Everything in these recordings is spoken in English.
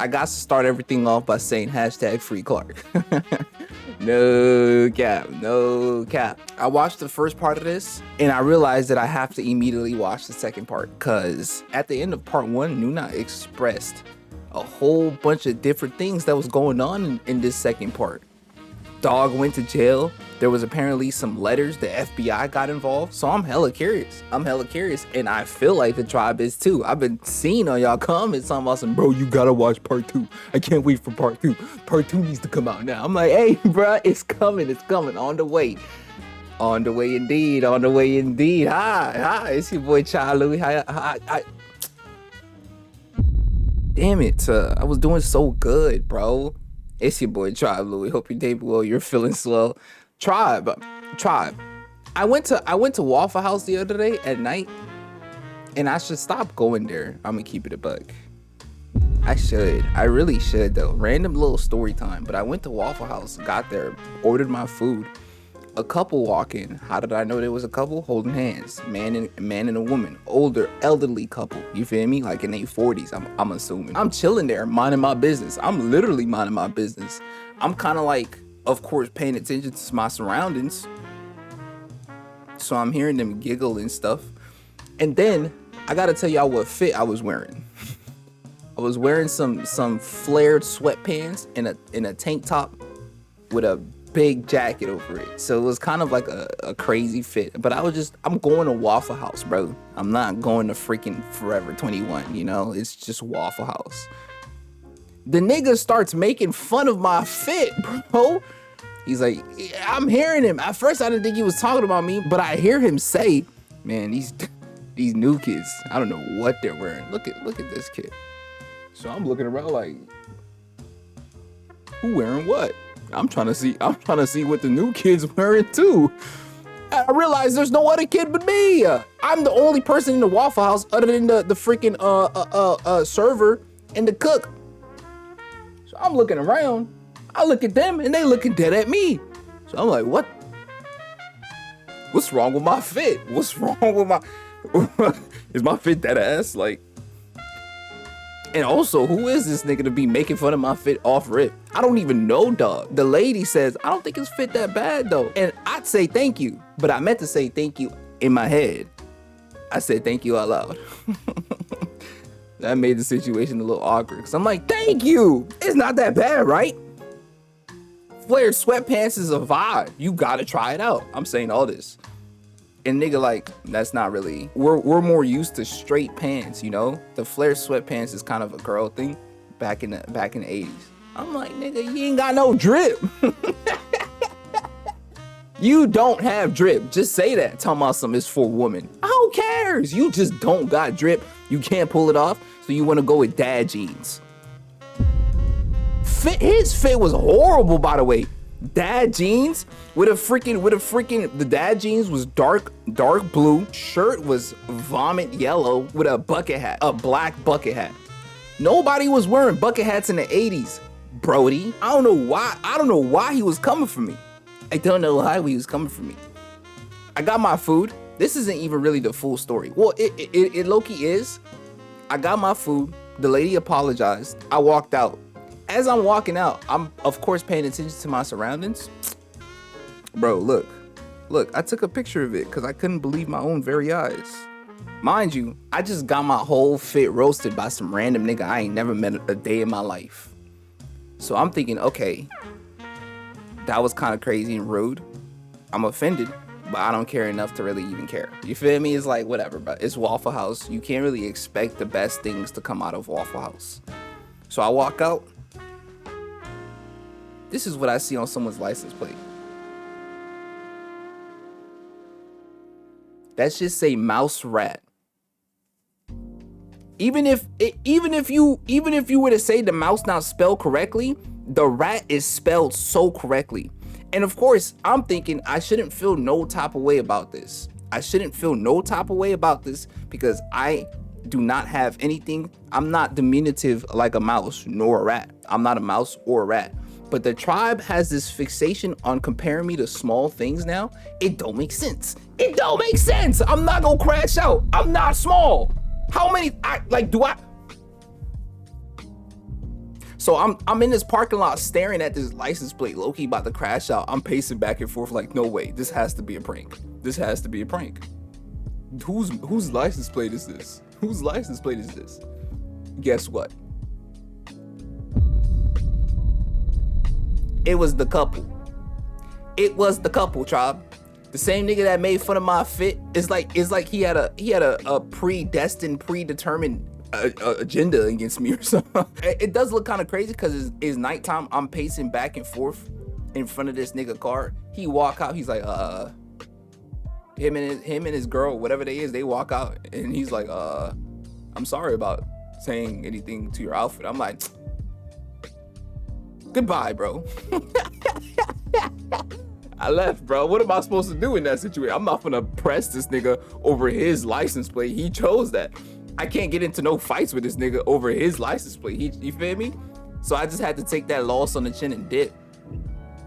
I got to start everything off by saying hashtag free Clark. No cap. I watched the first part of this and I realized that I have to immediately watch the second part, because at the end of part 1, Nuna expressed a whole bunch of different things that was going on in this second part. Dog went to jail. There was apparently some letters. The FBI got involved. So I'm hella curious. And I feel like the tribe is too. I've been seeing on y'all comments talking about some, bro, you gotta watch part 2. I can't wait for part 2. Part 2 needs to come out now. I'm like, hey, bro, it's coming. On the way. On the way indeed. Hi. It's your boy, Child Louis. Hi. Damn it. I was doing so good, bro. It's your boy, Tribe Louis. Hope your day well. You're feeling swell. Tribe. I went to Waffle House the other day at night, and I should stop going there. I'm gonna keep it a buck. I really should though. Random little story time. But I went to Waffle House, got there, ordered my food. A couple walk in. How did I know there was a couple? Holding hands. Man and a woman. Older, elderly couple. You feel me? Like in their 40s, I'm assuming. I'm chilling there, minding my business. I'm literally minding my business. I'm kind of like, of course, paying attention to my surroundings. So I'm hearing them giggle and stuff. And then I gotta tell y'all what fit I was wearing. I was wearing some flared sweatpants and a tank top with a big jacket over it. So it was kind of like a crazy fit. But I'm going to Waffle House, bro. I'm not going to freaking Forever 21, you know? It's just Waffle House. The nigga starts making fun of my fit, bro. He's like, I'm hearing him. At first, I didn't think he was talking about me, but I hear him say, man, these new kids, I don't know what they're wearing. Look at this kid. So I'm looking around like, who wearing what? I'm trying to see what the new kid's wearing too. I realize there's no other kid but me. I'm the only person in the Waffle House other than the freaking server and the cook. So I'm looking around. I look at them and they looking dead at me. So I'm like, what? What's wrong with my fit? What's wrong with my... Is my fit dead ass? Like... And also, who is this nigga to be making fun of my fit off rip? I don't even know, dog. The lady says, I don't think it's fit that bad, though. And I'd say thank you. But I meant to say thank you in my head. I said thank you out loud. That made the situation a little awkward. Because I'm like, thank you. It's not that bad, right? Flared sweatpants is a vibe. You gotta try it out. I'm saying all this. And nigga, like, that's not really, we're more used to straight pants, you know? The flared sweatpants is kind of a girl thing back in the 80s. I'm like, nigga, you ain't got no drip. You don't have drip. Just say that. Talking about something is for women. Who cares? You just don't got drip. You can't pull it off, so you want to go with dad jeans. His fit was horrible, by the way. Dad jeans with a freaking the dad jeans was dark blue. Shirt was vomit yellow with a bucket hat, a black bucket hat. Nobody was wearing bucket hats in the 80s, Brody. I don't know why he was coming for me. I don't know why he was coming for me. I got my food. This isn't even really the full story. Well, it low-key is. I got my food. The lady apologized. I walked out. As I'm walking out, I'm of course paying attention to my surroundings. Bro, look, I took a picture of it because I couldn't believe my own very eyes. Mind you, I just got my whole fit roasted by some random nigga I ain't never met a day in my life. So I'm thinking, okay, that was kind of crazy and rude. I'm offended, but I don't care enough to really even care. You feel me? It's like, whatever, but it's Waffle House. You can't really expect the best things to come out of Waffle House. So I walk out. This is what I see on someone's license plate. That should say mouse rat. Even if you were to say the mouse not spelled correctly, the rat is spelled so correctly. And of course, I'm thinking I shouldn't feel no type of way about this. I shouldn't feel no type of way about this because I do not have anything. I'm not diminutive like a mouse nor a rat. I'm not a mouse or a rat. But the tribe has this fixation on comparing me to small things now. It don't make sense. It don't make sense. I'm not gonna crash out. I'm not small. How many, So I'm in this parking lot staring at this license plate, low-key about to crash out. I'm pacing back and forth like, no way, this has to be a prank. This has to be a prank. Whose license plate is this? Whose license plate is this? Guess what? It was the couple. It was the couple, tribe. The same nigga that made fun of my fit. It's like he had a predetermined agenda against me or something. It does look kind of crazy because it's nighttime. I'm pacing back and forth in front of this nigga car. He walk out. He's like, him and his girl, whatever they is, they walk out, and he's like, I'm sorry about saying anything to your outfit. I'm like, goodbye, bro. I left, bro. What am I supposed to do in that situation? I'm not gonna press this nigga over his license plate. He chose that. I can't get into no fights with this nigga over his license plate. You feel me? So I just had to take that loss on the chin and dip.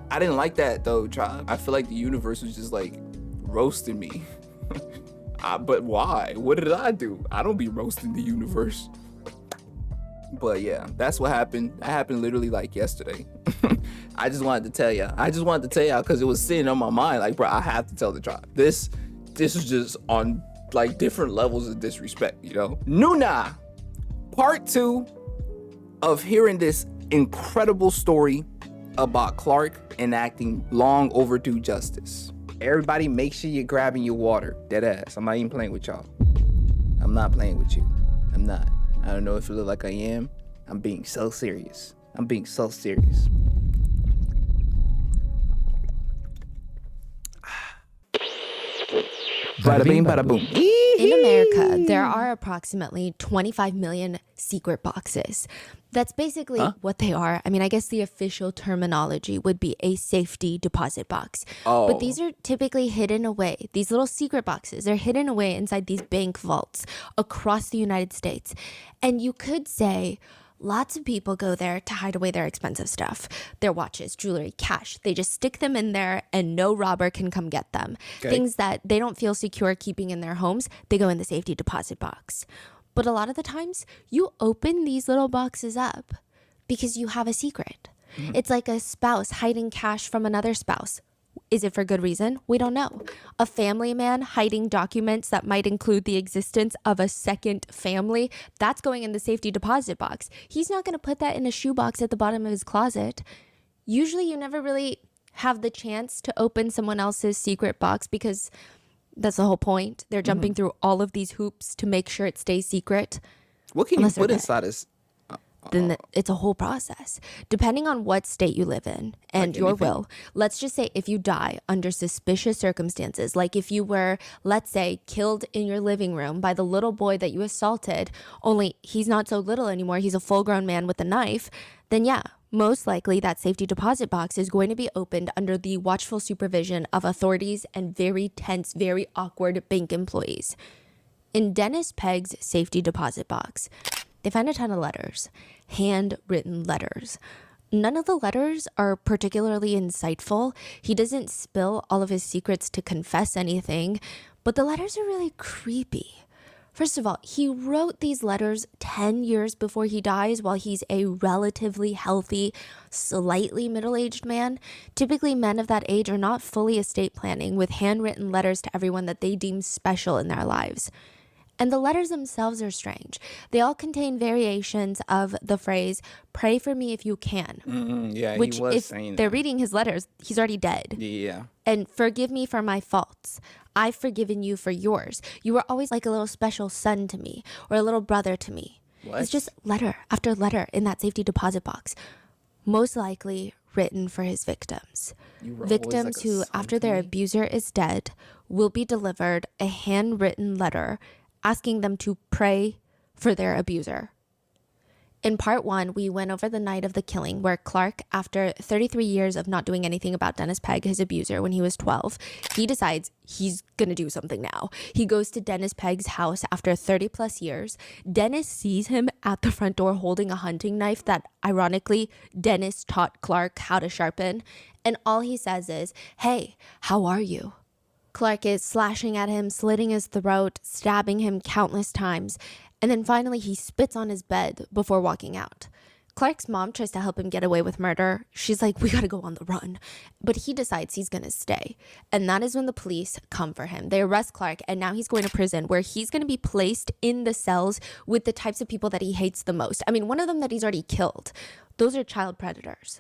I didn't like that though, tribe. I feel like the universe was just like roasting me. But why? What did I do? I don't be roasting the universe. But yeah, that's what happened. That happened literally like yesterday. I just wanted to tell y'all because it was sitting on my mind. Like, bro, I have to tell the tribe. This is just on like different levels of disrespect, you know? Nuna, part 2 of hearing this incredible story about Clark enacting long overdue justice. Everybody, make sure you're grabbing your water. Dead ass. I'm not even playing with y'all. I'm not playing with you. I'm not. I don't know if it look like I am. I'm being so serious. Bada bing, bada boom. In America, there are approximately 25 million secret boxes. That's basically what they are. I mean, I guess the official terminology would be a safety deposit box. Oh. But these are typically hidden away. These little secret boxes are hidden away inside these bank vaults across the United States. And you could say lots of people go there to hide away their expensive stuff. Their watches, jewelry, cash. They just stick them in there and no robber can come get them. Okay. Things that they don't feel secure keeping in their homes, they go in the safety deposit box. But a lot of the times, you open these little boxes up because you have a secret. Mm-hmm. It's like a spouse hiding cash from another spouse. Is it for good reason? We don't know. A family man hiding documents that might include the existence of a second family, that's going in the safety deposit box. He's not going to put that in a shoebox at the bottom of his closet. Usually you never really have the chance to open someone else's secret box because that's the whole point. They're jumping through all of these hoops to make sure it stays secret. What can you put inside this? Then it's a whole process. Depending on what state you live in and your will, let's just say if you die under suspicious circumstances, like if you were, let's say, killed in your living room by the little boy that you assaulted, only he's not so little anymore, he's a full-grown man with a knife, then yeah, most likely that safety deposit box is going to be opened under the watchful supervision of authorities and very tense, very awkward bank employees. In Dennis Pegg's safety deposit box, they find a ton of letters, handwritten letters. None of the letters are particularly insightful. He doesn't spill all of his secrets to confess anything, but the letters are really creepy. First of all, he wrote these letters 10 years before he dies while he's a relatively healthy, slightly middle-aged man. Typically, men of that age are not fully estate planning with handwritten letters to everyone that they deem special in their lives. And the letters themselves are strange. They all contain variations of the phrase, "Pray for me if you can." Yeah, which, he was if saying they're that. reading his letters, he's already dead. Yeah. And "Forgive me for my faults. I've forgiven you for yours. You were always like a little special son to me or a little brother to me." What? It's just letter after letter in that safety deposit box. Most likely written for his victims. Victims like a who, son after to their me? abuser is dead, will be delivered a handwritten letter asking them to pray for their abuser. In part 1, we went over the night of the killing where Clark, after 33 years of not doing anything about Dennis Pegg, his abuser, when he was 12, he decides he's gonna do something now. He goes to Dennis Pegg's house after 30 plus years. Dennis sees him at the front door holding a hunting knife that, ironically, Dennis taught Clark how to sharpen. And all he says is, "Hey, how are you?" Clark is slashing at him, slitting his throat, stabbing him countless times, and then finally he spits on his bed before walking out. Clark's mom tries to help him get away with murder. She's like, we gotta go on the run. But he decides he's gonna stay. And that is when the police come for him. They arrest Clark, and now he's going to prison where he's gonna be placed in the cells with the types of people that he hates the most. I mean, one of them that he's already killed. Those are child predators.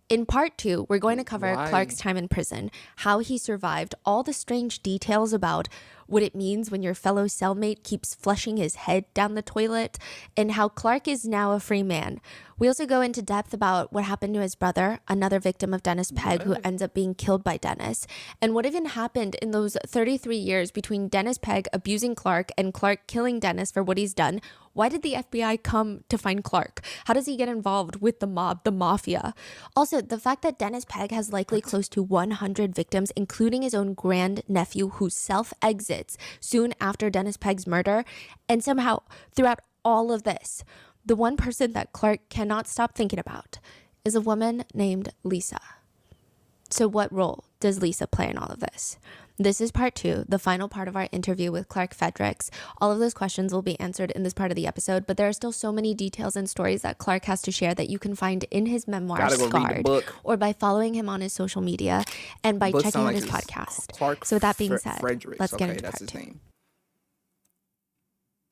In part 2, we're going to cover Clark's time in prison, how he survived, all the strange details about what it means when your fellow cellmate keeps flushing his head down the toilet, and how Clark is now a free man. We also go into depth about what happened to his brother, another victim of Dennis Pegg, who ends up being killed by Dennis, and what even happened in those 33 years between Dennis Pegg abusing Clark and Clark killing Dennis for what he's done. Why did the FBI come to find Clark? How does he get involved with the mob, the mafia? Also, the fact that Dennis Pegg has likely close to 100 victims, including his own grandnephew who self-exits soon after Dennis Pegg's murder. And somehow, throughout all of this, the one person that Clark cannot stop thinking about is a woman named Lisa. So what role does Lisa play in all of this? This is part 2, the final part of our interview with Clark Fredericks. All of those questions will be answered in this part of the episode, but there are still so many details and stories that Clark has to share that you can find in his memoir, Scarred, or by following him on his social media and by checking out his podcast. So with that being said, Fredericks. Let's get into that's part his 2. name.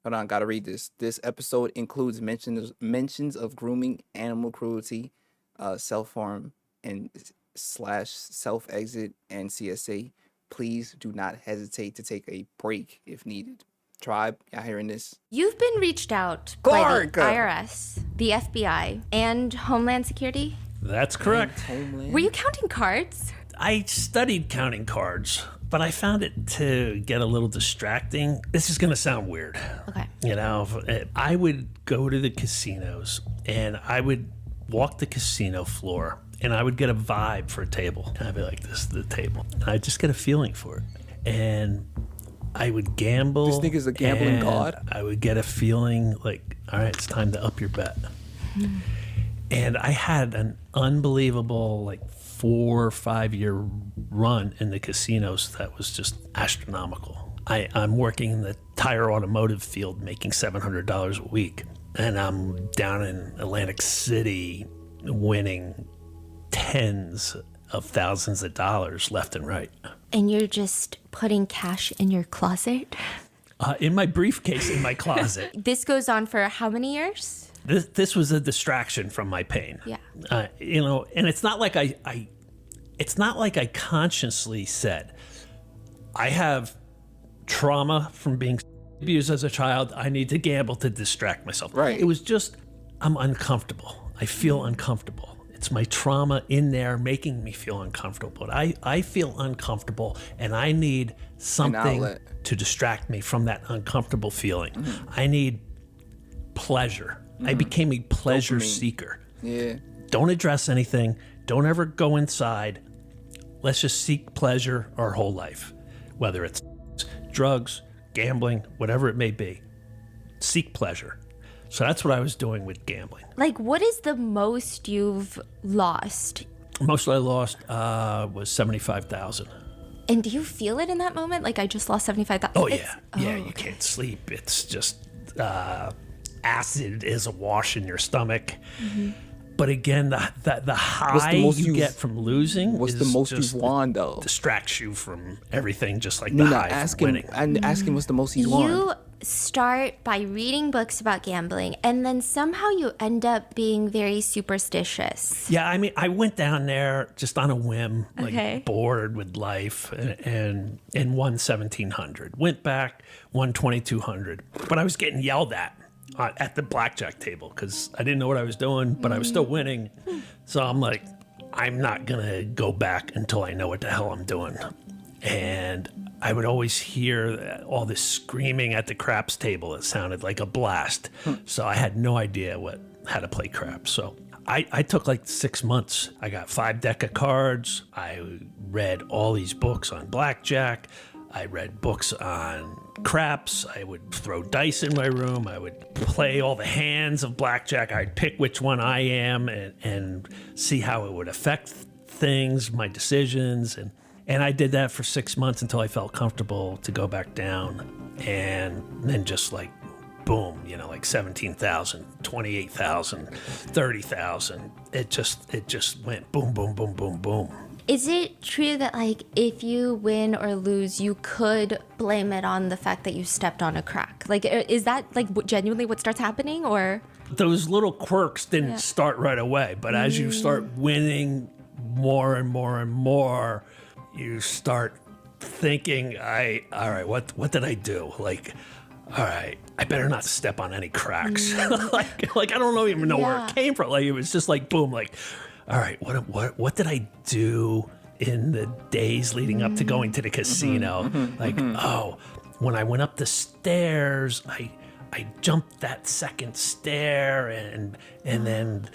Hold on, gotta read this. This episode includes mentions of grooming, animal cruelty, self-harm, and / self-exit, and CSA. Please do not hesitate to take a break if needed. Tribe, y'all hearing this? You've been reached out by the IRS, the FBI, and Homeland Security? That's correct. Were you counting cards? I studied counting cards, but I found it to get a little distracting. This is going to sound weird. Okay. You know, I would go to the casinos and I would walk the casino floor and I would get a vibe for a table. And I'd be like, this is the table. And I'd just get a feeling for it. And I would gamble. This nigga's a gambling god. I would get a feeling like, all right, it's time to up your bet. And I had an unbelievable, like, 4 or 5 year run in the casinos that was just astronomical. I'm working in the tire automotive field making $700 a week. And I'm down in Atlantic City winning tens of thousands of dollars left and right. And you're just putting cash in your closet? In my briefcase in my closet. This goes on for how many years? This was a distraction from my pain. Yeah. You know, and it's not like it's not like I consciously said, I have trauma from being abused as a child. I need to gamble to distract myself. Right. It was just, I'm uncomfortable. I feel uncomfortable. It's my trauma in there making me feel uncomfortable. I feel uncomfortable and I need something to distract me from that uncomfortable feeling. Mm-hmm. I need pleasure. Mm-hmm. I became a pleasure seeker. Yeah. Don't address anything. Don't ever go inside. Let's just seek pleasure our whole life, whether it's drugs, gambling, whatever it may be. Seek pleasure. So that's what I was doing with gambling. Like, what is the most you've lost? Most I lost was $75,000. And do you feel it in that moment? Like, I just lost $75,000. Oh yeah, you can't sleep. It's just acid is awash in your stomach. Mm-hmm. But again, the high you get from losing what's the most you've won, though? Distracts you from everything, just like the high from winning. And ask him what's the most he's won. You start by reading books about gambling, and then somehow you end up being very superstitious. Yeah, I mean, I went down there just on a whim, like bored with life, and won $1,700. Went back, won $2,200. But I was getting yelled at the blackjack table because I didn't know what I was doing, but I was still winning. So I'm like, I'm not going to go back until I know what the hell I'm doing. And I would always hear all this screaming at the craps table. It sounded like a blast. So I had no idea how to play craps. So I took like 6 months. I got 5 deck of cards. I read all these books on blackjack. I read books on craps. I would throw dice in my room. I would play all the hands of blackjack. I'd pick which one I am and see how it would affect things, my decisions. And I did that for 6 months until I felt comfortable to go back down and then just like boom, like 17,000, 28,000, 30,000. It just went boom, boom, boom, boom, boom. Is it true that like if you win or lose, you could blame it on the fact that you stepped on a crack? Like, is that like genuinely what starts happening, or? Those little quirks didn't start right away, but as you start winning more and more and more, you start thinking, all right, what did I do? Like, all right, I better not step on any cracks. like I don't even know where it came from. Like, it was just like boom, like, all right, what did I do in the days leading up to going to the casino? When I went up the stairs, I jumped that second stair, and then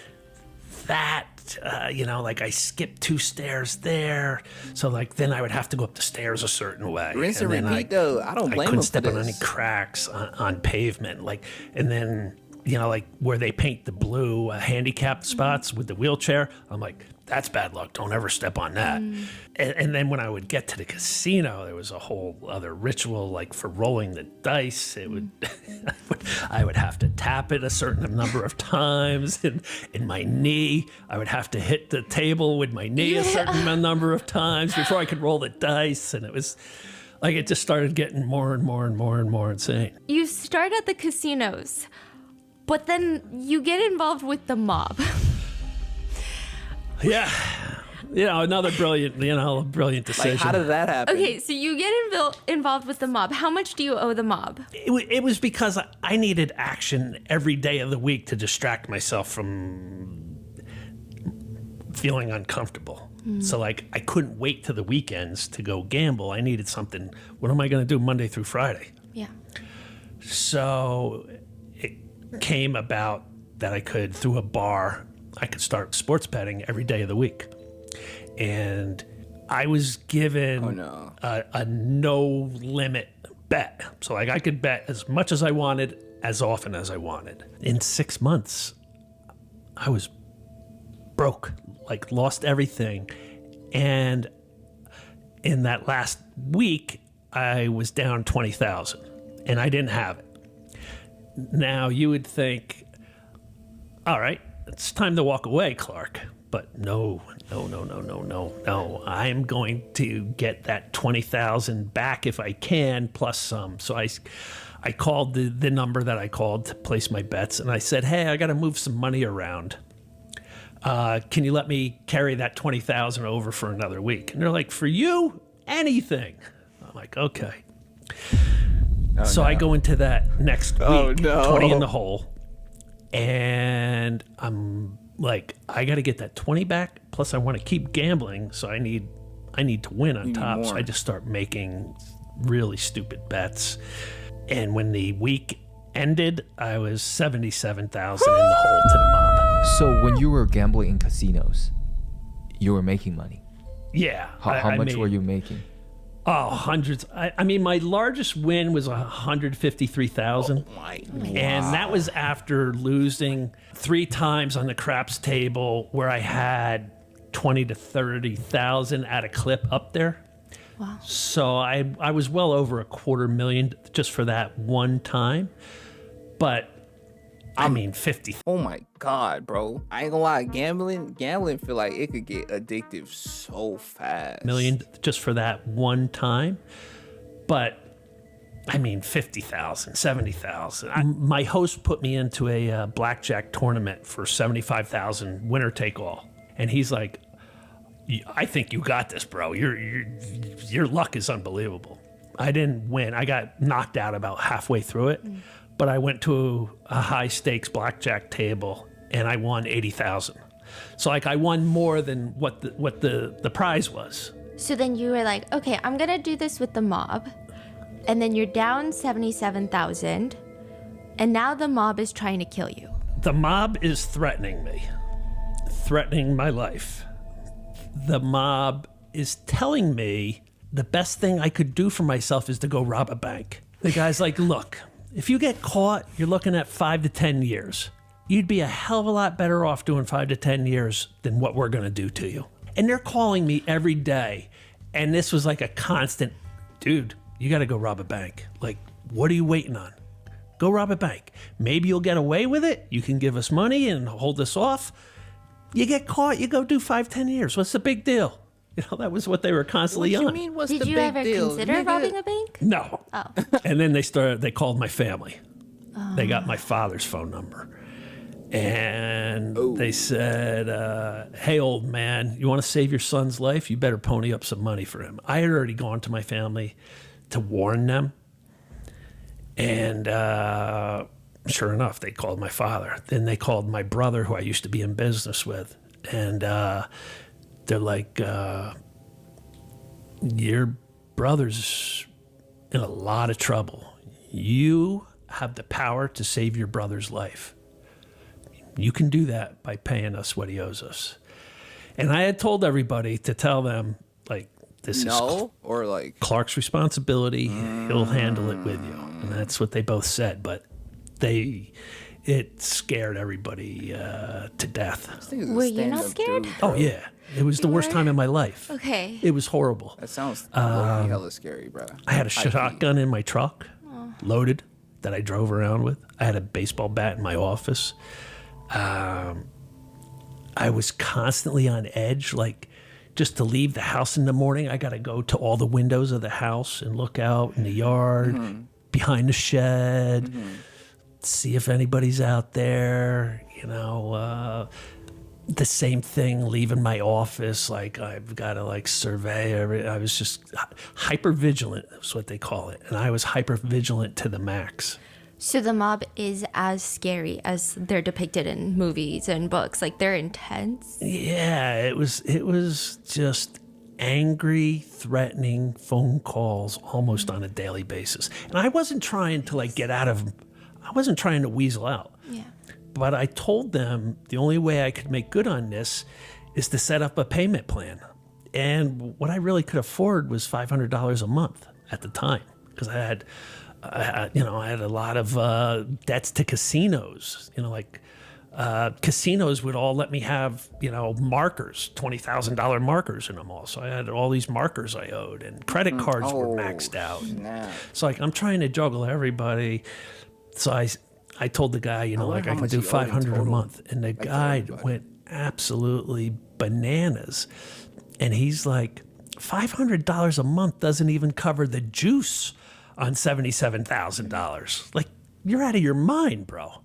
that, like I skipped 2 stairs there. So like then I would have to go up the stairs a certain way. Rinse and repeat, though. I don't blame him for this. I couldn't step on any cracks on pavement. Like, and then, like where they paint the blue handicapped spots with the wheelchair, I'm like, that's bad luck. Don't ever step on that. And then when I would get to the casino, there was a whole other ritual, like for rolling the dice. It would, I would have to tap it a certain number of times, and in my knee, I would have to hit the table with my knee a certain number of times before I could roll the dice. And it was like, it just started getting more and more and more and more insane. You start at the casinos, but then you get involved with the mob. Yeah. Another brilliant decision. Like, how did that happen? Okay, so you get involved with the mob. How much do you owe the mob? It was because I needed action every day of the week to distract myself from feeling uncomfortable. So, like, I couldn't wait to the weekends to go gamble. I needed something. What am I going to do Monday through Friday? Yeah. So it came about that I could, through a bar, I could start sports betting every day of the week. And I was given a no limit bet. So like I could bet as much as I wanted, as often as I wanted. In 6 months, I was broke, like lost everything. And in that last week, I was down 20,000 and I didn't have it. Now you would think, all right, it's time to walk away, Clark. But no. I'm going to get that 20,000 back if I can, plus some. So I called the number that I called to place my bets, and I said, hey, I got to move some money around. Can you let me carry that 20,000 over for another week? And they're like, for you, anything. I'm like, okay. I go into that next week, 20 in the hole. And I'm like, I got to get that 20 back. Plus, I want to keep gambling, so I need to win on top. So I just start making really stupid bets. And when the week ended, I was 77,000 in the hole to the mob. So when you were gambling in casinos, you were making money? Yeah. How much were you making? Oh, hundreds. I mean, my largest win was 153,000. Oh my! And that was after losing 3 times on the craps table where I had 20 to 30,000 at a clip up there. Wow. So I was well over $250,000 just for that one time. But I mean, 50. Oh my God, bro! I ain't gonna lie, gambling feel like it could get addictive so fast. Million just for that one time, but I mean, 50,000, 70,000. My host put me into a blackjack tournament for 75,000, winner take all, and he's like, "I think you got this, bro. Your luck is unbelievable." I didn't win. I got knocked out about halfway through it. But I went to a high stakes blackjack table and I won 80,000. So like I won more than what the prize was. So then you were like, okay, I'm gonna do this with the mob, and then you're down 77,000, and now the mob is trying to kill you. The mob is threatening me, threatening my life. The mob is telling me the best thing I could do for myself is to go rob a bank. The guy's like, look, if you get caught, you're looking at 5 to 10 years. You'd be a hell of a lot better off doing 5 to 10 years than what we're going to do to you. And they're calling me every day. And this was like a constant, dude, you got to go rob a bank. Like, what are you waiting on? Go rob a bank. Maybe you'll get away with it. You can give us money and hold us off. You get caught, you go do 5-10 years. What's the big deal? You know, that was what they were constantly on. What you mean, what's Did the you big ever deal? consider Nigga, robbing a bank? No. Oh. And then they called my family. They got my father's phone number. And they said, hey, old man, you want to save your son's life? You better pony up some money for him. I had already gone to my family to warn them. And sure enough, they called my father. Then they called my brother, who I used to be in business with. And they're like, your brother's in a lot of trouble. You have the power to save your brother's life. You can do that by paying us what he owes us. And I had told everybody to tell them, like, this is or like Clark's responsibility. He'll handle it with you. And that's what they both said. But it scared everybody to death. Were you not scared? Oh, yeah. It was the worst time in my life. Okay. It was horrible. that sounds hella scary, bro. I had a shotgun in my truck, loaded, that I drove around with. I had a baseball bat in my office. I was constantly on edge, like just to leave the house in the morning, I got to go to all the windows of the house and look out in the yard, behind the shed, see if anybody's out there, you know. The same thing, leaving my office, like I've got to like survey everything. I was just hyper vigilant, is what they call it. And I was hyper vigilant to the max. So the mob is as scary as they're depicted in movies and books. Like, they're intense. Yeah, it was just angry, threatening phone calls almost on a daily basis. And I wasn't trying to like get out of, I wasn't trying to weasel out. Yeah. But I told them the only way I could make good on this is to set up a payment plan. And what I really could afford was $500 a month at the time, because I had a lot of debts to casinos. You know, like casinos would all let me have, markers, $20,000 markers in them all. So I had all these markers I owed, and credit cards were maxed out. So like I'm trying to juggle everybody. So I told the guy, I can do $500 a month, and the guy went absolutely bananas. And he's like, $500 a month doesn't even cover the juice on $77,000. Like, you're out of your mind, bro.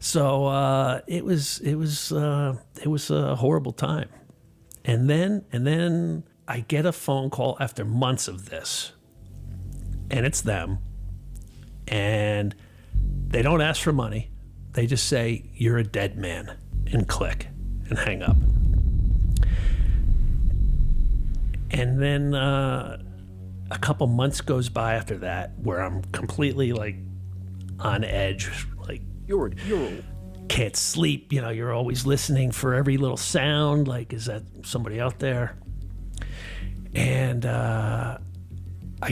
So it was a horrible time. And then I get a phone call after months of this, and it's them, and they don't ask for money. They just say, you're a dead man, and click and hang up. And then a couple months goes by after that where I'm completely like on edge, like You're can't sleep. You're always listening for every little sound. Like, is that somebody out there? And I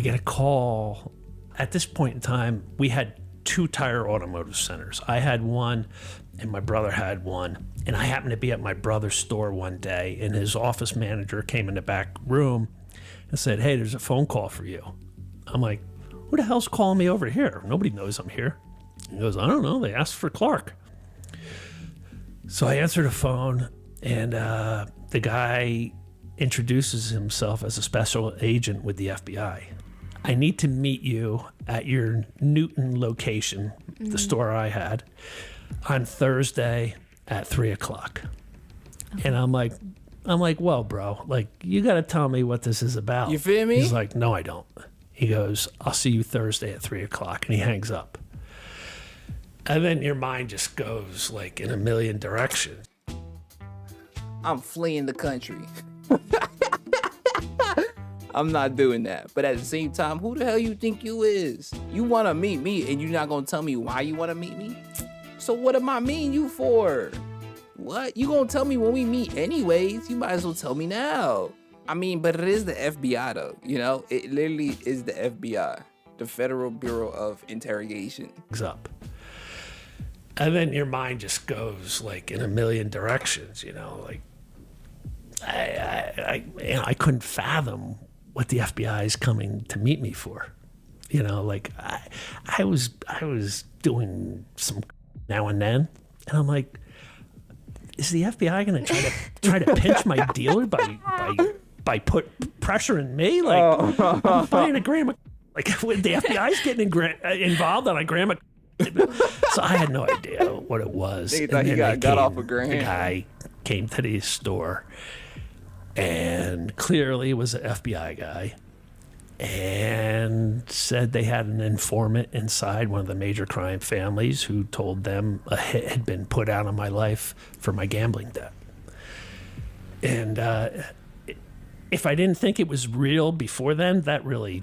get a call. At this point in time, we had 2 tire automotive centers. I had one and my brother had one. And I happened to be at my brother's store one day, and his office manager came in the back room and said, hey, there's a phone call for you. I'm like, who the hell's calling me over here? Nobody knows I'm here. He goes, I don't know. They asked for Clark. So I answered the phone, and the guy introduces himself as a special agent with the FBI. I need to meet you at your Newton location, the store I had, on Thursday at 3:00. And I'm like, well, bro, like, you got to tell me what this is about. You feel me? He's like, no, I don't. He goes, I'll see you Thursday at 3:00. And he hangs up. And then your mind just goes like in a million directions. I'm fleeing the country. I'm not doing that. But at the same time, who the hell you think you is? You want to meet me, and you're not going to tell me why you want to meet me? So what am I meeting you for? What? You gonna tell me when we meet anyways? You might as well tell me now. I mean, but it is the FBI though, It literally is the FBI, the Federal Bureau of Interrogation. Up. And then your mind just goes like in a million directions, like I couldn't fathom what the FBI is coming to meet me for. You know, like I was doing some now and then, and I'm like, is the FBI going to try to pinch my dealer by put pressure in me? Like, I'm buying a gram of, like, when the FBI's getting involved on a gram of. So I had no idea what it was. They thought he got off a gram. The guy came to the store, and clearly was an FBI guy, and said they had an informant inside one of the major crime families who told them a hit had been put out on my life for my gambling debt. And if I didn't think it was real before then, that really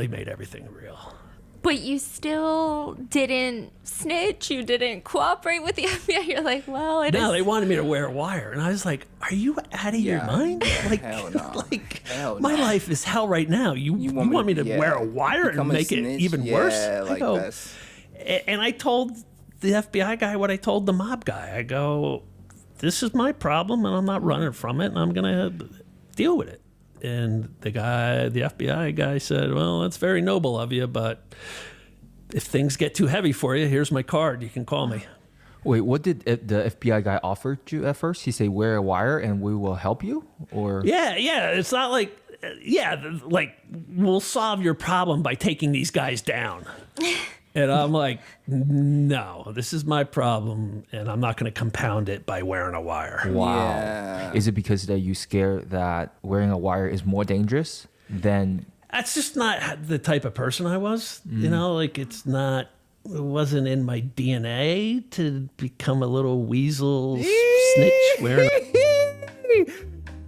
made everything real. But you still didn't snitch. You didn't cooperate with the FBI. You're like, well, No, they wanted me to wear a wire, and I was like, "Are you out of your mind? Like, hell no. My life is hell right now. You want me to wear a wire and make it even worse?" And I told the FBI guy what I told the mob guy. I go, "This is my problem, and I'm not running from it, and I'm gonna deal with it." And the FBI guy said, "Well, that's very noble of you, but if things get too heavy for you, here's my card. You can call me." Wait, what did the FBI guy offer you at first? He said, wear a wire and we will help you? Or Yeah. It's not like, like, we'll solve your problem by taking these guys down. And I'm like, no, this is my problem, and I'm not going to compound it by wearing a wire. Wow. Yeah. Is it because that you scared that wearing a wire is more dangerous than... That's just not the type of person I was. You know, like, it wasn't in my DNA to become a little weasel snitch wearing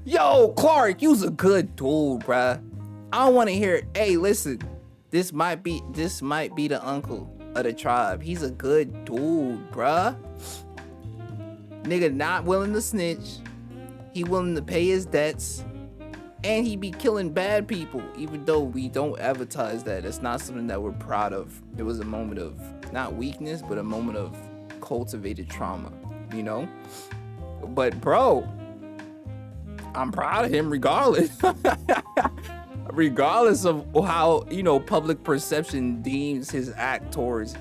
Yo, Clark, you's a good dude, bruh. I don't want to hear it. Hey, listen. This might be the uncle of the tribe. He's a good dude, bruh. Nigga not willing to snitch. He willing to pay his debts. And he be killing bad people, even though we don't advertise that. It's not something that we're proud of. It was a moment of, not weakness, but a moment of cultivated trauma, you know? But bro, I'm proud of him regardless. Regardless of how, you know, public perception deems his act towards,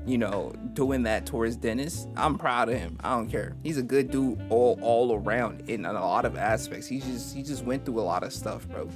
you know, doing that towards Dennis, I'm proud of him. I don't care. He's a good dude all around in a lot of aspects. He just went through a lot of stuff, bro.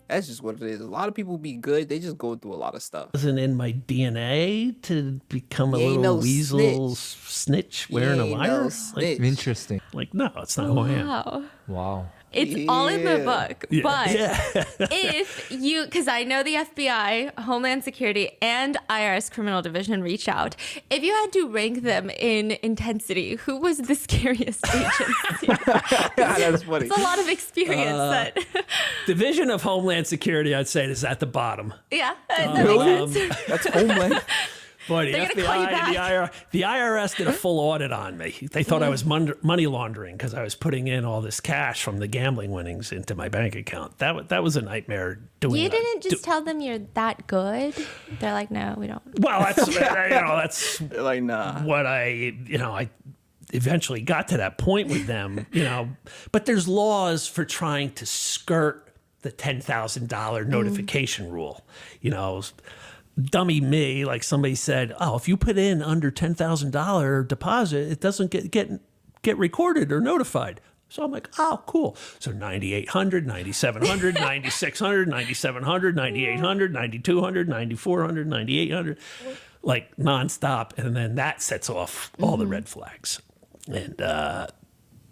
That's just what it is. A lot of people be good. They just go through a lot of stuff. Wasn't in my DNA to become a little weasel snitch wearing a wire. Like, Interesting. Like, no, it's not who I am. Wow. It's all in the book. Yeah. But Yeah. if you, because I know the FBI, Homeland Security, and IRS Criminal Division reached out. If you had to rank them in intensity, who was the scariest agency? that's funny. It's a lot of experience. Division of Homeland Security, I'd say, is at the bottom. Yeah, that makes sense. That's Homeland. Boy, the They're gonna call you FBI, the IRS did a full audit on me. They thought I was money laundering because I was putting in all this cash from the gambling winnings into my bank account. That was a nightmare doing You that. didn't just tell them you're that good. They're like, no, we don't. Well, that's Like, nah. what I eventually got to that point with them, but there's laws for trying to skirt the $10,000 notification rule, dummy me, like somebody said, oh, if you put in under $10,000 deposit, it doesn't get recorded or notified. So I'm like, oh, cool. So 9,800, 9,700, 9,600, 9,700, 9,800, 9,200, 9,400, 9,800, like nonstop. And then that sets off all the red flags. And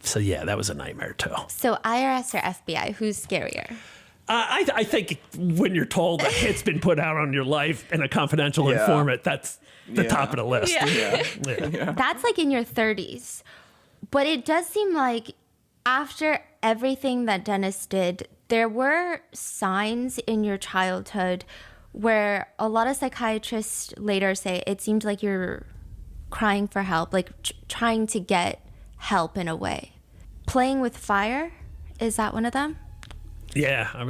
so, yeah, that was a nightmare too. So IRS or FBI, who's scarier? I think when you're told a hit's been put out on your life and a confidential informant, that's the top of the list. Yeah. That's like in your 30s. But it does seem like after everything that Dennis did, there were signs in your childhood where a lot of psychiatrists later say it seemed like you're crying for help, like trying to get help in a way. Playing with fire, is that one of them? Yeah, I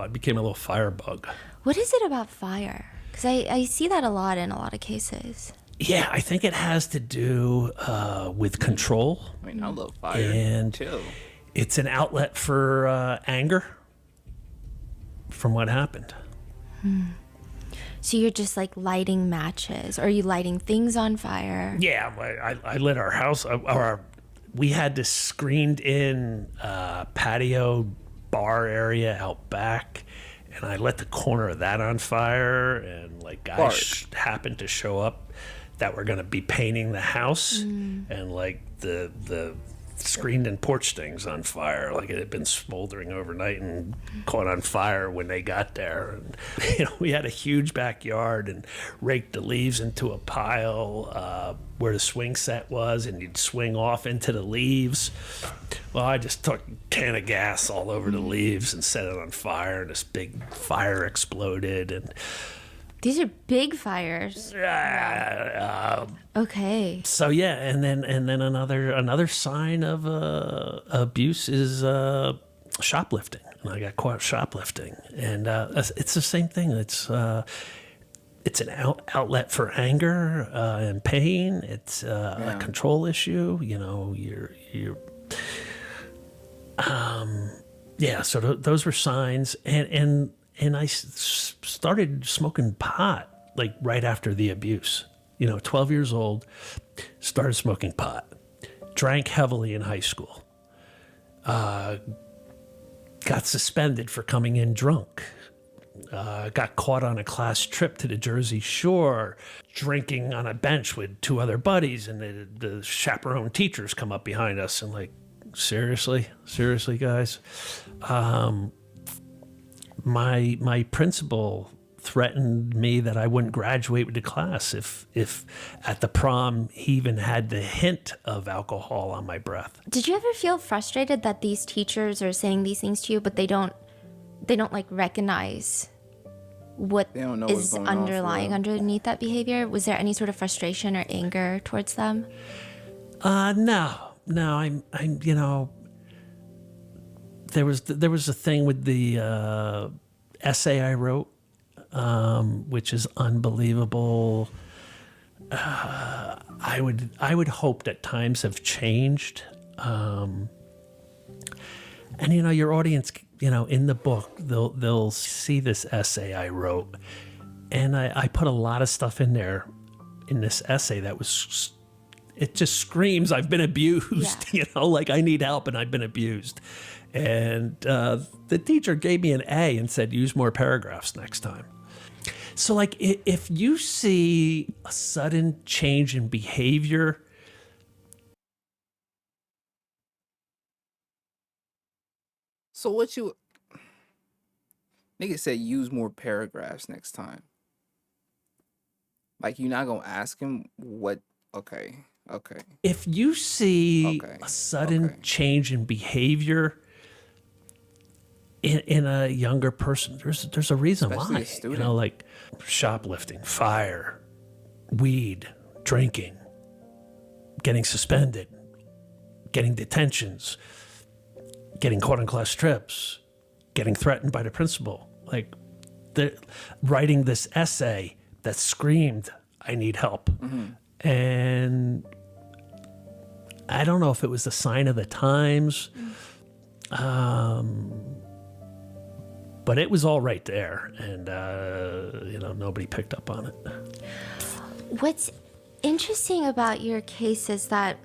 became a little firebug. What is it about fire? Because I see that a lot in a lot of cases. Yeah, I think it has to do with control. I mean, I love fire. And chill. It's an outlet for anger from what happened. So you're just like lighting matches, or are you lighting things on fire? Yeah, I lit our house. We had this screened-in patio bar area out back, and I lit the corner of that on fire. And like guys happened to show up that were going to be painting the house, and like the screened-in porch things on fire. Like it had been smoldering overnight and caught on fire when they got there. And, we had a huge backyard and raked the leaves into a pile where the swing set was, and you'd swing off into the leaves. Well, I just took a can of gas all over the leaves and set it on fire, and this big fire exploded. And these are big fires. Okay. So yeah, and then another sign of abuse is shoplifting, and I got caught shoplifting, and it's the same thing. It's an outlet for anger and pain. It's a control issue. So those were signs, and I started smoking pot like right after the abuse. 12 years old, started smoking pot, drank heavily in high school, got suspended for coming in drunk, got caught on a class trip to the Jersey Shore, drinking on a bench with two other buddies, and the chaperone teachers come up behind us and like, seriously guys? My principal threatened me that I wouldn't graduate with the class if at the prom he even had the hint of alcohol on my breath. Did you ever feel frustrated that these teachers are saying these things to you, but they don't like recognize what is underlying underneath that behavior? Was there any sort of frustration or anger towards them? No, I'm there was a thing with the essay I wrote, which is unbelievable. I would hope that times have changed, and your audience, in the book they'll see this essay I wrote, and I put a lot of stuff in there in this essay that was. It just screams, I've been abused, like I need help and I've been abused. And the teacher gave me an A and said, use more paragraphs next time. So like if you see a sudden change in behavior, so what you nigga said, use more paragraphs next time. Like you're not gonna ask him what? Okay. If you see a sudden change in behavior in a younger person, there's a reason especially why. A student. Like shoplifting, fire, weed, drinking, getting suspended, getting detentions, getting caught on class trips, getting threatened by the principal. Like writing this essay that screamed, I need help. And I don't know if it was the sign of the times, but it was all right there, and nobody picked up on it. What's interesting about your case is that,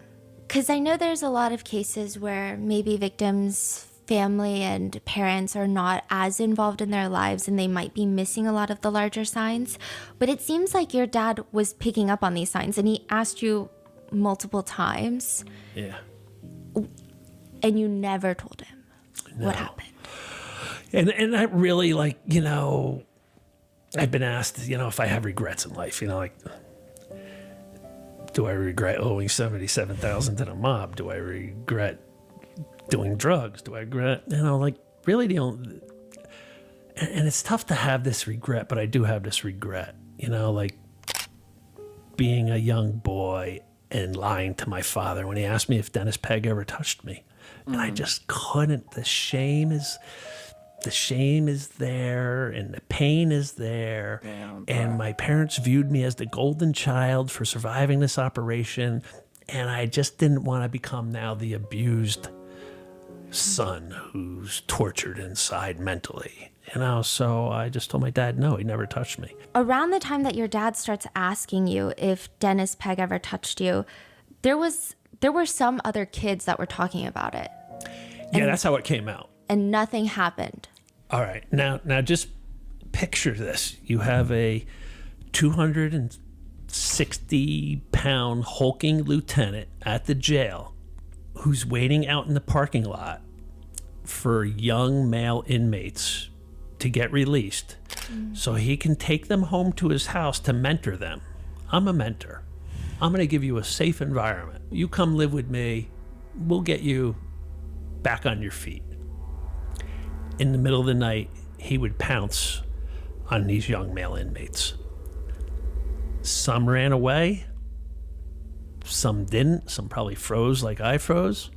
because I know there's a lot of cases where maybe victims' family and parents are not as involved in their lives and they might be missing a lot of the larger signs, but it seems like your dad was picking up on these signs and he asked you multiple times. Yeah. And you never told him what happened. And I really, I've been asked, if I have regrets in life, do I regret owing $77,000 to the mob? Do I regret doing drugs? Do I regret, really the only, and it's tough to have this regret, but I do have this regret, being a young boy and lying to my father when he asked me if Dennis Pegg ever touched me. And I just couldn't. The shame is there and the pain is there. Damn, and my parents viewed me as the golden child for surviving this operation. And I just didn't want to become now the abused son who's tortured inside mentally. So I just told my dad, no, he never touched me. Around the time that your dad starts asking you if Dennis Pegg ever touched you, there were some other kids that were talking about it. Yeah, that's how it came out. And nothing happened. All right. Now just picture this. You have a 260-pound hulking lieutenant at the jail who's waiting out in the parking lot for young male inmates to get released so he can take them home to his house to mentor them. I'm a mentor. I'm going to give you a safe environment. You come live with me. We'll get you back on your feet. In the middle of the night, he would pounce on these young male inmates. Some ran away. Some didn't. Some probably froze like I froze.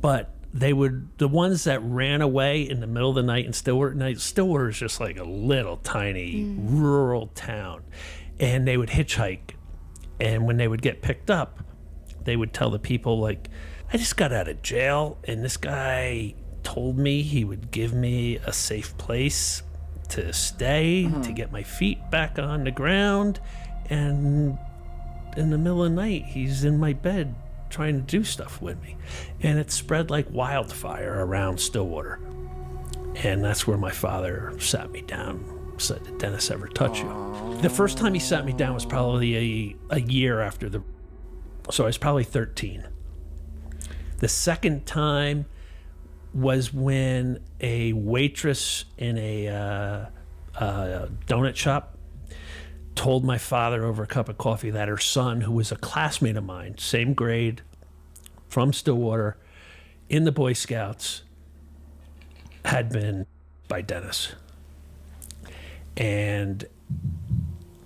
But the ones that ran away in the middle of the night in Stillwater is just like a little tiny rural town. And they would hitchhike. And when they would get picked up, they would tell the people, like, I just got out of jail and this guy told me he would give me a safe place to stay, to get my feet back on the ground. And in the middle of the night, he's in my bed trying to do stuff with me. And it spread like wildfire around Stillwater. And that's where my father sat me down, said, did Dennis ever touch you? The first time he sat me down was probably a year after so I was probably 13. The second time was when a waitress in a donut shop told my father over a cup of coffee that her son, who was a classmate of mine, same grade, from Stillwater, in the Boy Scouts, had been by Dennis. And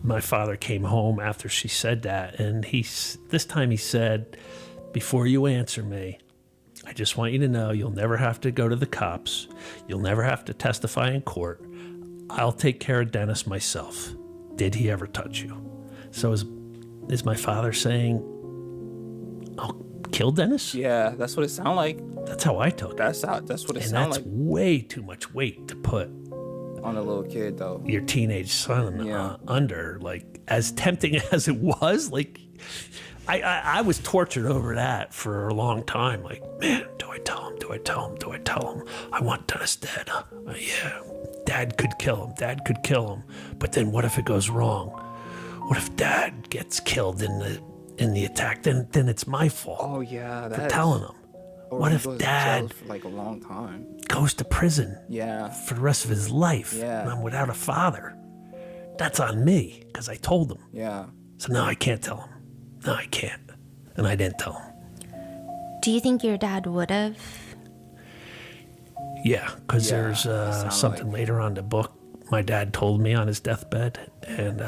my father came home after she said that, and this time he said, before you answer me, I just want you to know you'll never have to go to the cops. You'll never have to testify in court. I'll take care of Dennis myself. Did he ever touch you? So is my father saying, I'll kill Dennis? Yeah, that's what it sounded like. That's how I took it. That's what it sounded like. And that's way too much weight to put on a little kid, though. Your teenage son under. Like, as tempting as it was, like, I was tortured over that for a long time. Like, man, do I tell him? Do I tell him? Do I tell him? I want Dennis dead. Yeah, Dad could kill him. Dad could kill him. But then what if it goes wrong? What if Dad gets killed in the attack? Then it's my fault. Oh yeah, for telling him. What if Dad for like a long time goes to prison? Yeah, for the rest of his life. Yeah, and I'm without a father. That's on me because I told him. Yeah. So no, I can't tell him. No, I can't. And I didn't tell him. Do you think your dad would have? Yeah, because there's something later on in the book my dad told me on his deathbed, and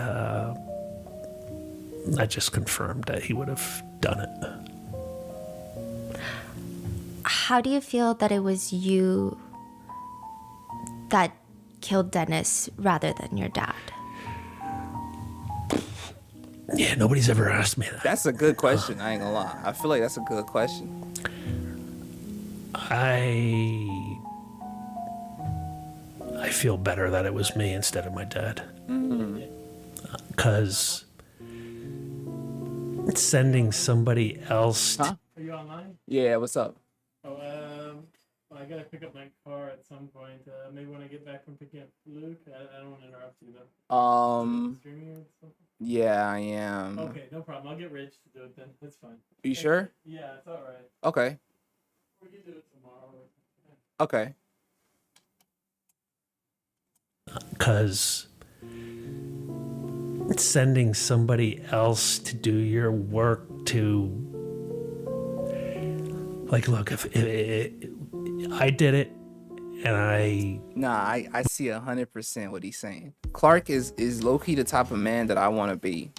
that just confirmed that he would have done it. How do you feel that it was you that killed Dennis rather than your dad? Yeah, nobody's ever asked me that. That's a good question. I ain't gonna lie. I feel like that's a good question. I feel better that it was me instead of my dad. Because it's sending somebody else. Huh? Are you online? Yeah, what's up? Oh, I gotta pick up my car at some point. Maybe when I get back from picking up Luke. I don't want to interrupt you though. Streaming or something? Yeah, I am. Okay, no problem. I'll get Rich to do it then. That's fine. Are you sure? Yeah, it's all right. Okay. We can do it tomorrow. Okay. Because it's sending somebody else to do your work to, like, look, if I did it and I see 100% what he's saying. Clark is low-key the type of man that I want to be,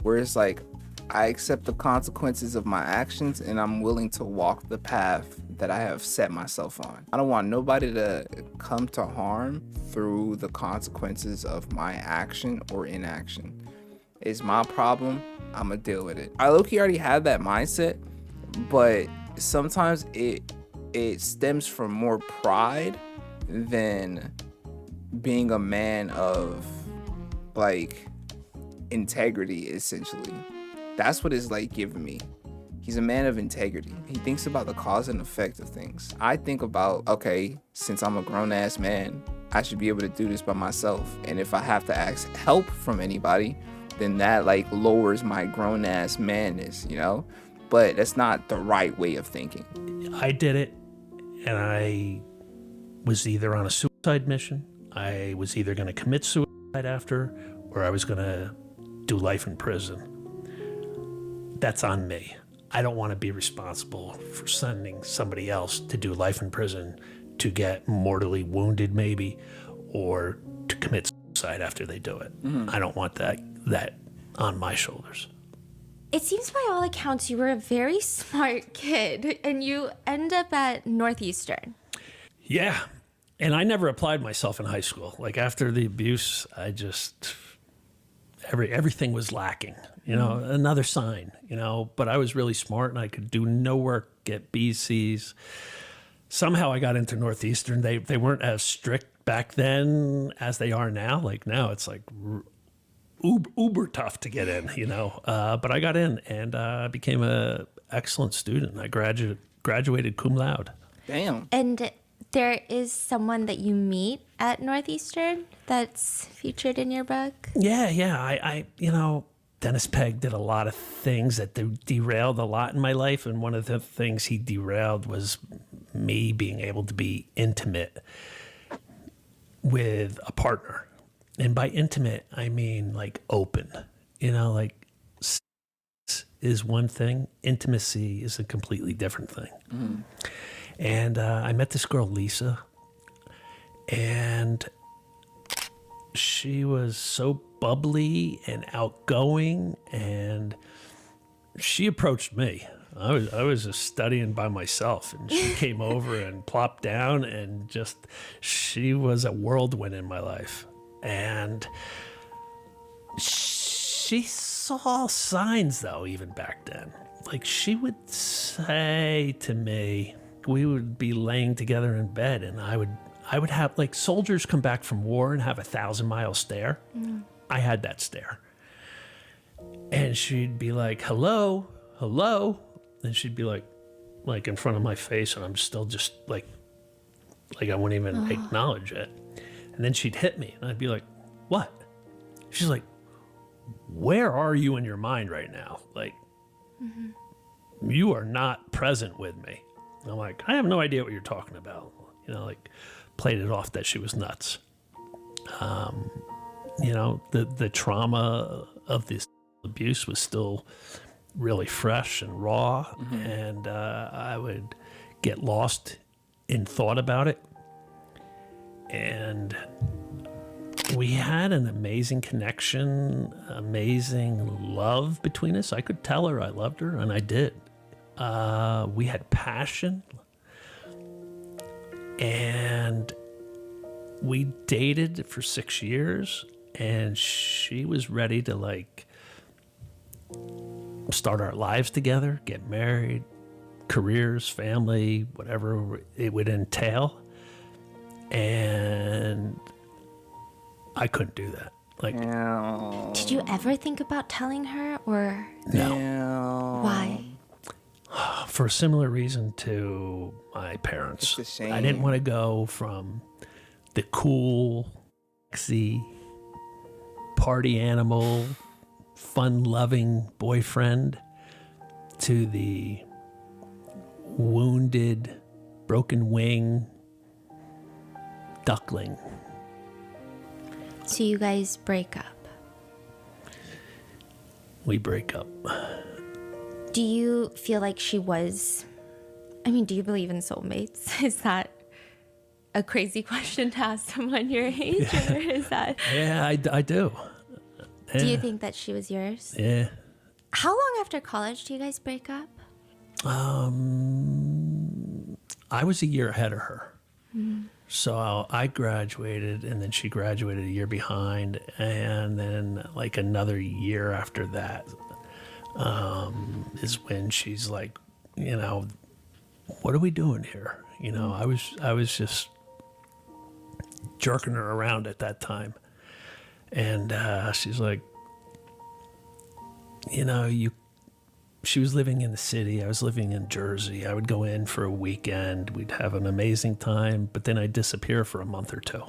where it's like I accept the consequences of my actions and I'm willing to walk the path that I have set myself on. I don't want nobody to come to harm through the consequences of my action or inaction. It's my problem, I'ma deal with it. I low-key already have that mindset, but sometimes it stems from more pride than being a man of like integrity, essentially. That's what it's like giving me. He's a man of integrity. He thinks about the cause and effect of things. I think about, okay, since I'm a grown-ass man, I should be able to do this by myself. And if I have to ask help from anybody, then that like lowers my grown-ass manness, you know? But that's not the right way of thinking. I did it, and I was either on a suicide mission, I was either going to commit suicide after, or I was going to do life in prison. That's on me. I don't want to be responsible for sending somebody else to do life in prison to get mortally wounded maybe, or to commit suicide after they do it. I don't want that on my shoulders. It seems by all accounts you were a very smart kid, and you end up at Northeastern. Yeah, and I never applied myself in high school. Like after the abuse, I just everything was lacking. You know, another sign. You know, but I was really smart, and I could do no work, get B's, C's. Somehow I got into Northeastern. They weren't as strict back then as they are now. Like now, it's like uber tough to get in, you know. But I got in and became a excellent student. I graduated cum laude. Damn. And there is someone that you meet at Northeastern that's featured in your book? Yeah. I you know, Dennis Pegg did a lot of things that derailed a lot in my life. And one of the things he derailed was me being able to be intimate with a partner. And by intimate, I mean like open, you know, like sex is one thing. Intimacy is a completely different thing. And I met this girl, Lisa, and she was so bubbly and outgoing, and she approached me. I was just studying by myself, and she came over and plopped down, and just, she was a whirlwind in my life. And she saw signs, though, even back then. Like, she would say to me, we would be laying together in bed, and I would have, like, soldiers come back from war and have 1,000-mile stare. I had that stare. And she'd be like, hello. And she'd be like in front of my face, and I'm still just like I wouldn't even acknowledge it. And then she'd hit me, and I'd be like, what? She's like, where are you in your mind right now? Like, you are not present with me. And I'm like, I have no idea what you're talking about. You know, like, played it off that she was nuts. You know, the trauma of this abuse was still really fresh and raw, and I would get lost in thought about it. And we had an amazing connection, amazing love between us. I could tell her I loved her, and I did. We had passion, and we dated for 6 years, and she was ready to, like, start our lives together, get married, careers, family, whatever it would entail. And I couldn't do that. Like, did you ever think about telling her, or no? Why? For a similar reason to my parents. It's a shame. I didn't want to go from the cool, sexy, party animal, fun-loving boyfriend to the wounded, broken wing duckling. So you guys break up. We break up. Do you feel like she was... I mean, do you believe in soulmates? Is that a crazy question to ask someone your age? Or is that... Yeah, I do. Yeah. Do you think that she was yours? Yeah. How long after college do you guys break up? I was a year ahead of her. So I graduated, and then she graduated a year behind, and then like another year after that is when she's like, you know, what are we doing here? You know, I was just jerking her around at that time. And she's like, you know, she was living in the city. I was living in Jersey. I would go in for a weekend. We'd have an amazing time, but then I'd disappear for a month or two.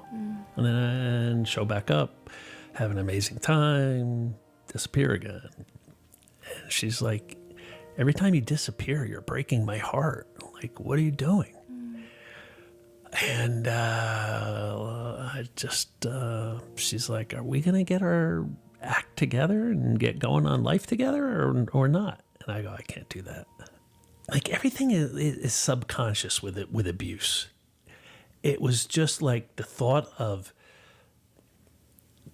And then show back up, have an amazing time, disappear again. And she's like, every time you disappear, you're breaking my heart. Like, what are you doing? And she's like, are we going to get our act together and get going on life together or not? And I go, I can't do that. Like, everything is subconscious with abuse. It was just like the thought of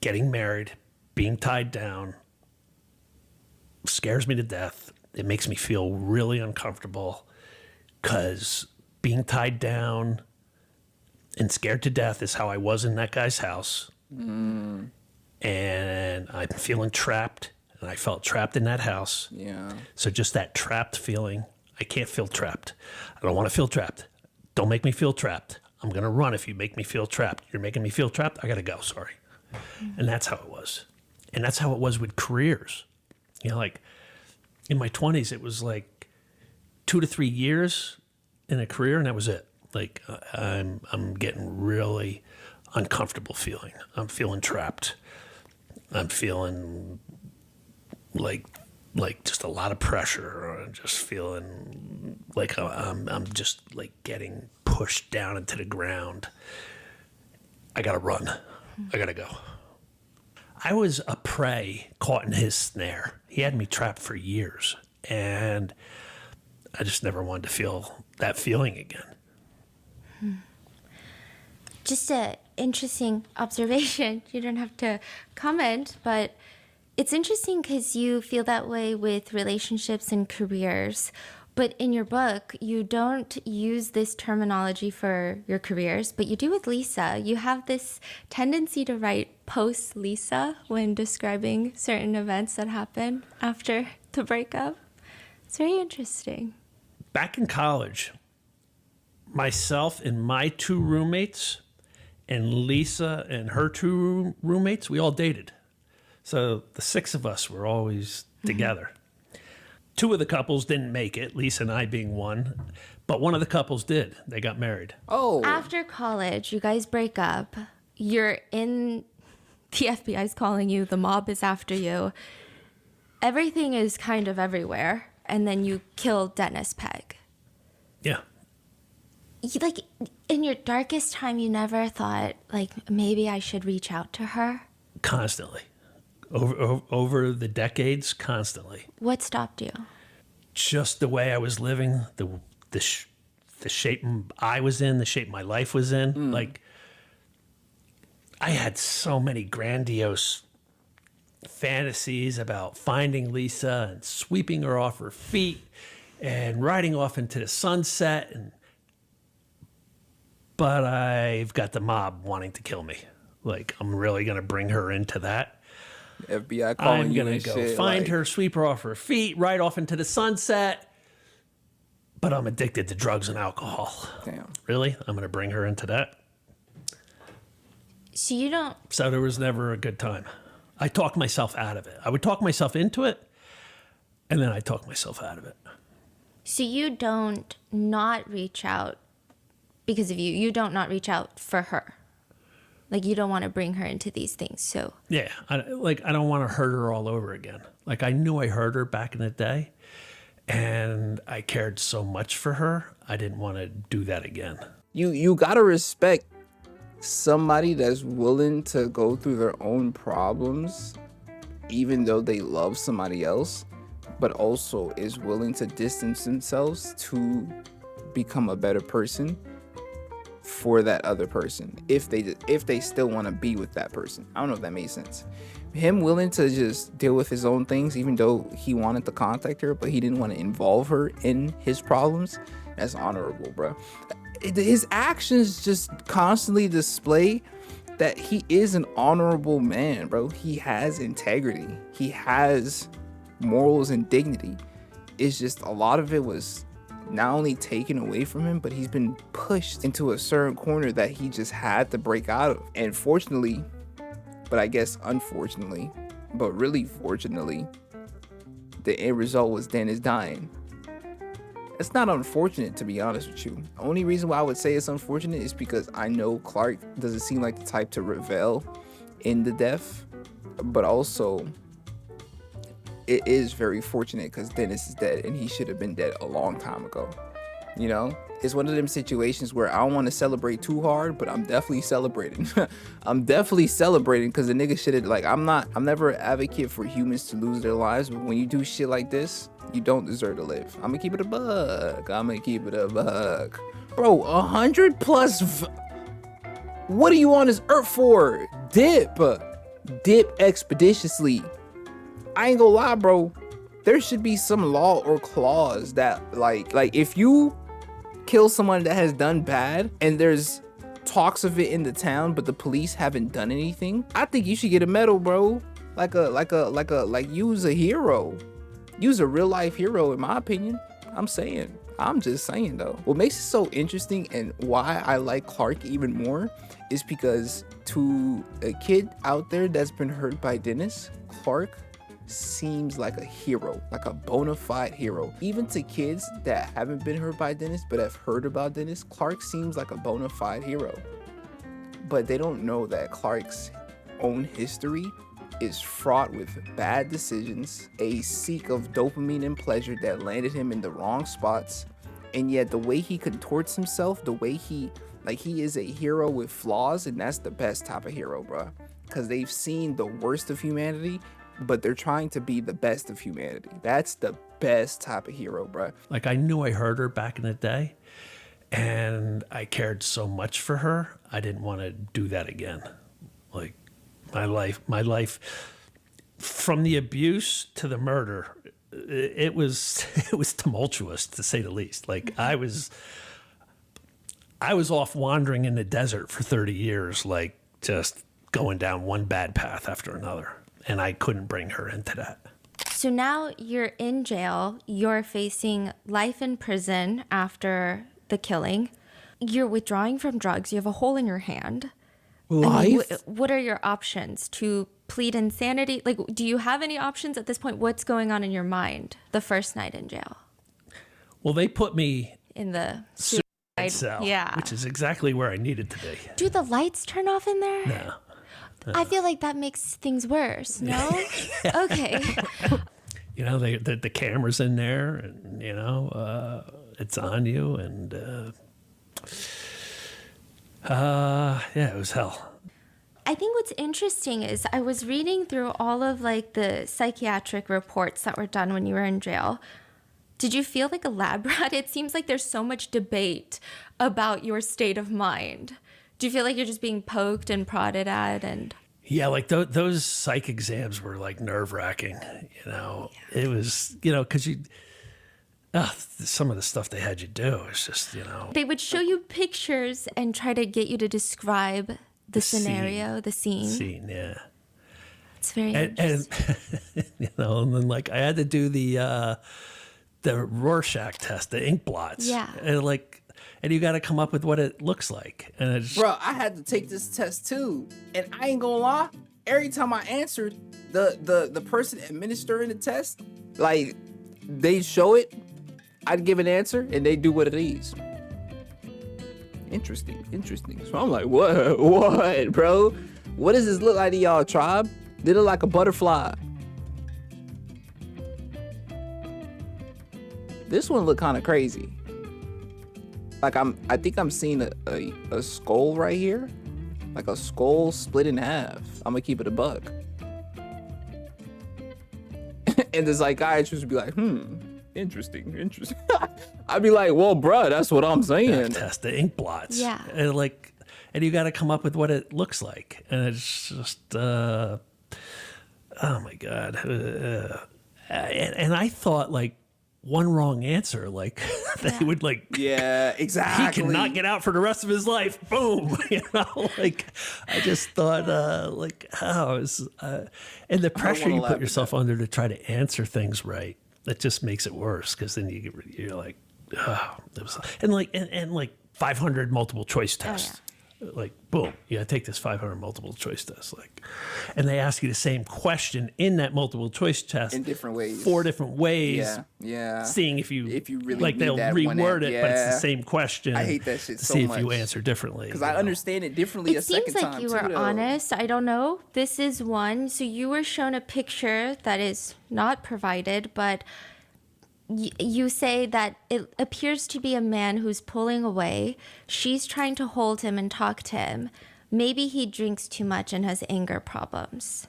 getting married, being tied down, scares me to death. It makes me feel really uncomfortable because being tied down and scared to death is how I was in that guy's house. And I'm feeling trapped, and I felt trapped in that house. Yeah. So just that trapped feeling, I can't feel trapped. I don't want to feel trapped. Don't make me feel trapped. I'm going to run if you make me feel trapped. You're making me feel trapped. I got to go. Sorry. And that's how it was. And that's how it was with careers. You know, like in my 20s, it was like 2 to 3 years in a career, and that was it. Like I'm getting really uncomfortable feeling. I'm feeling trapped. I'm feeling like just a lot of pressure. I'm just feeling like I'm just like getting pushed down into the ground. I gotta run. I gotta go. I was a prey caught in his snare. He had me trapped for years, and I just never wanted to feel that feeling again. Just an interesting observation. You don't have to comment, but it's interesting because you feel that way with relationships and careers. But in your book, you don't use this terminology for your careers, but you do with Lisa. You have this tendency to write post-Lisa when describing certain events that happen after the breakup. It's very interesting. Back in college, myself and my 2 roommates and Lisa and her 2 roommates, we all dated. So the 6 of us were always together. 2 of the couples didn't make it, Lisa and I being one, but one of the couples did. They got married. Oh. After college, you guys break up. You're in, the FBI's calling you, the mob is after you. Everything is kind of everywhere. And then you kill Dennis Pegg. Yeah. Like, in your darkest time, you never thought, like, maybe I should reach out to her? Constantly. Over the decades, constantly. What stopped you? Just the way I was living, the shape I was in, the shape my life was in. Like, I had so many grandiose fantasies about finding Lisa and sweeping her off her feet and riding off into the sunset. But I've got the mob wanting to kill me. Like, I'm really going to bring her into that. FBI calling I'm you going and to go shit, find like, her, sweep her off her feet, ride off into the sunset. But I'm addicted to drugs and alcohol. Damn. Really? I'm going to bring her into that? So you don't... So there was never a good time. I talked myself out of it. I would talk myself into it, and then I talk myself out of it. So you don't not reach out because of you. You don't not reach out for her. Like, you don't want to bring her into these things, so... Yeah, I don't want to hurt her all over again. Like, I knew I hurt her back in the day, and I cared so much for her, I didn't want to do that again. You gotta respect somebody that's willing to go through their own problems, even though they love somebody else, but also is willing to distance themselves to become a better person for that other person, if they still want to be with that person. I don't know if that makes sense. Him willing to just deal with his own things, even though he wanted to contact her, but he didn't want to involve her in his problems, that's honorable, bro. His actions just constantly display that he is an honorable man, bro. He has integrity. He has morals and dignity. It's just a lot of it was not only taken away from him, but he's been pushed into a certain corner that he just had to break out of. And fortunately, but I guess unfortunately, but really fortunately, the end result was Dennis dying. It's not unfortunate, to be honest with you. The only reason why I would say it's unfortunate is because I know Clark doesn't seem like the type to revel in the death, but also it is very fortunate because Dennis is dead and he should have been dead a long time ago. You know, it's one of them situations where I don't want to celebrate too hard, but I'm definitely celebrating. I'm definitely celebrating because the nigga should have, like, I'm never an advocate for humans to lose their lives, but when you do shit like this, you don't deserve to live. I'm gonna keep it a buck. Bro, 100 plus. What are you on this earth for? Dip expeditiously. I ain't gonna lie, bro. There should be some law or clause that like if you kill someone that has done bad and there's talks of it in the town, but the police haven't done anything, I think you should get a medal, bro. Like use a hero. Use a real life hero, in my opinion. I'm just saying though. What makes it so interesting and why I like Clark even more is because to a kid out there that's been hurt by Dennis, Clark seems like a hero, like a bona fide hero. Even to kids that haven't been hurt by Dennis but have heard about Dennis, Clark seems like a bona fide hero. But they don't know that Clark's own history is fraught with bad decisions, a seek of dopamine and pleasure that landed him in the wrong spots, and yet the way he contorts himself, the way he is a hero with flaws, and that's the best type of hero, bro. Because they've seen the worst of humanity, but they're trying to be the best of humanity. That's the best type of hero, bro. Like, I knew I hurt her back in the day, and I cared so much for her, I didn't want to do that again. Like, my life, from the abuse to the murder, it was tumultuous, to say the least. Like, I was off wandering in the desert for 30 years, like just going down one bad path after another. And I couldn't bring her into that. So now you're in jail. You're facing life in prison after the killing. You're withdrawing from drugs. You have a hole in your hand. Life? I mean, what are your options? To plead insanity? Like, do you have any options at this point? What's going on in your mind the first night in jail? Well, they put me in the suicide cell, which is exactly where I needed to be. Do the lights turn off in there? No. I feel like that makes things worse, no? Okay. You know, the camera's in there, and, you know, it's on you, and, it was hell. I think what's interesting is I was reading through all of, like, the psychiatric reports that were done when you were in jail. Did you feel like a lab rat? It seems like there's so much debate about your state of mind. Do you feel like you're just being poked and prodded at? And yeah, like those psych exams were like nerve-wracking, you know. Yeah. It was, you know, because some of the stuff they had you do is just, you know. They would show you pictures and try to get you to describe the scenario, the scene. Scene, yeah. It's very interesting. And you know, and then like I had to do the Rorschach test, the ink blots. Yeah. And you got to come up with what it looks like. And it's, bro, I had to take this test too, and I ain't gonna lie. Every time I answered, the person administering the test, like, they show it, I'd give an answer, and they do what it is. Interesting. So I'm like, what, bro? What does this look like to y'all, tribe? They look like a butterfly. This one look kind of crazy. Like, I think I'm seeing a skull right here. Like a skull split in half. I'm gonna keep it a buck. And the psychiatrist would be like, interesting. I'd be like, well, bruh, that's what I'm saying. Test the ink blots. Yeah. And you got to come up with what it looks like. And it's just, oh my God. And I thought, like, one wrong answer, like, they would, like, yeah, exactly. He cannot get out for the rest of his life. Boom. You know, like, I just thought, like, how is, and the pressure you put yourself under to try to answer things right, that just makes it worse, because then you're like, it was and like 500 multiple choice tests. Like, boom, you gotta take this 500 multiple choice test. Like, and they ask you the same question in that multiple choice test in different ways, 4 different ways. Yeah, yeah. Seeing if you really like, they'll reword it, but it's the same question. I hate that shit so see much. if you answer differently. Because I understand it differently. It seems like you were honest. I don't know. This is one. So you were shown a picture that is not provided, but you say that it appears to be a man who's pulling away. She's trying to hold him and talk to him. Maybe he drinks too much and has anger problems.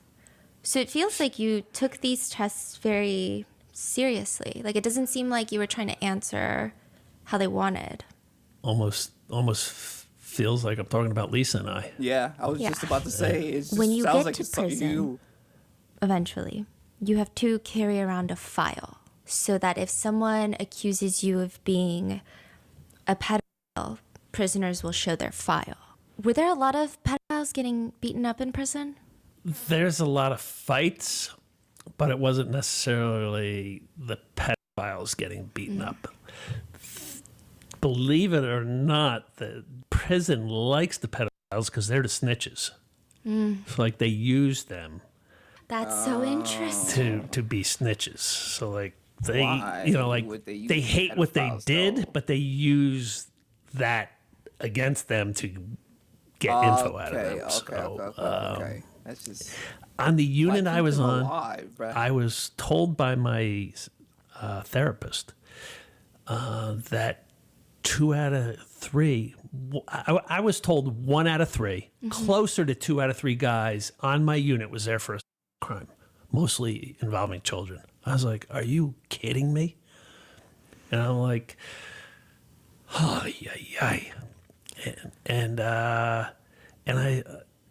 So it feels like you took these tests very seriously. Like, it doesn't seem like you were trying to answer how they wanted. Almost feels like I'm talking about Lisa and I. Yeah, I was just about to say. It when you sounds get like to it's something prison, eventually, you have to carry around a file so that if someone accuses you of being a pedophile, prisoners will show their file. Were there a lot of pedophiles getting beaten up in prison? There's a lot of fights, but it wasn't necessarily the pedophiles getting beaten up. Believe it or not, the prison likes the pedophiles because they're the snitches. So, like, they use them. That's so interesting. To be snitches. So, like, they, Why you know, like, would they use they hate what they pedophiles, did, though? but they use that against them to get info out of them. Okay. That's just on the unit I was on, alive, I was told by my therapist that 2 out of 3, I was told 1 out of 3, closer to 2 out of 3 guys on my unit was there for a crime, mostly involving children. I was like, are you kidding me? And I'm like, oh, yeah. And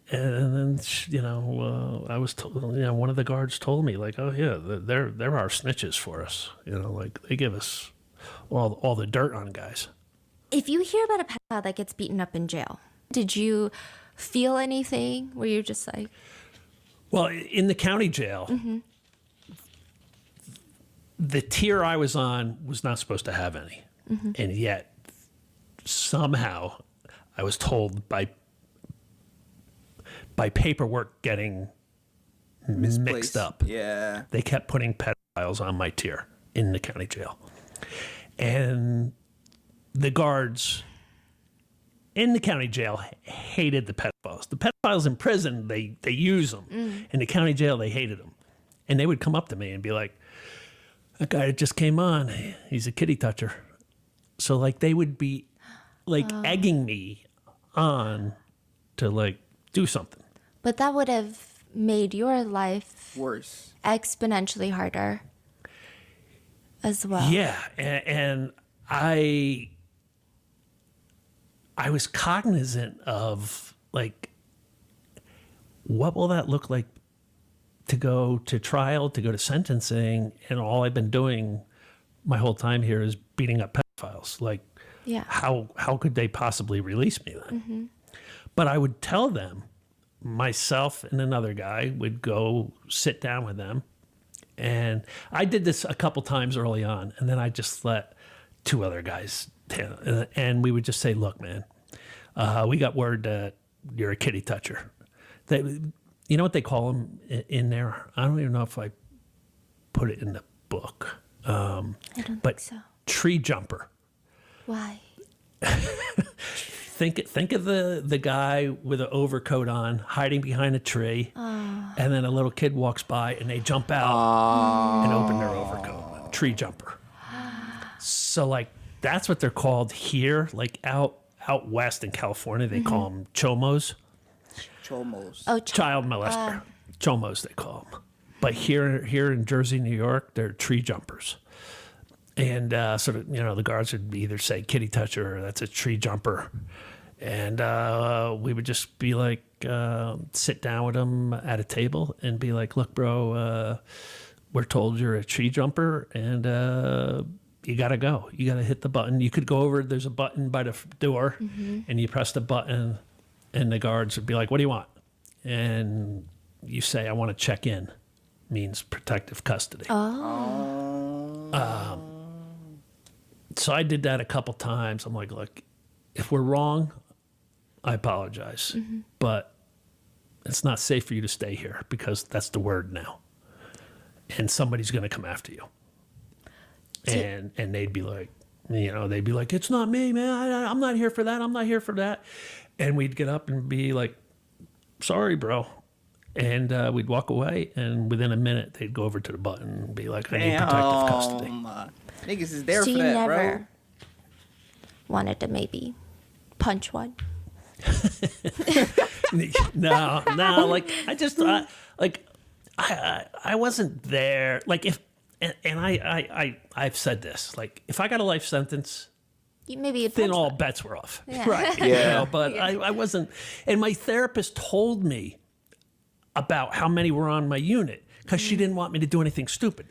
then, you know, I was told, you know, one of the guards told me, like, oh yeah, they're our snitches for us. You know, like, they give us all the dirt on guys. If you hear about a pedophile that gets beaten up in jail, did you feel anything? Were you just like... Well, in the county jail, the tier I was on was not supposed to have any. And yet, somehow, I was told by paperwork getting mixed up. Yeah. They kept putting pedophiles on my tier in the county jail. And the guards in the county jail hated the pedophiles. The pedophiles in prison, they use them. In the county jail, they hated them. And they would come up to me and be like, that guy that just came on, he's a kitty toucher. So, like, they would be, like, egging me on to, like, do something. But that would have made your life Worse. Exponentially harder as well. Yeah, and I was cognizant of, like, what will that look like to go to trial, to go to sentencing, and all I've been doing my whole time here is beating up pedophiles. Like, how could they possibly release me then? But I would tell them, myself and another guy would go sit down with them. And I did this a couple times early on, and then I just let 2 other guys, and we would just say, look, man, we got word that you're a kitty toucher. You know what they call them in there? I don't even know if I put it in the book. I don't think so. Tree jumper. Why? Think of the guy with an overcoat on, hiding behind a tree, and then a little kid walks by and they jump out and open their overcoat. Tree jumper. So, like, that's what they're called here. Like, out west in California, they call them chomos. Chomos. Oh, Child molester. Chomos, they call them. But here in Jersey, New York, they're tree jumpers. And sort of, you know, the guards would either say kitty toucher or that's a tree jumper. And we would just be like, sit down with them at a table and be like, look, bro, we're told you're a tree jumper and you got to go. You got to hit the button. You could go over, there's a button by the door and you press the button and the guards would be like, what do you want? And you say, I want to check in. Means protective custody. So I did that a couple times. I'm like, look, if we're wrong, I apologize. But it's not safe for you to stay here because that's the word now. And somebody's going to come after you. And they'd be like, it's not me, man. I'm not here for that. I'm not here for that. And we'd get up and be like, sorry, bro. And we'd walk away. And within a minute, they'd go over to the button and be like, I need protective custody. Niggas is there so for you that, never bro. wanted to maybe punch one? No. Like, I wasn't there. Like, if, and I've said this, like, if I got a life sentence, then all bets were off. Yeah. Right. Yeah. But I wasn't. And my therapist told me about how many were on my unit because she didn't want me to do anything stupid.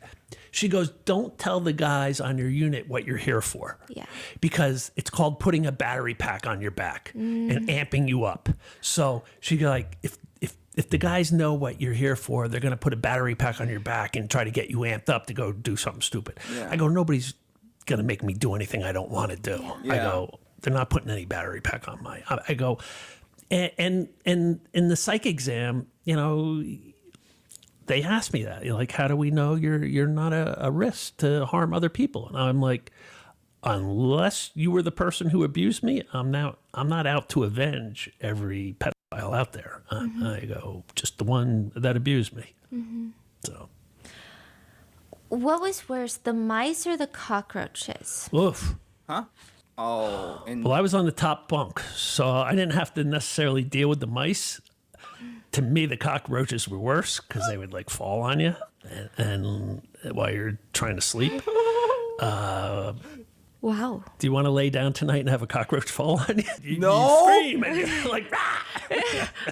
She goes, don't tell the guys on your unit what you're here for. Yeah. Because it's called putting a battery pack on your back and amping you up. So she go like, if the guys know what you're here for, they're going to put a battery pack on your back and try to get you amped up to go do something stupid. Yeah. I go, nobody's going to make me do anything I don't want to do. Yeah. I go, they're not putting any battery pack on my, I go, and in the psych exam, they asked me that, like, how do we know you're not a risk to harm other people? And I'm like, unless you were the person who abused me, I'm not out to avenge every pedophile out there. I go, just the one that abused me. So, what was worse, the mice or the cockroaches? Oof. Huh? Oh. Well, I was on the top bunk, so I didn't have to necessarily deal with the mice. To me, the cockroaches were worse because they would like fall on you and while you're trying to sleep. Wow. Do you want to lay down tonight and have a cockroach fall on you? No. You scream and you're like, ah!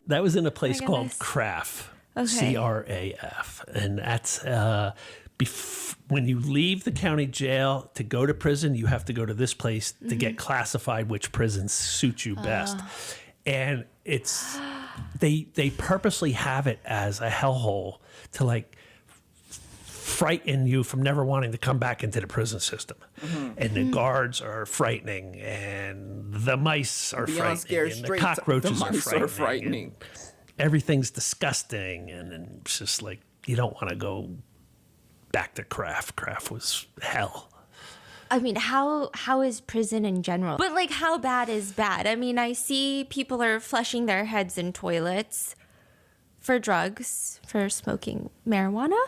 That was in a place called CRAF. Okay. CRAF. And that's when you leave the county jail to go to prison, you have to go to this place to get classified which prisons suit you best. And it's they purposely have it as a hellhole to like frighten you from never wanting to come back into the prison system. And the guards are frightening, and the mice are frightening, and the cockroaches are frightening. Everything's disgusting, and it's just like you don't want to go back to CRAF. CRAF was hell. I mean, how is prison in general? But like, how bad is bad? I mean, I see people are flushing their heads in toilets for drugs, for smoking marijuana.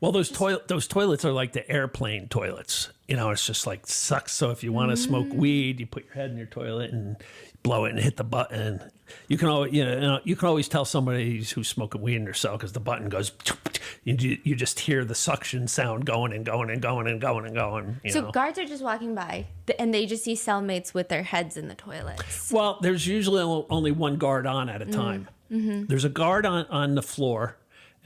Well, those toilets are like the airplane toilets. It's just like sucks. So if you want to smoke weed, you put your head in your toilet and blow it and hit the button. You can always tell somebody who's smoking weed in their cell because the button goes. You just hear the suction sound going and going and going and going and going. So guards are just walking by and they just see cellmates with their heads in the toilets. Well, there's usually only one guard on at a time. There's a guard on the floor.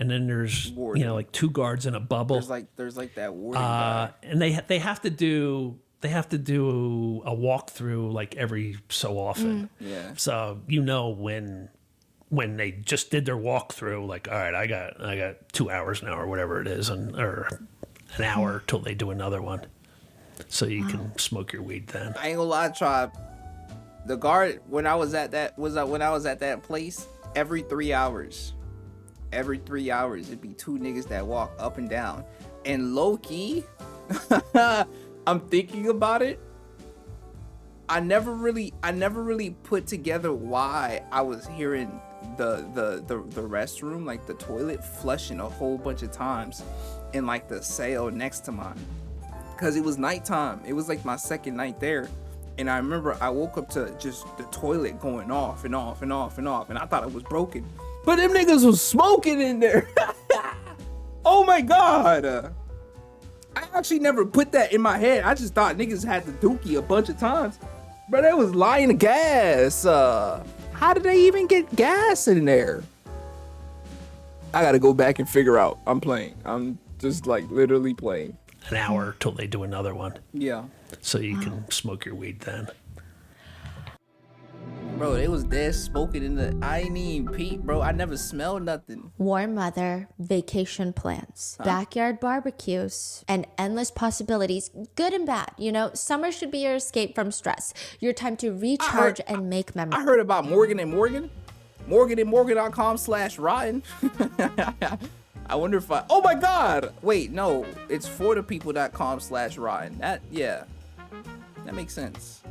And then there's like two guards in a bubble. There's like that warden guy. And they have to do a walkthrough like every so often. Yeah. So when they just did their walkthrough, like, all right, I got 2 hours now or whatever it is, or an hour till they do another one. So you can smoke your weed then. I ain't gonna lie, Tribe. The guard when I was at that place, every 3 hours. Every 3 hours, it'd be two niggas that walk up and down. And low key, I'm thinking about it. I never really put together why I was hearing the restroom, like the toilet flushing a whole bunch of times in like the cell next to mine. Cause it was nighttime. It was like my second night there. And I remember I woke up to just the toilet going off and off and off and off. And I thought it was broken. But them niggas was smoking in there. Oh my God. I actually never put that in my head. I just thought niggas had the dookie a bunch of times. But they was lying to gas. How did they even get gas in there? I gotta go back and figure out. I'm playing. I'm just like literally playing. An hour till they do another one. Yeah. So you can smoke your weed then. Bro, they was dead smoking in the. I ain't even peep, bro. I never smelled nothing. Warm weather, vacation plans, backyard barbecues, and endless possibilities, good and bad. You know, summer should be your escape from stress, your time to recharge and make memories. I heard about Morgan and Morgan. Morganandmorgan.com/rotten. I wonder if oh my God. Wait, no, it's forthepeople.com/rotten. That makes sense.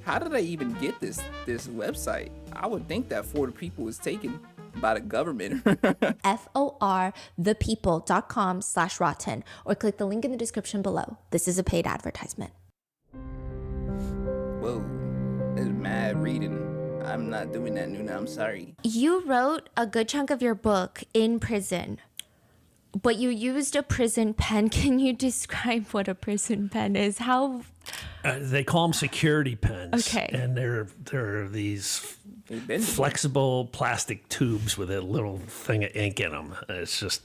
How did I even get this website? I would think that For the People was taken by the government. forthepeople.com/rotten, or click the link in the description below. This is a paid advertisement. Whoa, there's mad reading. I'm not doing that, Nuna. I'm sorry. You wrote a good chunk of your book in prison, but you used a prison pen. Can you describe what a prison pen is? How... They call them security pens. Okay. And they're these flexible plastic tubes with a little thing of ink in them. It's just,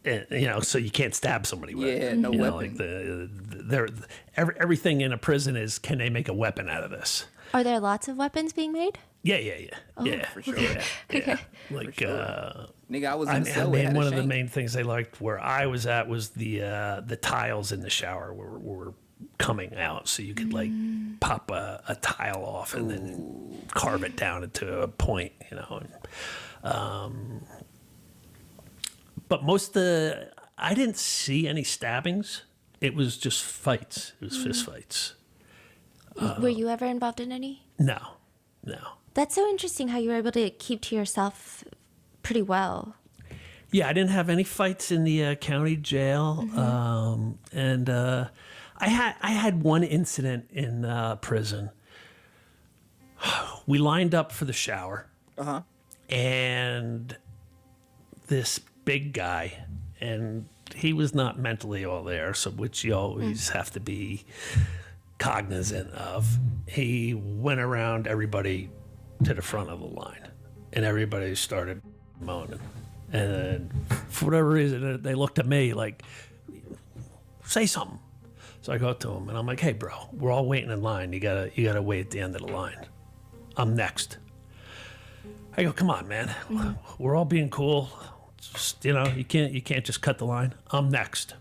so you can't stab somebody with it. Yeah, no weapon. Everything in a prison is, can they make a weapon out of this? Are there lots of weapons being made? Yeah. Oh, Yeah, for sure. Yeah. Okay. Like, nigga, I was in the cell. One of the main things they liked where I was at was the tiles in the shower were coming out, so you could like pop a tile off and then carve it down into a point, but I didn't see any stabbings. It was just fights. It was fist fights. Were you ever involved in any? No. That's so interesting how you were able to keep to yourself pretty well. Yeah, I didn't have any fights in the county jail. And I had one incident in prison. We lined up for the shower. And this big guy, and he was not mentally all there, so which you always have to be cognizant of. He went around everybody to the front of the line, and everybody started moaning. And then, for whatever reason, they looked at me like, say something. So I go to him, and I'm like, hey, bro, we're all waiting in line. You gotta wait at the end of the line. I'm next. I go, come on, man. We're all being cool. Just, you can't just cut the line. I'm next.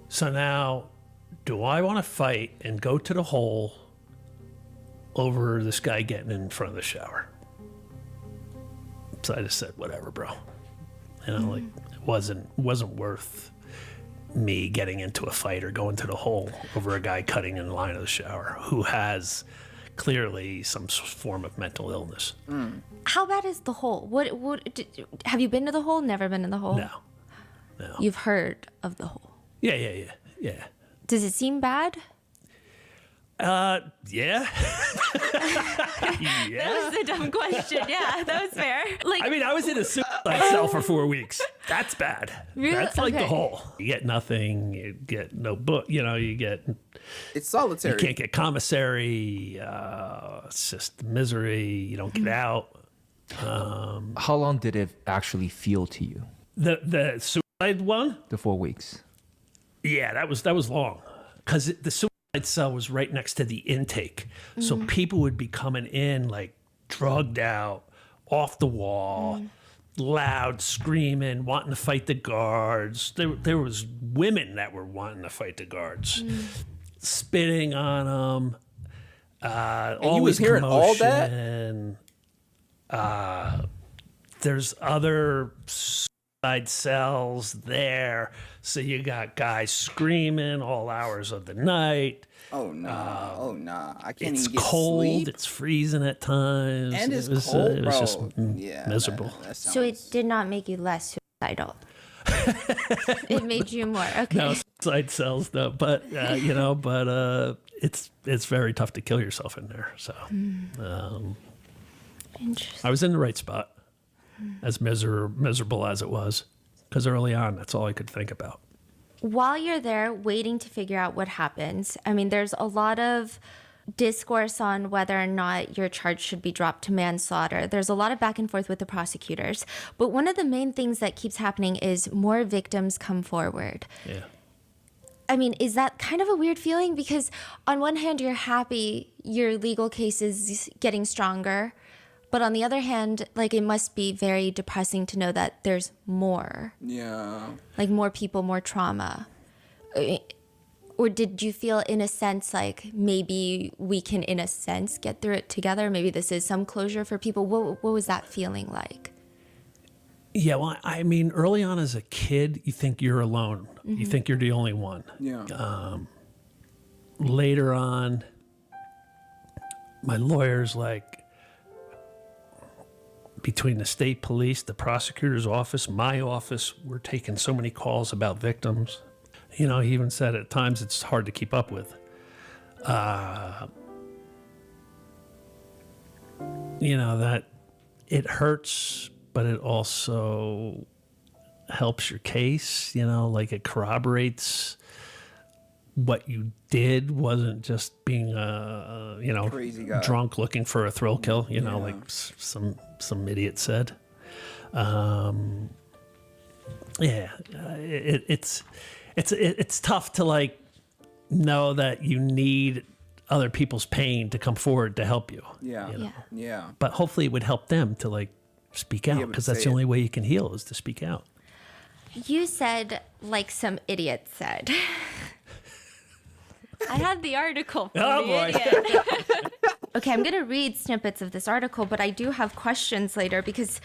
So now, do I want to fight and go to the hole over this guy getting in front of the shower? So I just said, whatever, bro. Like it wasn't worth me getting into a fight or going to the hole over a guy cutting in line of the shower who has clearly some form of mental illness. How bad is the hole? What have you been to the hole? Never been in the hole? No. You've heard of the hole? Yeah. Does it seem bad? Yeah. Yeah. That was a dumb question. Yeah, that was fair. I was in a suicide cell for 4 weeks. That's bad. Really? That's like Okay. the hole. You get nothing. You get no book. You get. It's solitary. You can't get commissary. It's just misery. You don't get out. How long did it actually feel to you? The suicide one? The 4 weeks. Yeah, that was long, because the suicide cell was right next to the intake, so people would be coming in like drugged out, off the wall, loud, screaming, wanting to fight the guards. There was women that were wanting to fight the guards, spitting on them. And you was hearing all that? There's other suicide cells there, so you got guys screaming all hours of the night. Oh nah! I can't It's even get cold. sleep. It's freezing at times. And it's it cold, was bro. just Yeah, miserable. that So it sounds- did not make you less suicidal. It made you more. Okay. No suicide cells, though. But it's very tough to kill yourself in there. So Interesting. I was in the right spot, as miserable as it was, because early on, that's all I could think about. While you're there waiting to figure out what happens, there's a lot of discourse on whether or not your charge should be dropped to manslaughter. There's a lot of back and forth with the prosecutors. But one of the main things that keeps happening is more victims come forward. Yeah. I mean, is that kind of a weird feeling? Because on one hand, you're happy your legal case is getting stronger. But on the other hand, like, it must be very depressing to know that there's more. Yeah. Like, more people, more trauma. Or did you feel, in a sense, like maybe we can, in a sense, get through it together? Maybe this is some closure for people. What was that feeling like? Yeah, well, I mean, early on as a kid, you think you're alone. You think you're the only one. Yeah. Later on, my lawyer's like, between the state police, the prosecutor's office, my office, we're taking so many calls about victims. You know, he even said at times it's hard to keep up with. You know, that it hurts, but it also helps your case, you know, like it corroborates what you did wasn't just being you know, crazy guy drunk looking for a thrill kill, you know, like some idiot said. It's tough to like know that you need other people's pain to come forward to help you. Yeah. You know? Yeah. But hopefully it would help them to like speak out, because that's the only way you can heal is to speak out. You said, like some idiot said. I had the article from the idiot. Okay, I'm going to read snippets of this article, but I do have questions later because...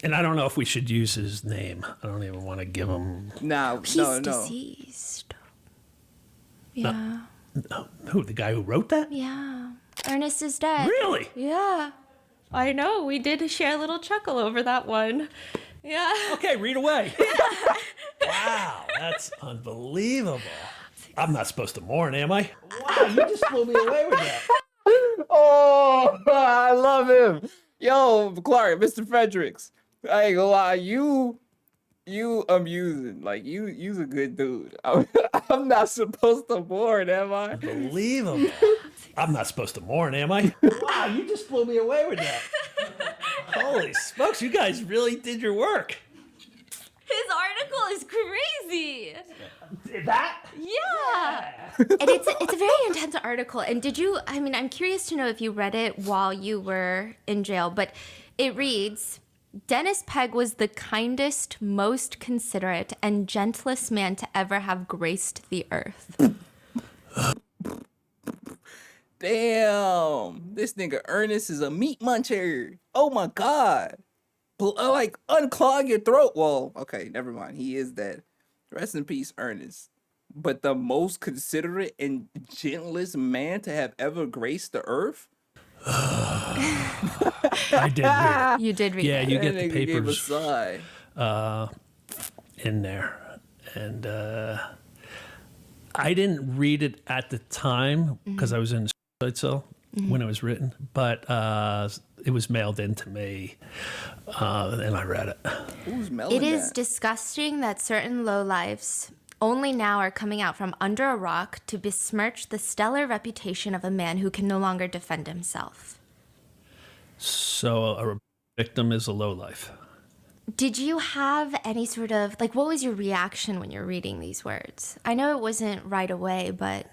And I don't know if we should use his name. I don't even want to give him... No, He's no. deceased. Yeah. Who, the guy who wrote that? Yeah. Ernest is dead. Really? Yeah. I know. We did share a little chuckle over that one. Yeah. Okay, read away. Wow, that's unbelievable. I'm not supposed to mourn, am I? Wow, you just blew me away with that. Oh, I love him. Yo, Clark, Mr. Fredericks. I ain't gonna lie, you amusing. Like, you's a good dude. I'm not supposed to mourn, am I? Unbelievable. I'm not supposed to mourn, am I? Wow, you just blew me away with that. Holy smokes, you guys really did your work. His article is crazy. That? Yeah. And it's a very intense article. And did you, I mean, I'm curious to know if you read it while you were in jail, but it reads, Dennis Pegg was the kindest, most considerate, and gentlest man to ever have graced the earth. Damn, this nigga Ernest is a meat muncher. Oh my God. Like, unclog your throat. Well, okay, never mind. He is dead. Rest in peace, Ernest. But the most considerate and gentlest man to have ever graced the earth? I did read it. You did read Yeah, it. you get That the nigga gave a papers sigh. in there. And I didn't read it at the time because I was in the suicide cell when it was written, but it was mailed in to me, and I read it. Who's mailing It is that? disgusting that certain lowlifes only now are coming out from under a rock to besmirch the stellar reputation of a man who can no longer defend himself. So a victim is a lowlife. Did you have any sort of, like, what was your reaction when you're reading these words? I know it wasn't right away, but...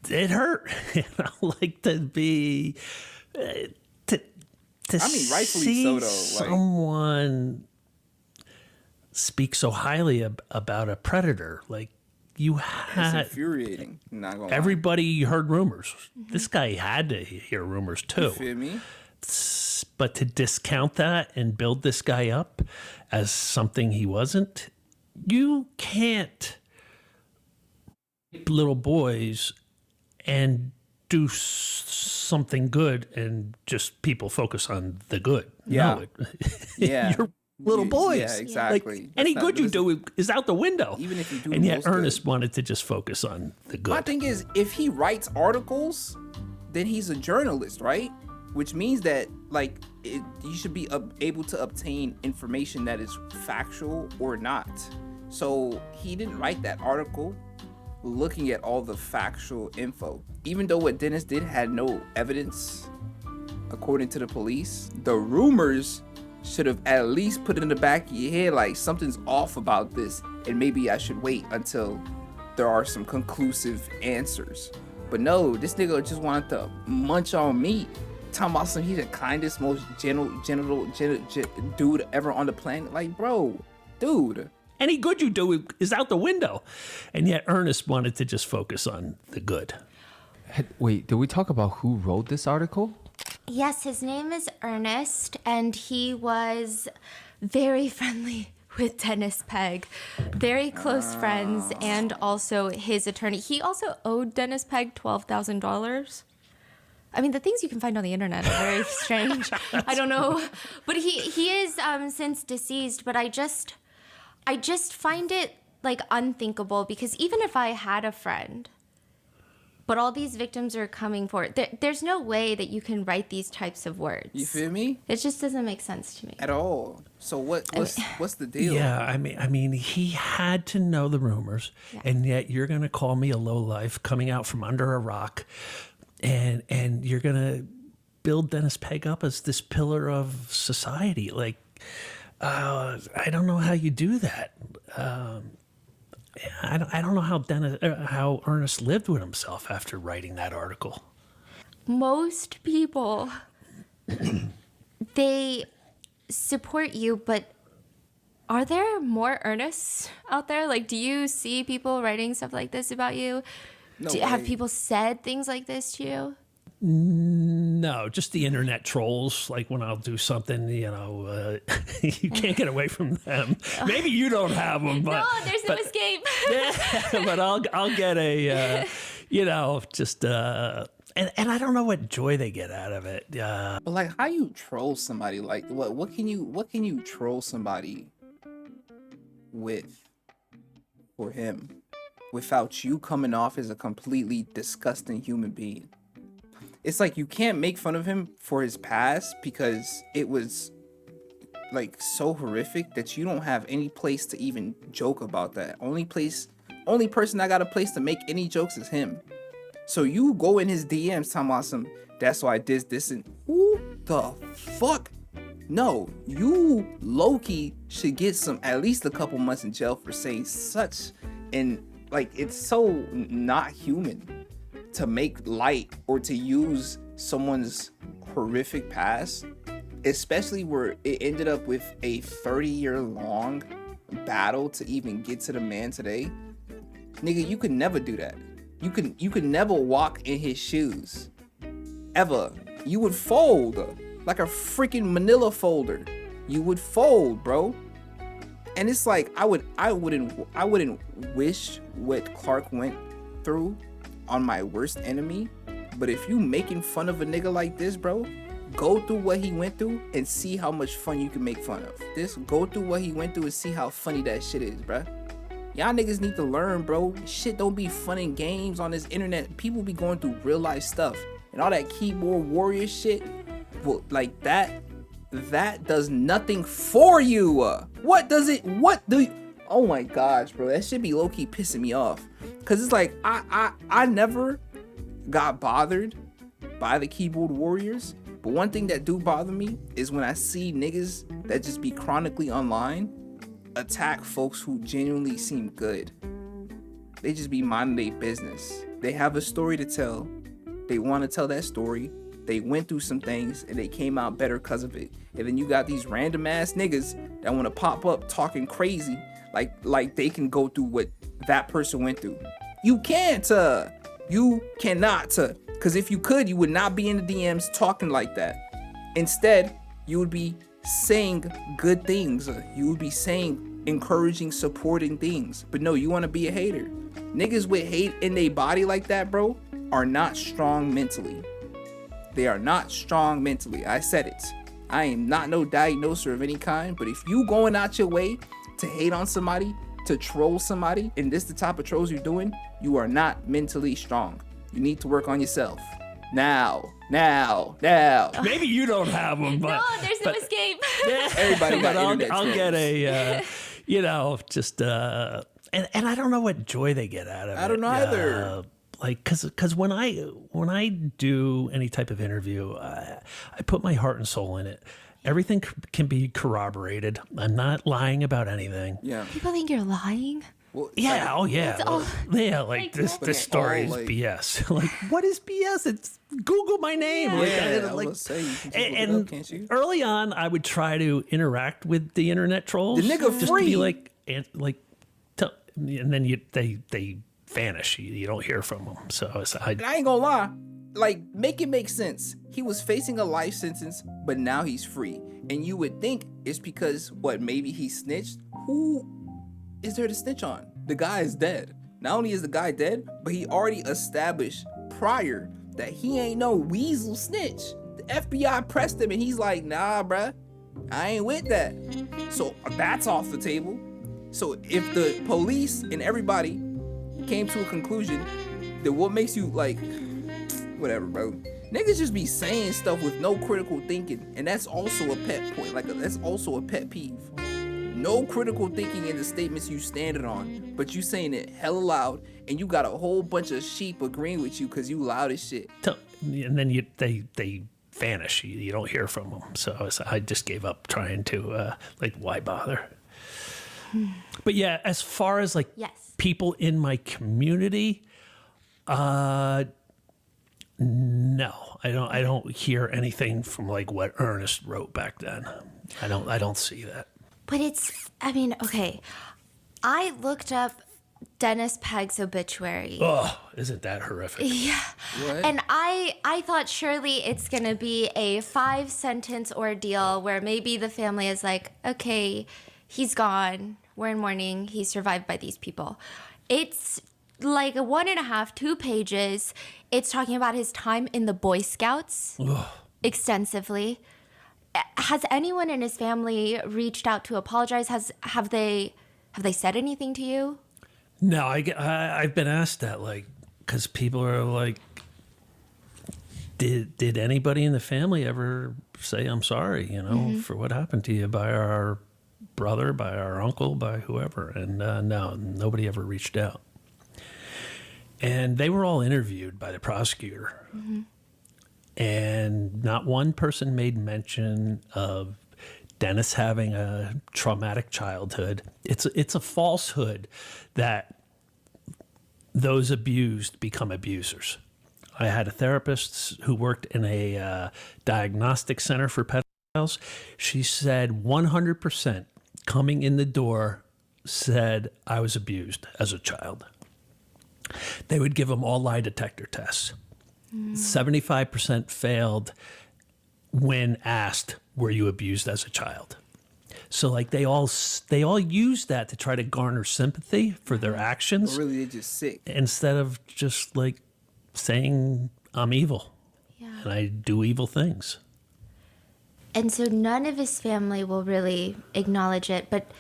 It hurt. Like to be... I mean, rightfully see so, though. Like, someone speak so highly about a predator. Like, you it's had... infuriating. Not gonna lie. Everybody heard rumors. This guy had to hear rumors, too. You feel me? But to discount that and build this guy up as something he wasn't, you can't rape little boys and do something good and just people focus on the good. Yeah. No, Yeah. you're little boys. Yeah, exactly. Like, That's any not- good you listen, do is out the window. Even if you do and the yet most good. Ernest wanted to just focus on the good. My thing is, if he writes articles, then he's a journalist, right? Which means that, like, you should be able to obtain information that is factual or not. So he didn't write that article looking at all the factual info. Even though what Dennis did had no evidence, according to the police, the rumors should have at least put it in the back of your head, like, something's off about this, and maybe I should wait until there are some conclusive answers. But no, this nigga just wanted to munch on me. Talking about he's the kindest, most gentle dude ever on the planet. Like, bro, dude. Any good you do is out the window. And yet Ernest wanted to just focus on the good. Wait, did we talk about who wrote this article? Yes, his name is Ernest, and he was very friendly with Dennis Pegg. Very close friends, and also his attorney. He also owed Dennis Pegg $12,000. I mean, the things you can find on the internet are very strange. I don't know. But he is since deceased, but I just find it like unthinkable, because even if I had a friend, but all these victims are coming forward, there's no way that you can write these types of words. You feel me? It just doesn't make sense to me. At all. So what's the deal? Yeah, I mean, he had to know the rumors, and yet you're going to call me a lowlife coming out from under a rock, and you're going to build Dennis Pegg up as this pillar of society. Like, I don't know how you do that. I don't know how Ernest lived with himself after writing that article. Most people, they support you, but are there more Ernests out there? Like, do you see people writing stuff like this about you? Have people said things like this to you? No, just the internet trolls. Like when I'll do something, you can't get away from them. Maybe you don't have them, but no, there's no escape. Yeah, but I'll get a, and I don't know what joy they get out of it. But like, how you troll somebody? Like, what can you troll somebody with for him without you coming off as a completely disgusting human being? It's like you can't make fun of him for his past because it was like so horrific that you don't have any place to even joke about that. Only person I got a place to make any jokes is him. So you go in his DMs talking about some, that's why I did this, and who the fuck? No, you low-key should get at least a couple months in jail for saying such, and like, it's so not human to make light or to use someone's horrific past, especially where it ended up with a 30-year-long battle to even get to the man today. Nigga, you could never do that. You could never walk in his shoes. Ever. You would fold like a freaking manila folder. You would fold, bro. And it's like, I wouldn't wish what Clark went through on my worst enemy. But if you making fun of a nigga like this, bro, go through what he went through and see how much fun you can make fun of. Go through what he went through and see how funny that shit is, bro. Y'all niggas need to learn, bro. Shit don't be fun and games on this internet. People be going through real life stuff. And all that keyboard warrior shit, well, like that does nothing for you. What do you, oh my gosh, bro. That shit be low-key pissing me off. Cause it's like, I never got bothered by the keyboard warriors. But one thing that do bother me is when I see niggas that just be chronically online attack folks who genuinely seem good. They just be minding their business. They have a story to tell. They want to tell that story. They went through some things and they came out better because of it. And then you got these random ass niggas that want to pop up talking crazy like they can go through what that person went through. You can't. You cannot. Because if you could, you would not be in the DMs talking like that. Instead, you would be saying good things. You would be saying encouraging, supporting things. But no, you want to be a hater. Niggas with hate in their body like that, bro, are not strong mentally. They are not strong mentally. I said it. I am not no diagnoser of any kind, but if you going out your way to hate on somebody, to troll somebody, and this the type of trolls you're doing, you are not mentally strong. You need to work on yourself. Now. Maybe you don't have them, but no, there's no escape. Everybody got internet I'll trolls. get a, and I don't know what joy they get out of it. I don't know either. Like, cause when I do any type of interview, I put my heart and soul in it. Everything can be corroborated. I'm not lying about anything. Yeah. People think you're lying. Well, Yeah, like, yeah, like this story is like, BS. Like, what is BS? It's Google my name. I was say, you can just look it up, can't you? Early on, I would try to interact with the internet trolls. The nigga just free. to be like, and then they vanish. You don't hear from them. So I ain't gonna lie. Like, make it make sense. He was facing a life sentence, but now he's free. And you would think it's because, maybe he snitched? Who is there to snitch on? The guy is dead. Not only is the guy dead, but he already established prior that he ain't no weasel snitch. The FBI pressed him and he's like, nah, bruh, I ain't with that. So that's off the table. So if the police and everybody came to a conclusion, then what makes you like, whatever, bro. Niggas just be saying stuff with no critical thinking, and that's also a pet point. That's also a pet peeve. No critical thinking in the statements you standing on, but you saying it hella loud, and you got a whole bunch of sheep agreeing with you because you loud as shit. And then they vanish. You don't hear from them. So I just gave up trying to why bother? But yeah, as far as people in my community, no, I don't hear anything from like what Ernest wrote back then. I don't see that. But okay. I looked up Dennis Pegg's obituary. Oh, isn't that horrific? Yeah. What? And I thought surely it's going to be a 5-sentence ordeal where maybe the family is like, okay, he's gone. We're in mourning. He's survived by these people. It's like 1.5, 2 pages. It's talking about his time in the Boy Scouts extensively. Has anyone in his family reached out to apologize? Have they said anything to you? No, I've been asked that, like, because people are like, did anybody in the family ever say I'm sorry, for what happened to you by our brother, by our uncle, by whoever? And no, nobody ever reached out. And they were all interviewed by the prosecutor. Mm-hmm. And not one person made mention of Dennis having a traumatic childhood. It's a falsehood that those abused become abusers. I had a therapist who worked in a diagnostic center for pedophiles. She said 100% coming in the door said I was abused as a child. They would give them all lie detector tests. 75% failed when asked, were you abused as a child? So like they all use that to try to garner sympathy for their actions. Or really, they're just sick. Instead of just like saying I'm evil and I do evil things. And so none of his family will really acknowledge it, but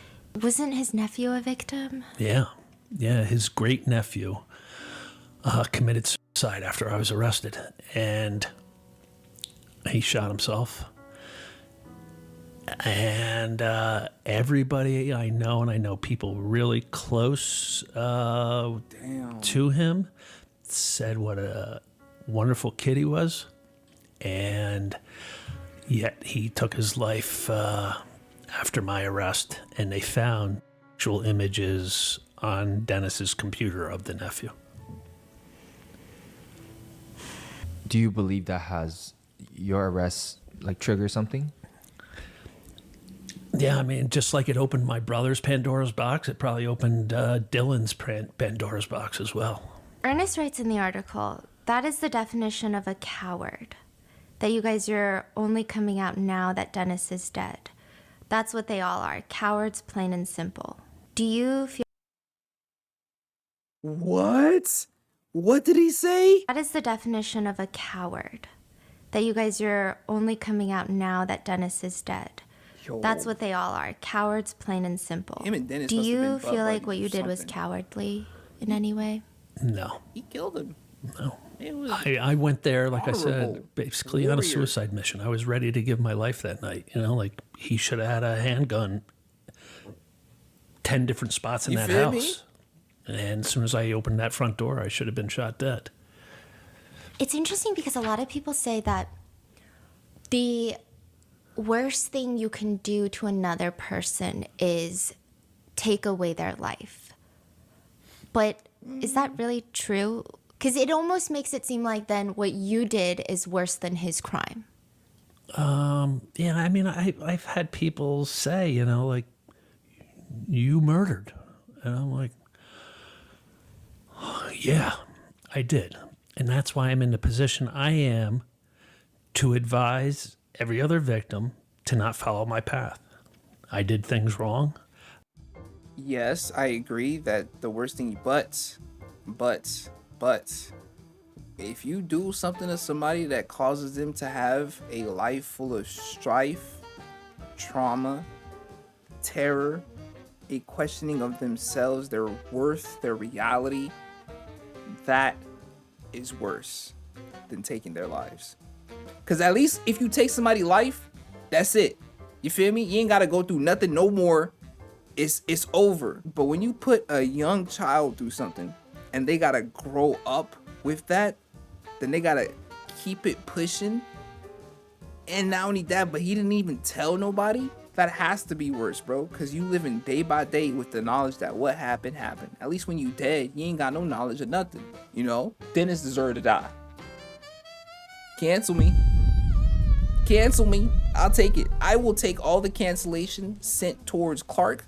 wasn't his nephew a victim? Yeah, his great nephew committed suicide after I was arrested, and he shot himself. And everybody I know, and I know people really close to him, said what a wonderful kid he was, and yet he took his life after my arrest, and they found actual images on Dennis's computer of the nephew. Do you believe that has your arrest trigger something? Yeah, I mean, just like it opened my brother's Pandora's box, it probably opened Dylan's Pandora's box as well. Ernest writes in the article, that is the definition of a coward. That you guys are only coming out now that Dennis is dead. That's what they all are, cowards, plain and simple. Do you feel... What? What did he say? That is the definition of a coward. That you guys are only coming out now that Dennis is dead. That's what they all are, cowards, plain and simple. Him and Dennis Do must have you been feel like butt what you buddies or did was something. cowardly in any way? No. He killed him. No. It was I went there, like I honorable said, basically on a warrior. suicide mission. I was ready to give my life that night. He should have had a handgun 10 different spots in You that feel me? house. And as soon as I opened that front door, I should have been shot dead. It's interesting because a lot of people say that the worst thing you can do to another person is take away their life. But is that really true? Because it almost makes it seem like then what you did is worse than his crime. Yeah, I mean, I've had people say, you know, like, you murdered. And I'm like, oh, yeah, I did. And that's why I'm in the position I am to advise every other victim to not follow my path. I did things wrong. Yes, I agree that the worst thing, but, if you do something to somebody that causes them to have a life full of strife, trauma, terror, a questioning of themselves, their worth, their reality, that is worse than taking their lives. Because at least if you take somebody's life, that's it. You feel me? You ain't got to go through nothing no more. It's over. But when you put a young child through something and they got to grow up with that, then they got to keep it pushing. And not only that, but he didn't even tell nobody. That has to be worse, bro. Because you living day by day with the knowledge that what happened, happened. At least when you dead, you ain't got no knowledge of nothing. You know? Dennis deserved to die. Cancel me. Cancel me. I'll take it. I will take all the cancellation sent towards Clark.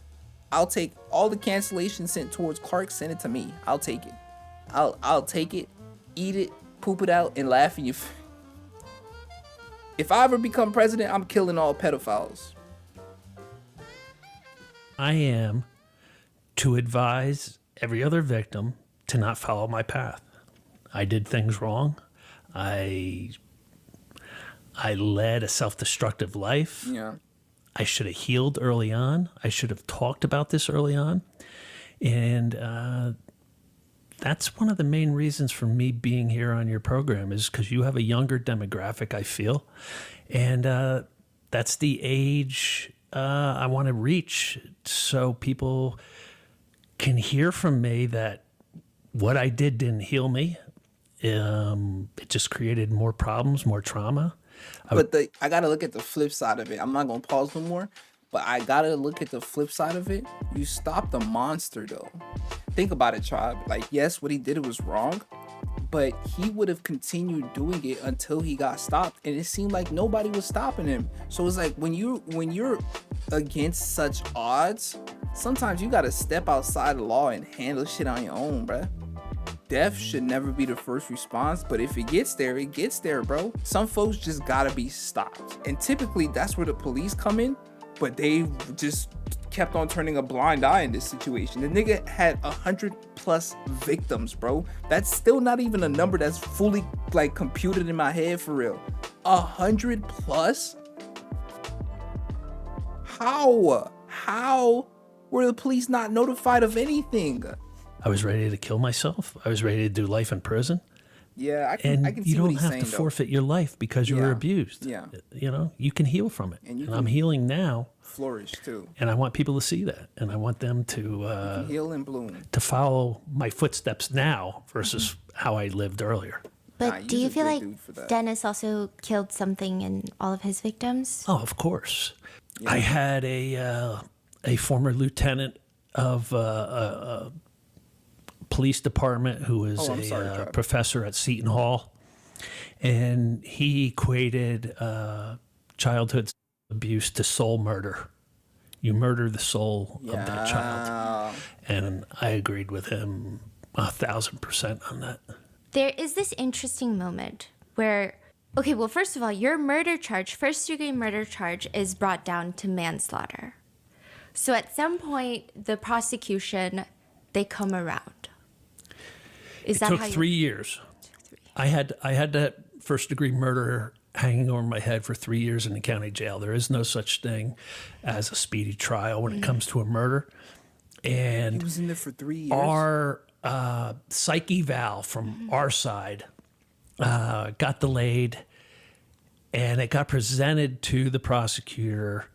I'll take all the cancellation sent towards Clark. Send it to me. I'll take it. I'll take it, eat it, poop it out, and laugh in your face. If I ever become president, I'm killing all pedophiles. I am to advise every other victim to not follow my path. I did things wrong. I led a self-destructive life. Yeah. I should have healed early on. I should have talked about this early on. And that's one of the main reasons for me being here on your program, is because you have a younger demographic, I feel. And that's the age I want to reach, so people can hear from me that what I did didn't heal me. It just created more problems, more trauma. But I gotta look at the flip side of it. I'm not gonna pause no more, but I gotta look at the flip side of it. You stopped the monster though. Think about it, Tribe. Like, yes, what he did was wrong, but he would have continued doing it until he got stopped, and it seemed like nobody was stopping him. So it's like when you're against such odds, sometimes you gotta step outside the law and handle shit on your own, bruh. Death should never be the first response, but if it gets there, bro. Some folks just gotta be stopped. And typically that's where the police come in, but they just kept on turning a blind eye in this situation. The nigga had 100+ victims, bro. That's still not even a number that's fully like computed in my head for real. 100+? How were the police not notified of anything? I was ready to kill myself. I was ready to do life in prison. Yeah, I and can see you what don't he's have saying, to though. forfeit your life because you were abused. Yeah. You know, you can heal from it. And I'm healing now. Flourish too. And I want people to see that. And I want them to heal and bloom. To follow my footsteps now versus how I lived earlier. But do you feel like Dennis also killed something in all of his victims? Oh, of course. Yeah. I had a former lieutenant of a police department who was a professor at Seton Hall, and he equated childhood abuse to soul murder. You murder the soul of that child. And I agreed with him 1,000% on that. There is this interesting moment where, okay, well, first of all, your murder charge, first-degree murder charge, is brought down to manslaughter. So at some point, the prosecution, they come around. It took 3 years. I had that first-degree murder hanging over my head for 3 years in the county jail. There is no such thing as a speedy trial when it comes to a murder. And he was in there for 3 years. Our psych eval from our side got delayed, and it got presented to the prosecutor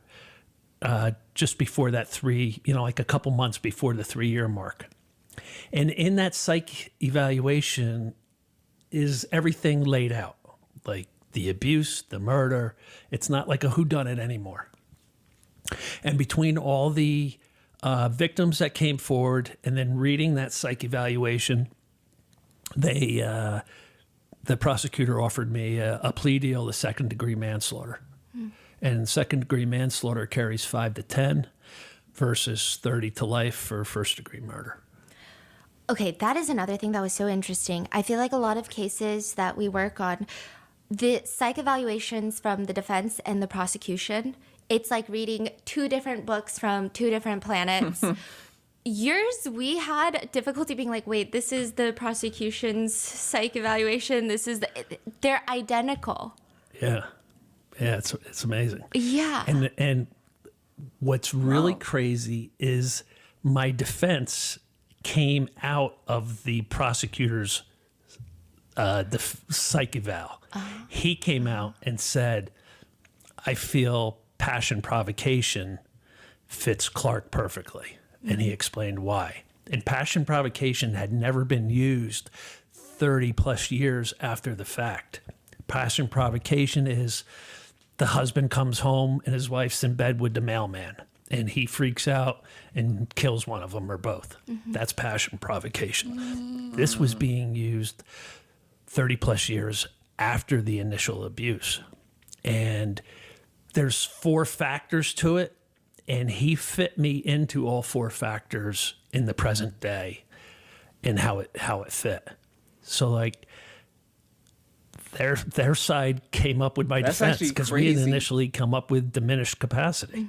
just before that like a couple months before the 3-year mark. And in that psych evaluation is everything laid out, like the abuse, the murder. It's not like a whodunit anymore. And between all the victims that came forward, and then reading that psych evaluation, the prosecutor offered me a plea deal to second-degree manslaughter. And second-degree manslaughter carries 5 to 10 versus 30 to life for first-degree murder. Okay, that is another thing that was so interesting. I feel like a lot of cases that we work on, the psych evaluations from the defense and the prosecution, it's like reading 2 different books from 2 different planets. Yours, we had difficulty being like, wait, this is the prosecution's psych evaluation. They're identical. Yeah. Yeah, it's amazing. Yeah. And what's really crazy is my defense came out of the prosecutor's psych eval. He came out and said, I feel passion provocation fits Clark perfectly. And he explained why. And passion provocation had never been used 30 plus years after the fact. Passion provocation is the husband comes home and his wife's in bed with the mailman and he freaks out and kills one of them or both. That's passion provocation. This was being used 30 plus years after the initial abuse. And there's 4 factors to it. And he fit me into all 4 factors in the present day and how it fit. So like their side came up with my defense because we had initially come up with diminished capacity.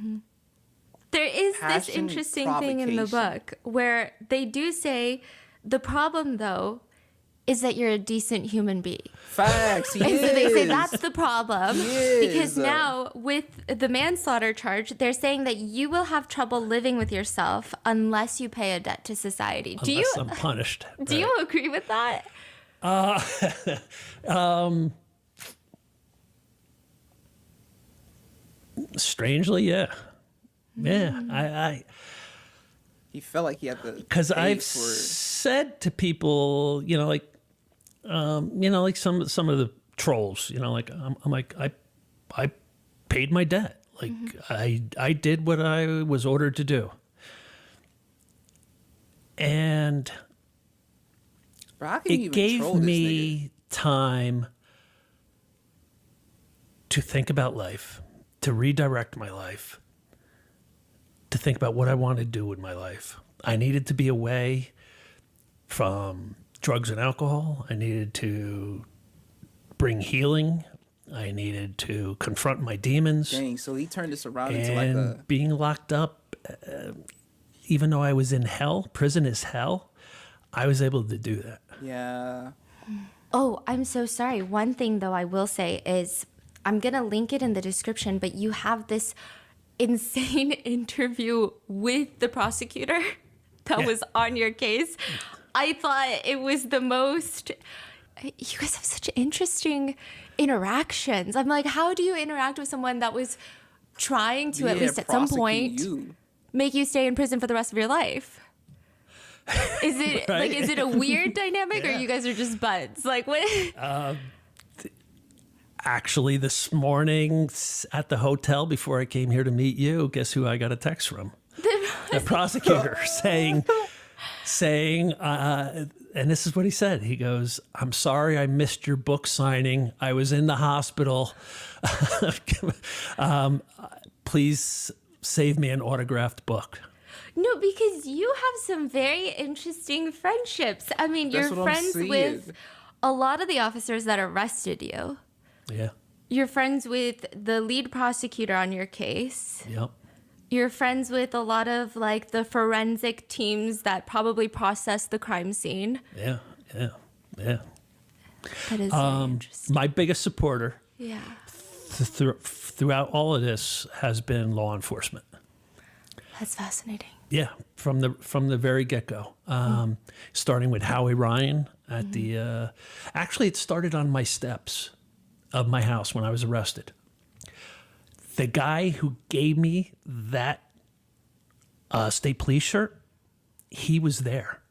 There is this interesting thing in the book where they do say the problem, though, is that you're a decent human being. Facts. And so they say that's the problem. Because now with the manslaughter charge, they're saying that you will have trouble living with yourself unless you pay a debt to society. Unless I'm punished. Do you agree with that? Strangely, yeah. Yeah, he felt like he had to. Because I've said to people, like some of the trolls, like I'm like I paid my debt, like I did what I was ordered to do, and it gave me time to think about life, to redirect my life, to think about what I wanted to do with my life. I needed to be away from drugs and alcohol. I needed to bring healing. I needed to confront my demons. Dang, so he turned this around into like a... being locked up, even though I was in hell, prison is hell, I was able to do that. Yeah. Oh, I'm so sorry. One thing, though, I will say is, I'm going to link it in the description, but you have this insane interview with the prosecutor that was on your case. I thought it was the most... You guys have such interesting interactions. I'm like, how do you interact with someone that was trying to, at least at some point, make you stay in prison for the rest of your life? Is it right? Is it a weird dynamic, or you guys are just buds? Like what? Actually, this morning at the hotel before I came here to meet you, guess who I got a text from? The prosecutor saying, and this is what he said. He goes, "I'm sorry I missed your book signing. I was in the hospital. Please save me an autographed book." No, because you have some very interesting friendships. I mean, you're friends with a lot of the officers that arrested you. Yeah. You're friends with the lead prosecutor on your case. Yep. You're friends with a lot of like the forensic teams that probably processed the crime scene. Yeah. That is very interesting. My biggest supporter throughout all of this has been law enforcement. That's fascinating. Yeah, from the very get-go. Starting with Howie Ryan at the... actually, it started on my steps of my house when I was arrested. The guy who gave me that state police shirt, he was there.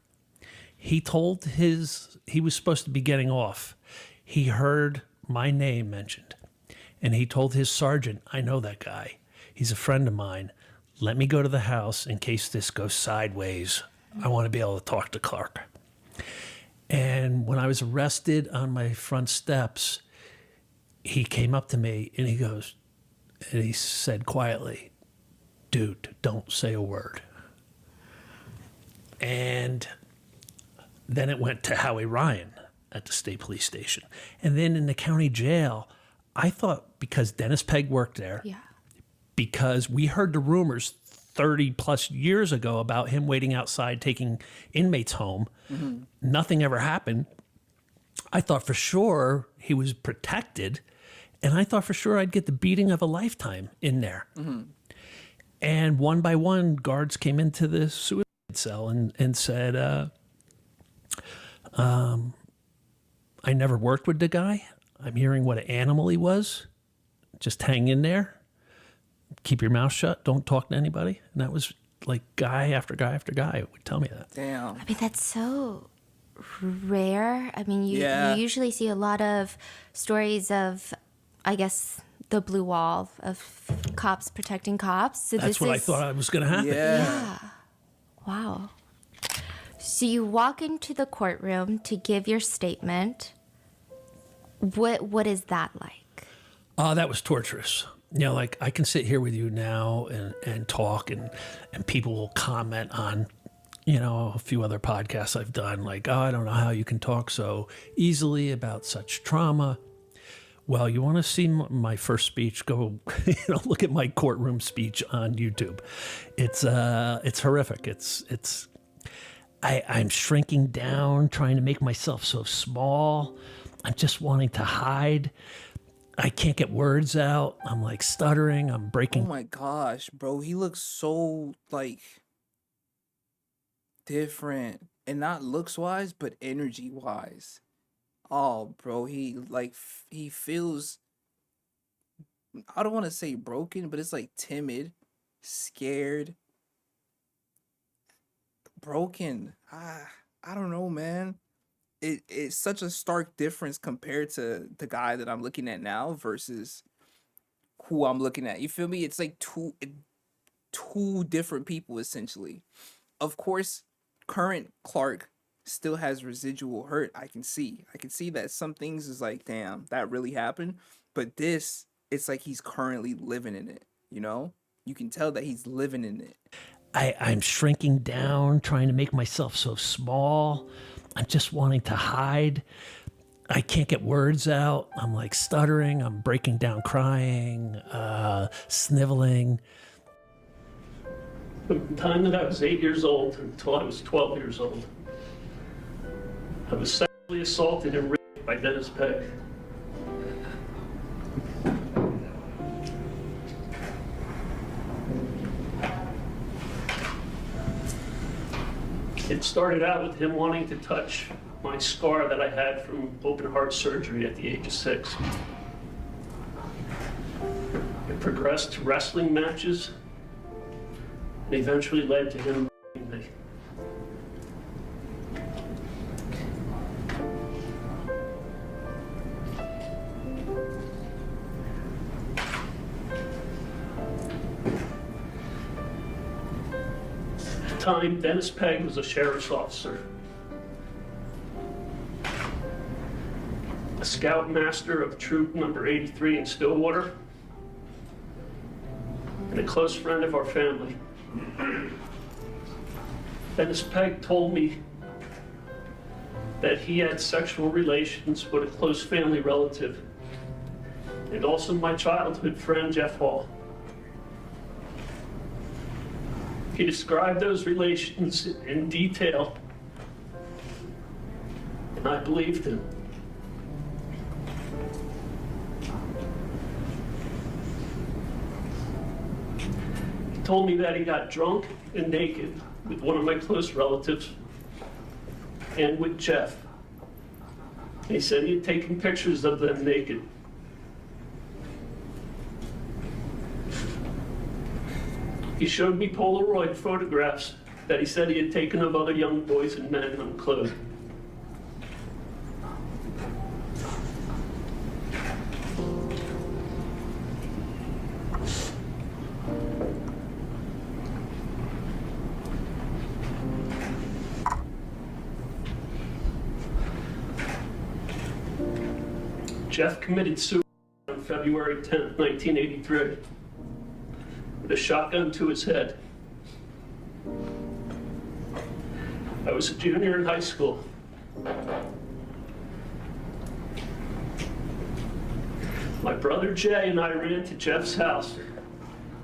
He was supposed to be getting off. He heard my name mentioned, and he told his sergeant, "I know that guy. He's a friend of mine. let me go to the house in case this goes sideways. I want to be able to talk to Clark. And when I was arrested on my front steps, he came up to me and he said quietly, dude, don't say a word. And then it went to Howie Ryan at the state police station. And then in the county jail, I thought because Dennis Pegg worked there, because we heard the rumors 30 plus years ago about him waiting outside taking inmates home, nothing ever happened. I thought for sure he was protected, and I thought for sure I'd get the beating of a lifetime in there. And one by one, guards came into the suicide cell and said, I never worked with the guy. I'm hearing what an animal he was. Just hang in there. Keep your mouth shut. Don't talk to anybody. And that was like guy after guy after guy would tell me that. Damn. I mean, that's so rare. I mean, you usually see a lot of stories of, I guess, the blue wall of cops protecting cops. So that's what I thought was going to happen. Yeah. Wow. So you walk into the courtroom to give your statement. What is that like? That was torturous. You know, like I can sit here with you now and talk and people will comment on, you know, a few other podcasts I've done, like, oh, I don't know how you can talk so easily about such trauma. Well, you want to see my first speech, go, look at my courtroom speech on YouTube. It's horrific. I'm shrinking down, trying to make myself so small. I'm just wanting to hide. I can't get words out. I'm like stuttering. I'm breaking. Oh my gosh, bro. He looks so like different, and not looks wise, but energy wise. Oh, bro, he feels, I don't want to say broken, but it's like timid, scared, broken. I don't know, man. It's such a stark difference compared to the guy that I'm looking at now versus who I'm looking at. You feel me? It's like two different people essentially. Of course, current Clark still has residual hurt. I can see that some things is like, damn, that really happened. But this, it's like he's currently living in it, you know? You can tell that he's living in it. I'm shrinking down, trying to make myself so small. I'm just wanting to hide. I can't get words out. I'm like stuttering. I'm breaking down crying, sniveling. From the time that I was 8 years old until I was 12 years old, I was sexually assaulted and raped by Dennis Pegg. It started out with him wanting to touch my scar that I had from open heart surgery at the age of 6. It progressed to wrestling matches and eventually led to him raping me. Time, Dennis Pegg was a sheriff's officer, a scoutmaster of troop number 83 in Stillwater, and a close friend of our family. Dennis Pegg told me that he had sexual relations with a close family relative, and also my childhood friend, Jeff Hall. He described those relations in detail, and I believed him. He told me that he got drunk and naked with one of my close relatives and with Jeff. And he said he had taken pictures of them naked. He showed me Polaroid photographs that he said he had taken of other young boys and men unclothed. Jeff committed suicide on February 10th, 1983, with a shotgun to his head. I was a junior in high school. My brother Jay and I ran to Jeff's house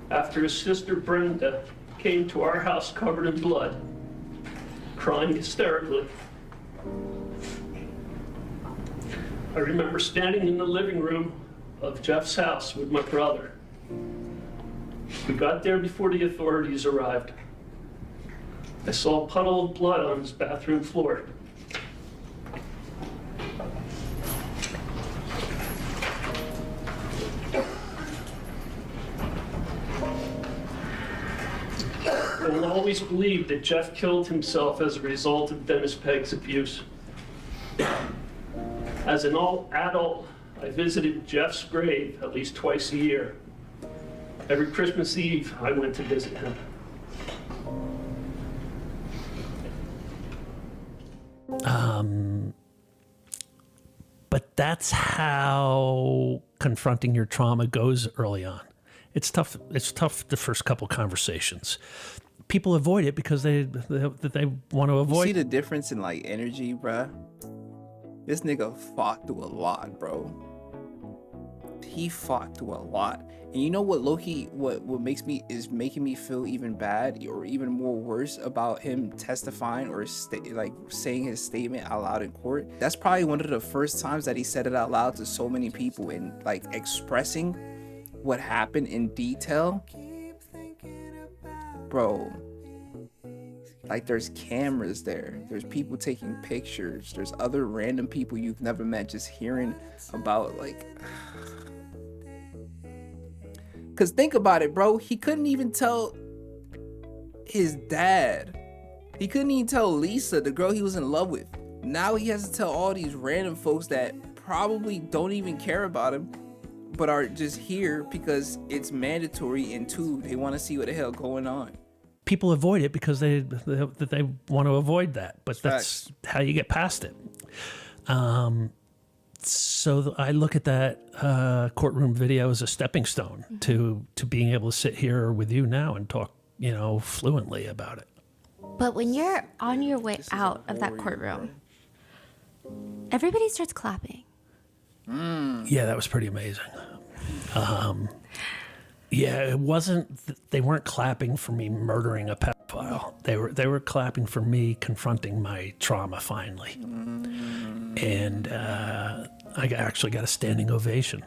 after his sister Brenda came to our house covered in blood, crying hysterically. I remember standing in the living room of Jeff's house with my brother. We got there before the authorities arrived. I saw a puddle of blood on his bathroom floor. I will always believe that Jeff killed himself as a result of Dennis Pegg's abuse. As an adult, I visited Jeff's grave at least twice a year. Every Christmas Eve, I went to visit him. But that's how confronting your trauma goes early on. It's tough. It's tough the first couple conversations. People avoid it because they want to avoid. See the difference in like energy, bruh? This nigga fought through a lot, bro. He fought through a lot. And you know what, Loki, what making me feel even bad or even more worse about him testifying or saying his statement out loud in court? That's probably one of the first times that he said it out loud to so many people and like expressing what happened in detail. Bro, like there's cameras there, there's people taking pictures, there's other random people you've never met just hearing about like. Cause think about it, bro. He couldn't even tell his dad. He couldn't even tell Lisa, the girl he was in love with. Now he has to tell all these random folks that probably don't even care about him, but are just here because it's mandatory, and two, they want to see what the hell going on. People avoid it because they want to avoid that, but that's how you get past it. So I look at that courtroom video as a stepping stone to being able to sit here with you now and talk, fluently about it. But when you're on your way out of that courtroom, everybody starts clapping. Yeah, that was pretty amazing. Yeah, it wasn't. They weren't clapping for me murdering a pedophile. They were clapping for me confronting my trauma finally, and I actually got a standing ovation.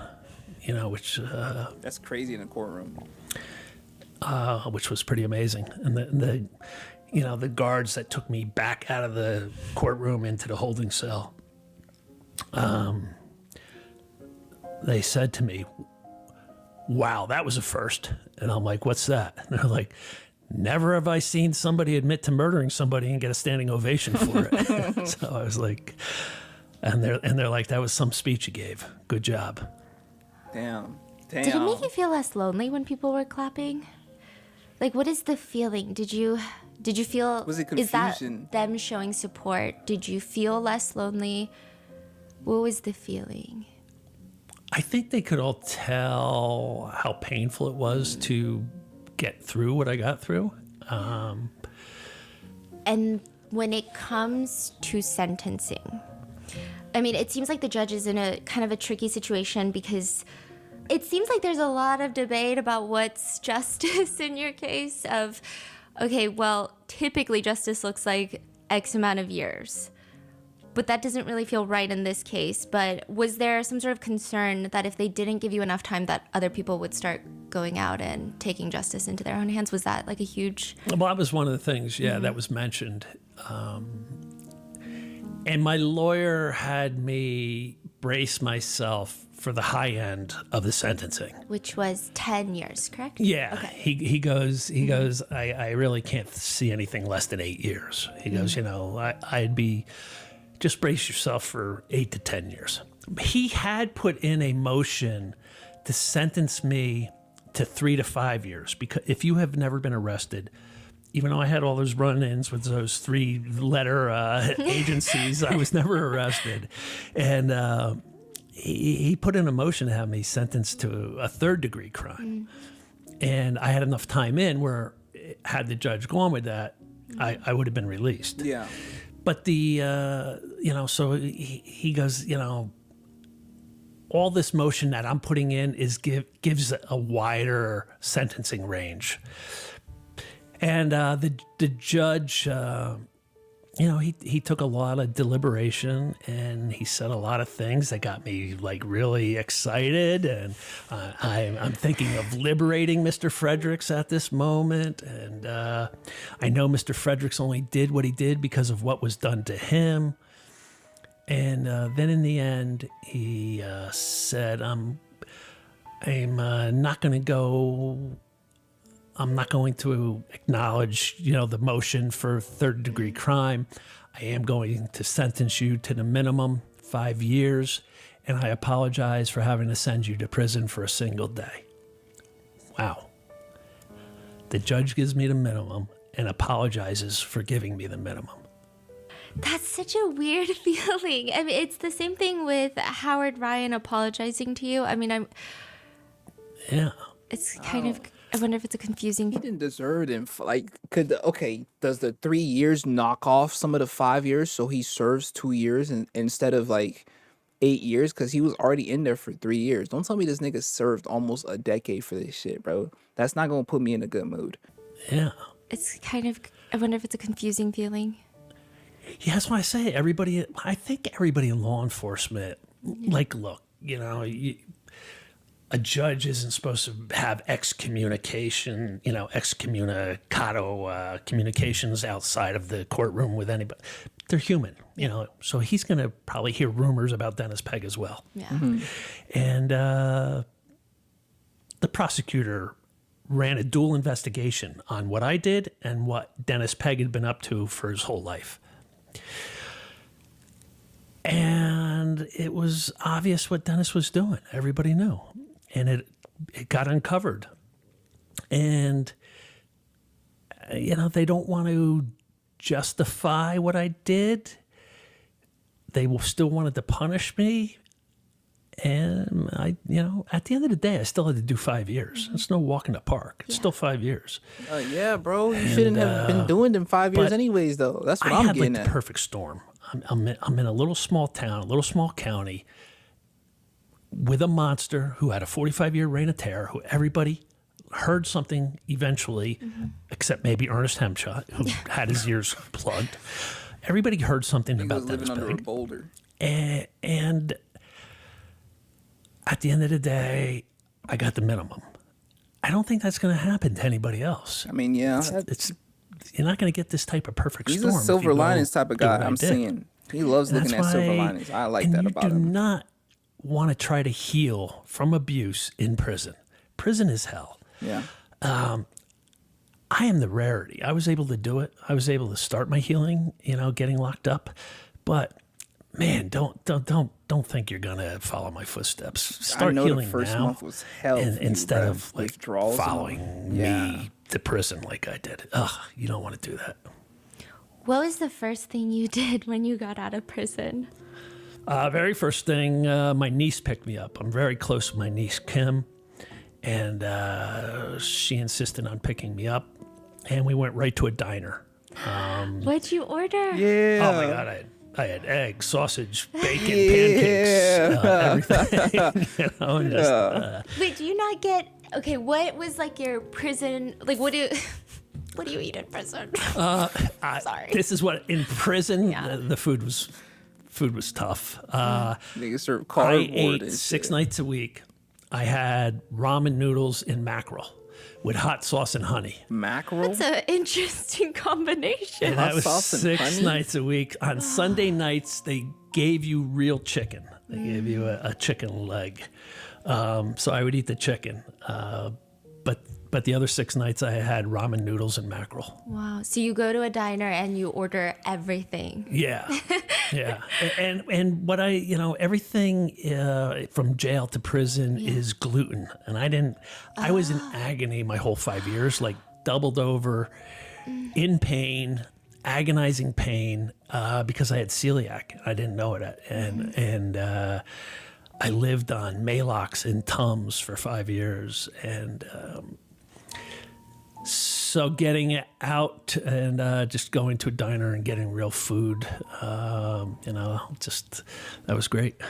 Which that's crazy in a courtroom. Which was pretty amazing, and the guards that took me back out of the courtroom into the holding cell. They said to me, "Wow, that was a first." And I'm like, "What's that?" And they're like, "Never have I seen somebody admit to murdering somebody and get a standing ovation for it." So I was like, and they're like, "That was some speech you gave. Good job." Damn. Did it make you feel less lonely when people were clapping? Like, what is the feeling? Did you feel? Was it confusion? Is that them showing support? Did you feel less lonely? What was the feeling? I think they could all tell how painful it was to get through what I got through. And when it comes to sentencing, I mean, it seems like the judge is in a kind of a tricky situation because it seems like there's a lot of debate about what's justice in your case of, okay, well, typically justice looks like X amount of years. But that doesn't really feel right in this case. But was there some sort of concern that if they didn't give you enough time that other people would start going out and taking justice into their own hands? Was that like a huge... Well, that was one of the things, that was mentioned. And my lawyer had me brace myself for the high end of the sentencing. Which was 10 years, correct? Yeah. Okay. He goes, I really can't see anything less than 8 years. He goes, I'd be... Just brace yourself for 8 to 10 years. He had put in a motion to sentence me to 3 to 5 years because if you have never been arrested, even though I had all those run-ins with those 3-letter agencies, I was never arrested. And he put in a motion to have me sentenced to a 3rd-degree crime. And I had enough time in where, had the judge gone with that, I would have been released. Yeah. But so he goes, all this motion that I'm putting in gives a wider sentencing range. And the judge, he took a lot of deliberation, and he said a lot of things that got me like really excited. And I'm thinking of liberating Mr. Fredericks at this moment. And I know Mr. Fredericks only did what he did because of what was done to him. And then in the end, he said, I'm not going to go. I'm not going to acknowledge, the motion for 3rd-degree crime. I am going to sentence you to the minimum, 5 years, and I apologize for having to send you to prison for a single day. Wow. The judge gives me the minimum and apologizes for giving me the minimum. That's such a weird feeling. I mean, it's the same thing with Howard Ryan apologizing to you. I mean, Yeah. It's kind of... I wonder if it's a confusing... He didn't deserve it. Does the 3 years knock off some of the 5 years so he serves 2 years instead of 8 years? Because he was already in there for 3 years. Don't tell me this nigga served almost a decade for this shit, bro. That's not going to put me in a good mood. Yeah. It's kind of... I wonder if it's a confusing feeling. Yeah, that's why I say I think everybody in law enforcement, look, a judge isn't supposed to have excommunication, excommunicado communications outside of the courtroom with anybody. They're human, so he's going to probably hear rumors about Dennis Pegg as well. Yeah. Mm-hmm. And the prosecutor ran a dual investigation on what I did and what Dennis Pegg had been up to for his whole life. And it was obvious what Dennis was doing. Everybody knew. And it got uncovered. And, they don't want to justify what I did. They still wanted to punish me. And at the end of the day, I still had to do 5 years. It's no walk in the park. It's still 5 years. Yeah, bro. You shouldn't have been doing them 5 years anyways, though. That's what I'm getting at. The perfect storm. I'm in a little small town, a little small county, with a monster who had a 45-year reign of terror, who everybody heard something eventually, except maybe Ernest Hemshot, who had his ears plugged. Everybody heard something about Dennis Pegg. He was living under a boulder. And at the end of the day, I got the minimum. I don't think that's going to happen to anybody else. I mean, yeah. You're not going to get this type of perfect storm. He's a silver linings type of guy. I'm seeing. He loves looking at silver linings. I like that about him. You do not want to try to heal from abuse in prison. Prison is hell. Yeah. I am the rarity. I was able to do it. I was able to start my healing, getting locked up. But man, don't think you're gonna follow my footsteps. Start healing the first now, month was hell instead of withdrawals following me to prison like I did. Ugh, you don't want to do that. What was the first thing you did when you got out of prison? Very first thing, my niece picked me up. I'm very close with my niece Kim, and she insisted on picking me up, and we went right to a diner. What'd you order? Yeah. Oh my God, I had eggs, sausage, bacon, pancakes, everything. Wait, do you not get... Okay, what was your prison... what do you eat in prison? Sorry. This is what, in prison, the food was tough. Niggas serve cardboard. I ate 6 nights a week. I had ramen noodles and mackerel with hot sauce and honey. Mackerel? That's an interesting combination. And that was sauce and 6 honey? nights a week. On Sunday nights, they gave you real chicken. They gave you a chicken leg. So I would eat the chicken. But the other 6 nights, I had ramen noodles and mackerel. Wow. So you go to a diner and you order everything. Yeah. Yeah. And what everything from jail to prison is gluten. And I was in agony my whole 5 years, doubled over, in pain, agonizing pain, because I had celiac. I didn't know it. And I lived on Malox in Tums for 5 years. And so getting out and just going to a diner and getting real food, just that was great.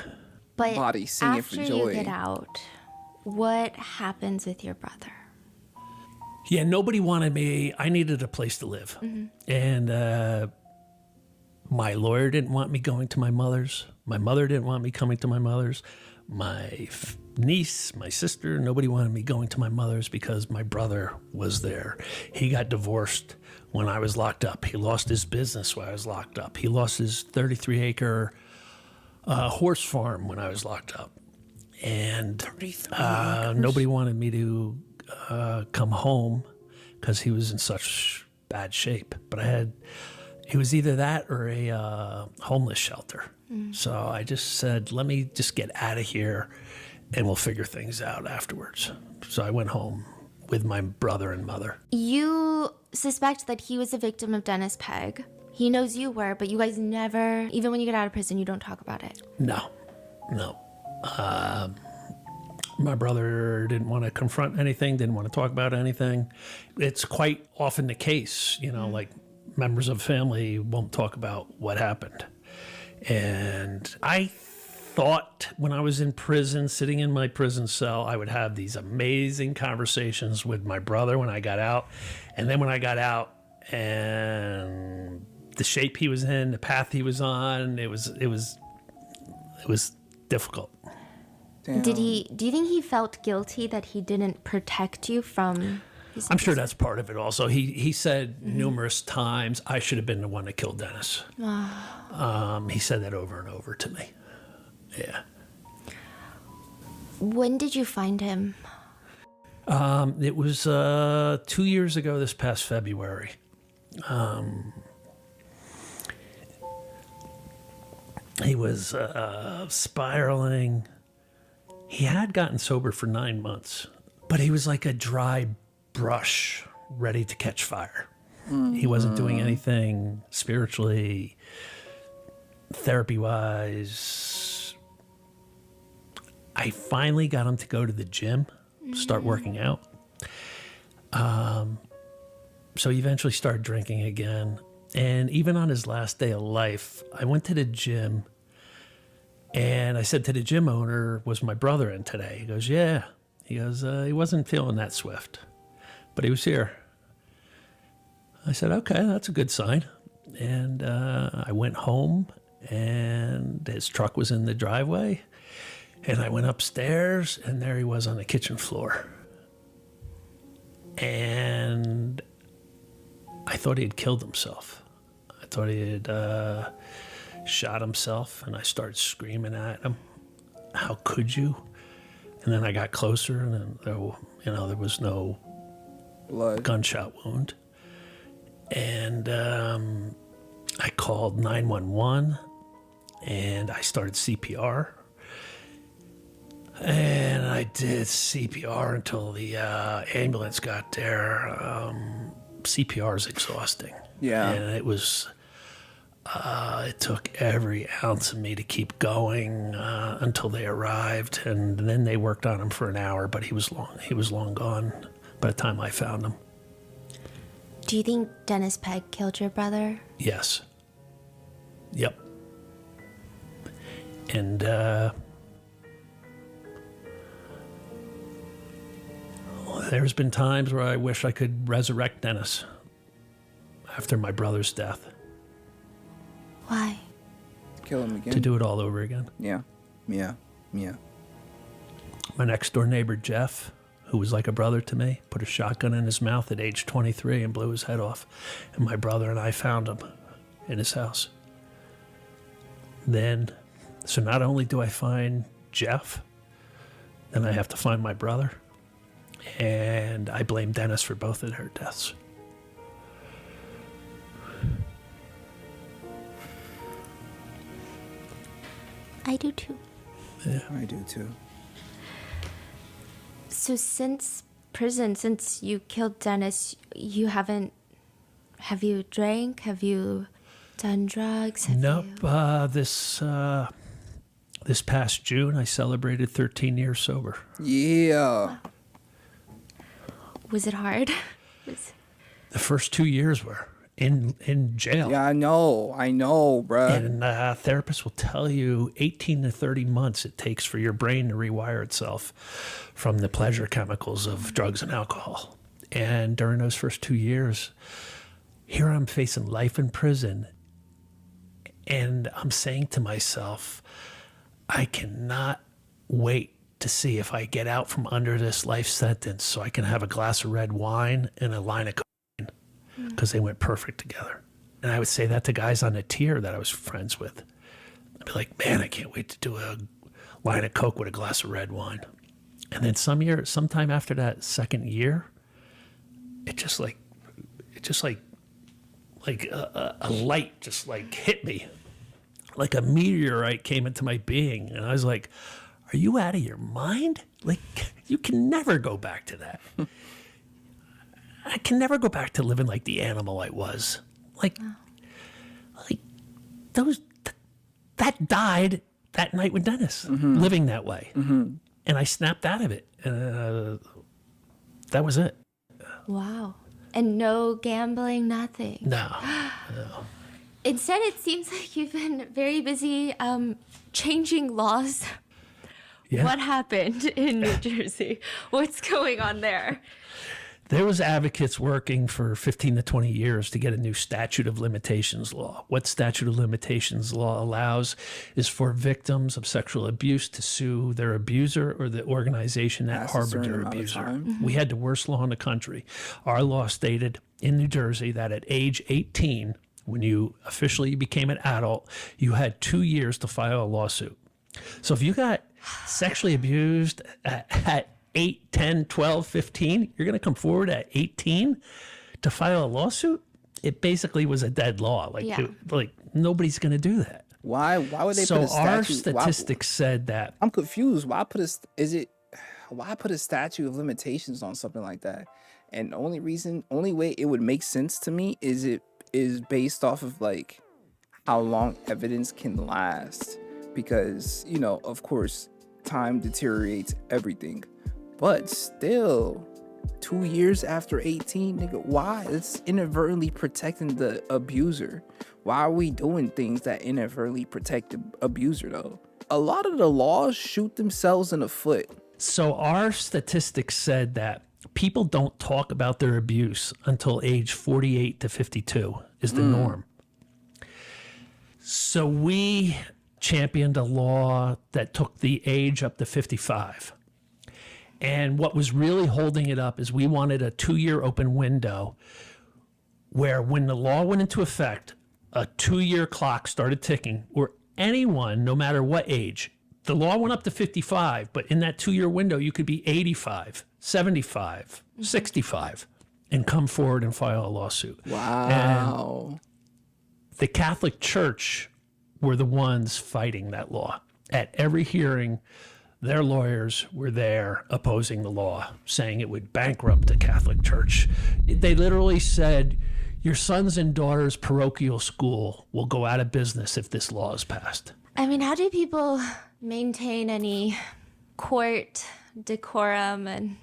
But Body singing for after joy. you get out, what happens with your brother? Yeah, nobody wanted me. I needed a place to live. And my lawyer didn't want me going to my mother's. My mother didn't want me coming to my mother's. My niece, my sister, nobody wanted me going to my mother's because my brother was there. He got divorced when I was locked up. He lost his business while I was locked up. He lost his 33-acre horse farm when I was locked up. And nobody wanted me to come home because he was in such bad shape. But it was either that or a homeless shelter. So I just said, let me just get out of here and we'll figure things out afterwards. So I went home with my brother and mother. You suspect that he was a victim of Dennis Pegg. He knows you were, but you guys never, even when you get out of prison, you don't talk about it. No. My brother didn't want to confront anything, didn't want to talk about anything. It's quite often the case, like members of family won't talk about what happened. And I thought when I was in prison, sitting in my prison cell, I would have these amazing conversations with my brother when I got out. And then when I got out and the shape he was in, the path he was on, it was difficult. Damn. Do you think he felt guilty that he didn't protect you from his I'm sure that's part of it also. He said numerous times, I should have been the one that killed Dennis. He said that over and over to me. Yeah. When did you find him? It was 2 years ago this past February. He was spiraling. He had gotten sober for 9 months, but he was like a dry brush ready to catch fire. He wasn't doing anything spiritually, therapy-wise. I finally got him to go to the gym, start working out. So he eventually started drinking again. And even on his last day of life, I went to the gym and I said to the gym owner, was my brother in today? He goes, yeah. He goes, he wasn't feeling that swift, but he was here. I said, okay, that's a good sign. And I went home and his truck was in the driveway. And I went upstairs and there he was on the kitchen floor. And I thought he had killed himself. I thought he had shot himself, and I started screaming at him, how could you? And then I got closer, and then there was no Blood. Gunshot wound. And I called 911, and I started CPR. And I did CPR until the ambulance got there. CPR is exhausting. Yeah. And it was, it took every ounce of me to keep going until they arrived. And then they worked on him for an hour, but he was long gone by the time I found him. Do you think Dennis Pegg killed your brother? Yes. Yep. And there's been times where I wish I could resurrect Dennis after my brother's death. Why? Kill him again. To do it all over again. Yeah. My next door neighbor, Jeff, who was like a brother to me, put a shotgun in his mouth at age 23 and blew his head off. And my brother and I found him in his house. So not only do I find Jeff, then I have to find my brother. And I blame Dennis for both of their deaths. I do too. Yeah. I do too. So since prison, since you killed Dennis, have you drank? Have you done drugs? Nope. This past June, I celebrated 13 years sober. Yeah. Was it hard? The first 2 years were in jail. Yeah, I know, bruh. And therapists will tell you 18 to 30 months it takes for your brain to rewire itself from the pleasure chemicals of drugs and alcohol. And during those first 2 years, here I'm facing life in prison. And I'm saying to myself, I cannot wait to see if I get out from under this life sentence so I can have a glass of red wine and a line of cocaine, because they went perfect together. And I would say that to guys on the tier that I was friends with. I'd be like, man, I can't wait to do a line of coke with a glass of red wine. And then sometime after that second year, it just like a light just like hit me. Like a meteorite came into my being. And I was like, are you out of your mind? Like, you can never go back to that. I can never go back to living like the animal I was. Like that died that night with Dennis, living that way. And I snapped out of it. That was it. Wow. And no gambling, nothing. No. Instead, it seems like you've been very busy changing laws. Yeah. What happened in New Jersey? What's going on there? There was advocates working for 15 to 20 years to get a new statute of limitations law. What statute of limitations law allows is for victims of sexual abuse to sue their abuser or the organization that harbored their abuser. We had the worst law in the country. Our law stated in New Jersey that at age 18, when you officially became an adult, you had 2 years to file a lawsuit. So if you got sexually abused at 8, 10, 12, 15, you're going to come forward at 18 to file a lawsuit? It basically was a dead law. Like nobody's going to do that. Why would they so put a statute? Our statistics said that. I'm confused. Why put a statute of limitations on something like that? And the only way it would make sense to me is based off of like how long evidence can last, because of course time deteriorates everything, but still 2 years after 18, nigga, why? It's inadvertently protecting the abuser. Why are we doing things that inadvertently protect the abuser though? A lot of the laws shoot themselves in the foot. So our statistics said that people don't talk about their abuse until age 48 to 52 is the norm. So we championed a law that took the age up to 55. And what was really holding it up is we wanted a 2-year open window where when the law went into effect, a 2-year clock started ticking where anyone, no matter what age, the law went up to 55, but in that 2-year window, you could be 85, 75, 65, and come forward and file a lawsuit. Wow. And the Catholic Church were the ones fighting that law. At every hearing, their lawyers were there opposing the law, saying it would bankrupt the Catholic Church. They literally said, your sons and daughters' parochial school will go out of business if this law is passed. I mean, how do people maintain any court decorum and...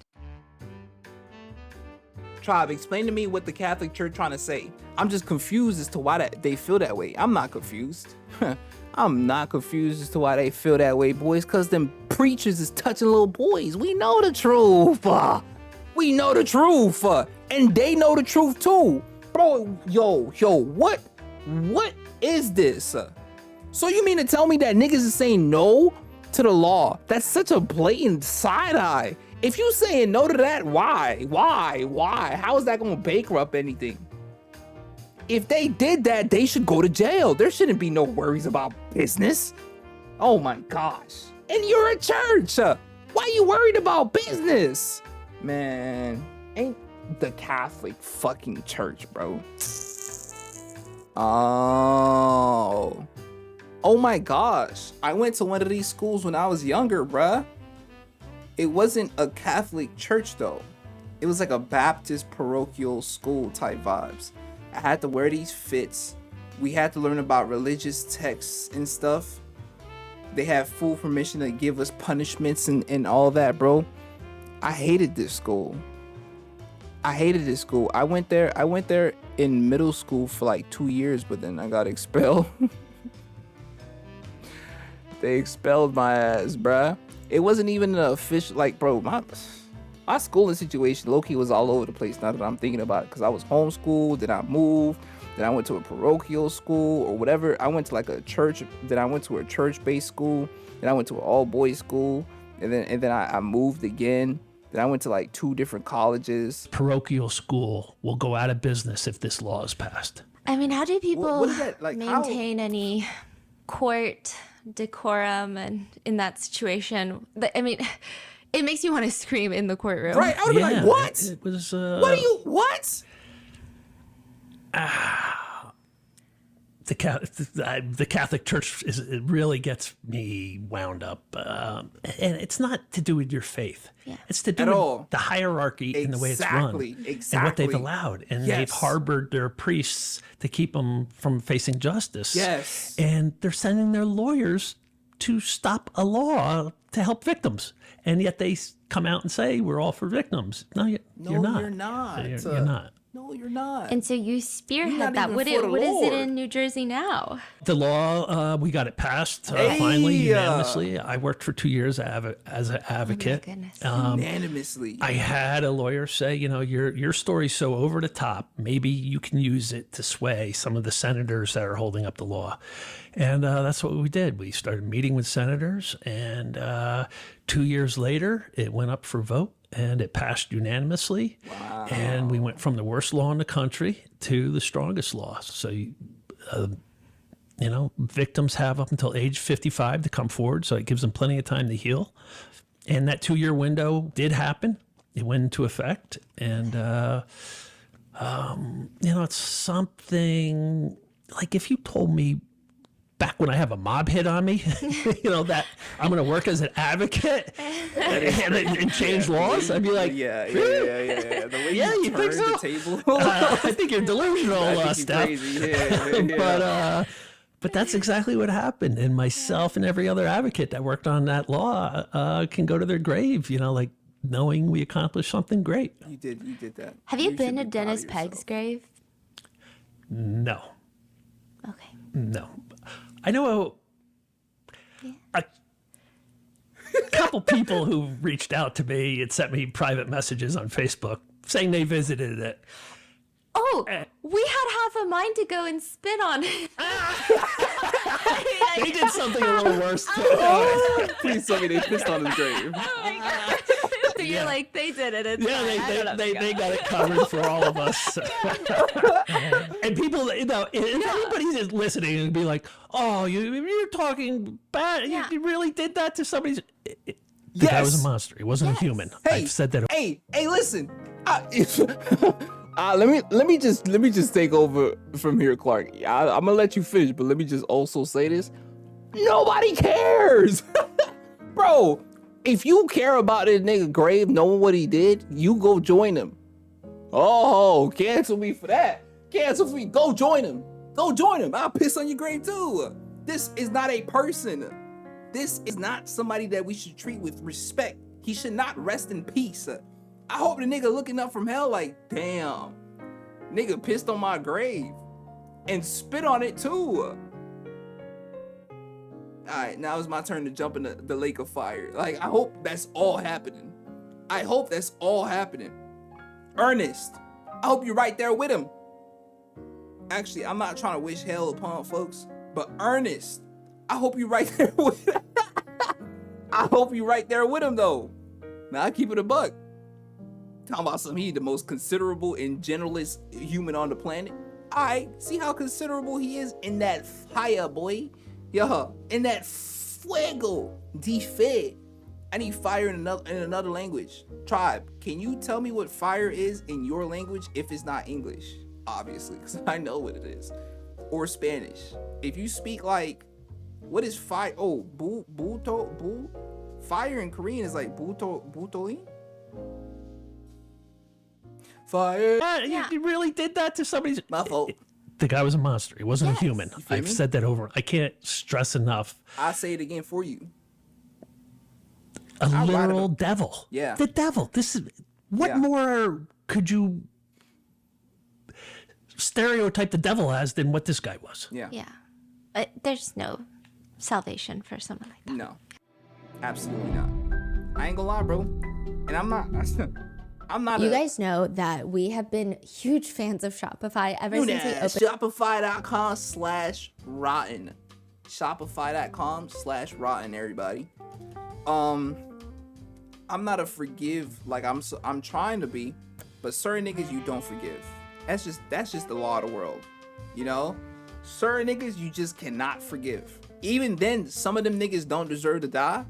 Tribe, explain to me what the Catholic Church trying to say. I'm just confused as to why they feel that way. I'm not confused. I'm not confused as to why they feel that way, boys, because them preachers is touching little boys. We know the truth. We know the truth. And they know the truth too. Bro, yo, what is this? So you mean to tell me that niggas is saying no to the law? That's such a blatant side eye. If you saying no to that, why? How is that gonna bankrupt anything? If they did that, they should go to jail. There shouldn't be no worries about business. Oh my gosh. And you're a church. Why you worried about business? Man, ain't the Catholic fucking church, bro. Oh my gosh. I went to one of these schools when I was younger, bruh. It wasn't a Catholic church though. It was like a Baptist parochial school type vibes. I had to wear these fits. We had to learn about religious texts and stuff. They have full permission to give us punishments and all that, bro. I hated this school. I went there in middle school for like 2 years, but then I got expelled. They expelled my ass, bruh. It wasn't even an official, like, bro, my schooling situation low-key was all over the place now that I'm thinking about it, because I was homeschooled, then I moved, then I went to a parochial school or whatever. I went to like a church, then I went to a church-based school, then I went to an all-boys school, and then I moved again. Then I went to like 2 different colleges. Parochial school will go out of business if this law is passed. I mean, how do people what is that? Like, maintain any court decorum and in that situation? I mean, it makes you want to scream in the courtroom. Right? I would be like, what? It was. What? The Catholic Church it really gets me wound up, and it's not to do with your faith. Yeah. It's to do with the hierarchy and the way it's run, and what they've allowed, and they've harbored their priests to keep them from facing justice. Yes, and they're sending their lawyers to stop a law to help victims, and yet they come out and say we're all for victims. No, you're not. You're not. You're not. No, you're not. And so you spearhead that. What is it in New Jersey now? The law, we got it passed finally, unanimously. I worked for 2 years as an advocate. Oh my goodness. Unanimously. I had a lawyer say, your story's so over the top, maybe you can use it to sway some of the senators that are holding up the law. And that's what we did. We started meeting with senators, and 2 years later, it went up for vote. And it passed unanimously. Wow. And we went from the worst law in the country to the strongest law. So, victims have up until age 55 to come forward. So it gives them plenty of time to heal. And that 2-year window did happen. It went into effect. And, it's something like if you told me back when I have a mob hit on me, that I'm going to work as an advocate and change laws, I'd be like, The way you think so? the table. I think you're delusional, I think Steph. crazy. Yeah. But that's exactly what happened. And myself and every other advocate that worked on that law can go to their grave, knowing we accomplished something great. You did that. Have you been to Dennis Pegg's grave? No. Okay. No. I know a couple people who reached out to me and sent me private messages on Facebook saying they visited it. Oh, we had half a mind to go and spit on it. They did something a little worse too. Please tell me they pissed on his grave. Oh my God. You're like, they did it. It's fine. They got it covered for all of us. And people, if anybody's listening and be like, oh, you're talking bad. Yeah. You really did that to somebody. The guy was a monster. He wasn't a human. Hey, I've said that. Hey, listen. Let me just take over from here, Clark. I'm gonna let you finish, but let me just also say this: nobody cares, bro. If you care about this nigga grave, knowing what he did, you go join him. Oh, cancel me for that. Cancel me. Go join him. Go join him. I'll piss on your grave too. This is not a person. This is not somebody that we should treat with respect. He should not rest in peace. I hope the nigga looking up from hell like, damn, nigga pissed on my grave and spit on it too. All right, now it's my turn to jump in the lake of fire. Like, I hope that's all happening. Ernest, I hope you're right there with him. Actually, I'm not trying to wish hell upon folks, but Ernest, I hope you're right there with him. I hope you're right there with him, though. Now, I keep it a buck. Talking about he the most considerable and gentlest human on the planet. I see how considerable he is in that fire, boy. Yeah, in that fuego de fe. I need fire in another language. Tribe, can you tell me what fire is in your language if it's not English? Obviously, because I know what it is. Or Spanish. If you speak like, what is fire? Oh, buto. Fire in Korean is like butoin. Fire. You really did that to somebody's. My fault. The guy was a monster. He wasn't a human. feel I've me? said that over. I can't stress enough. I'll say it again for you. A ride literal it. devil. Yeah. The devil. This is what Yeah. more could you stereotype the devil as than what this guy was? Yeah. Yeah. There's no salvation for someone like that. No. Absolutely not. I ain't gonna lie, bro. And I'm not. I'm not. You guys know that we have been huge fans of Shopify ever since we opened. Shopify.com/rotten. Shopify.com/rotten. Everybody. I'm not a forgive. Like I'm trying to be, but certain niggas you don't forgive. That's just the law of the world. You know, certain niggas you just cannot forgive. Even then, some of them niggas don't deserve to die.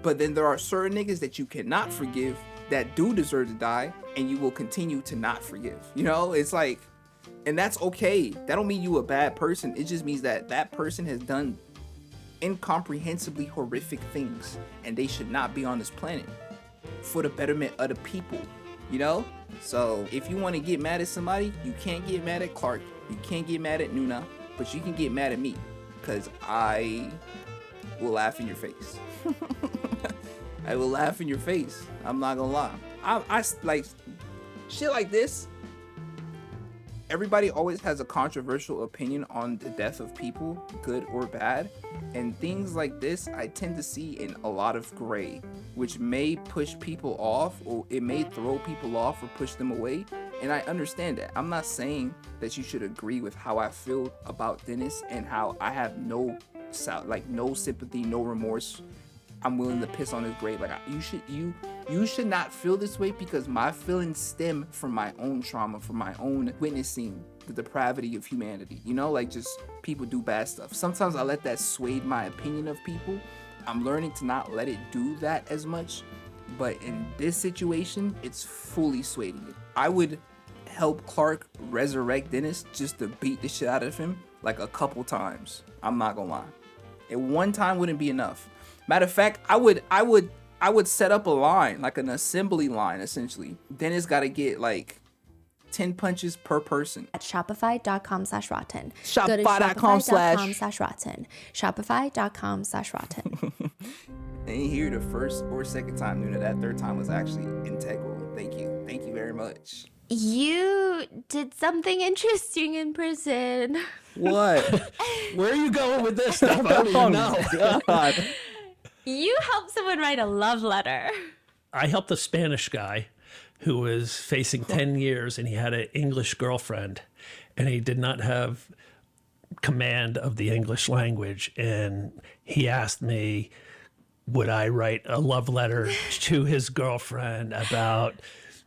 But then there are certain niggas that you cannot forgive that do deserve to die, and you will continue to not forgive. You know, it's like, and that's okay. That don't mean you a bad person. It just means that that person has done incomprehensibly horrific things, and they should not be on this planet for the betterment of the people. You know? So if you want to get mad at somebody, you can't get mad at Clark. You can't get mad at Nuna, but you can get mad at me, because I will laugh in your face. I will laugh in your face. I'm not gonna lie. I like shit like this. Everybody always has a controversial opinion on the death of people, good or bad. And things like this, I tend to see in a lot of gray, which may push people off, or it may throw people off or push them away. And I understand that. I'm not saying that you should agree with how I feel about Dennis and how I have no sympathy, no remorse. I'm willing to piss on his grave. Like, you should not feel this way, because my feelings stem from my own trauma, from my own witnessing the depravity of humanity. You know, like, just people do bad stuff. Sometimes I let that sway my opinion of people. I'm learning to not let it do that as much. But in this situation, it's fully swayed me. I would help Clark resurrect Dennis just to beat the shit out of him like a couple times. I'm not gonna lie. And one time wouldn't be enough. Matter of fact, I would set up a line, like an assembly line, essentially. Dennis got to get like 10 punches per person. At shopify.com/rotten. Shopify.com/rotten. Shopify.com/rotten. I ain't here the first or second time, Nuna. That third time was actually integral. Thank you. Thank you very much. You did something interesting in prison. What? Where are you going with this stuff? I don't even know. God. You helped someone write a love letter. I helped a Spanish guy who was facing 10 years, and he had an English girlfriend, and he did not have command of the English language. And he asked me, would I write a love letter to his girlfriend about,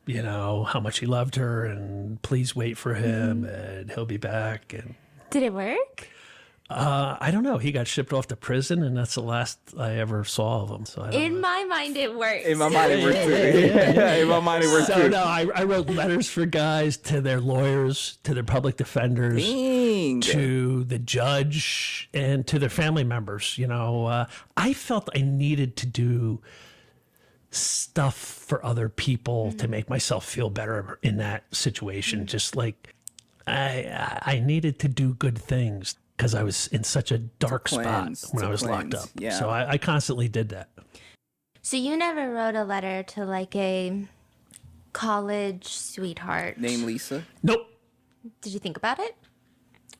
you know, how much he loved her, and please wait for him, and he'll be back. And did it work? I don't know. He got shipped off to prison, and that's the last I ever saw of him. So in my mind, it worked. In my mind, it worked too. In my mind, it worked too. So no, I wrote letters for guys to their lawyers, to their public defenders, Dang. to the judge, and to their family members. You know, I felt I needed to do stuff for other people to make myself feel better in that situation. Just like I needed to do good things, because I was in such a dark spot when I was locked up. Yeah. So I constantly did that. So you never wrote a letter to like a college sweetheart? Name Lisa. Nope. Did you think about it?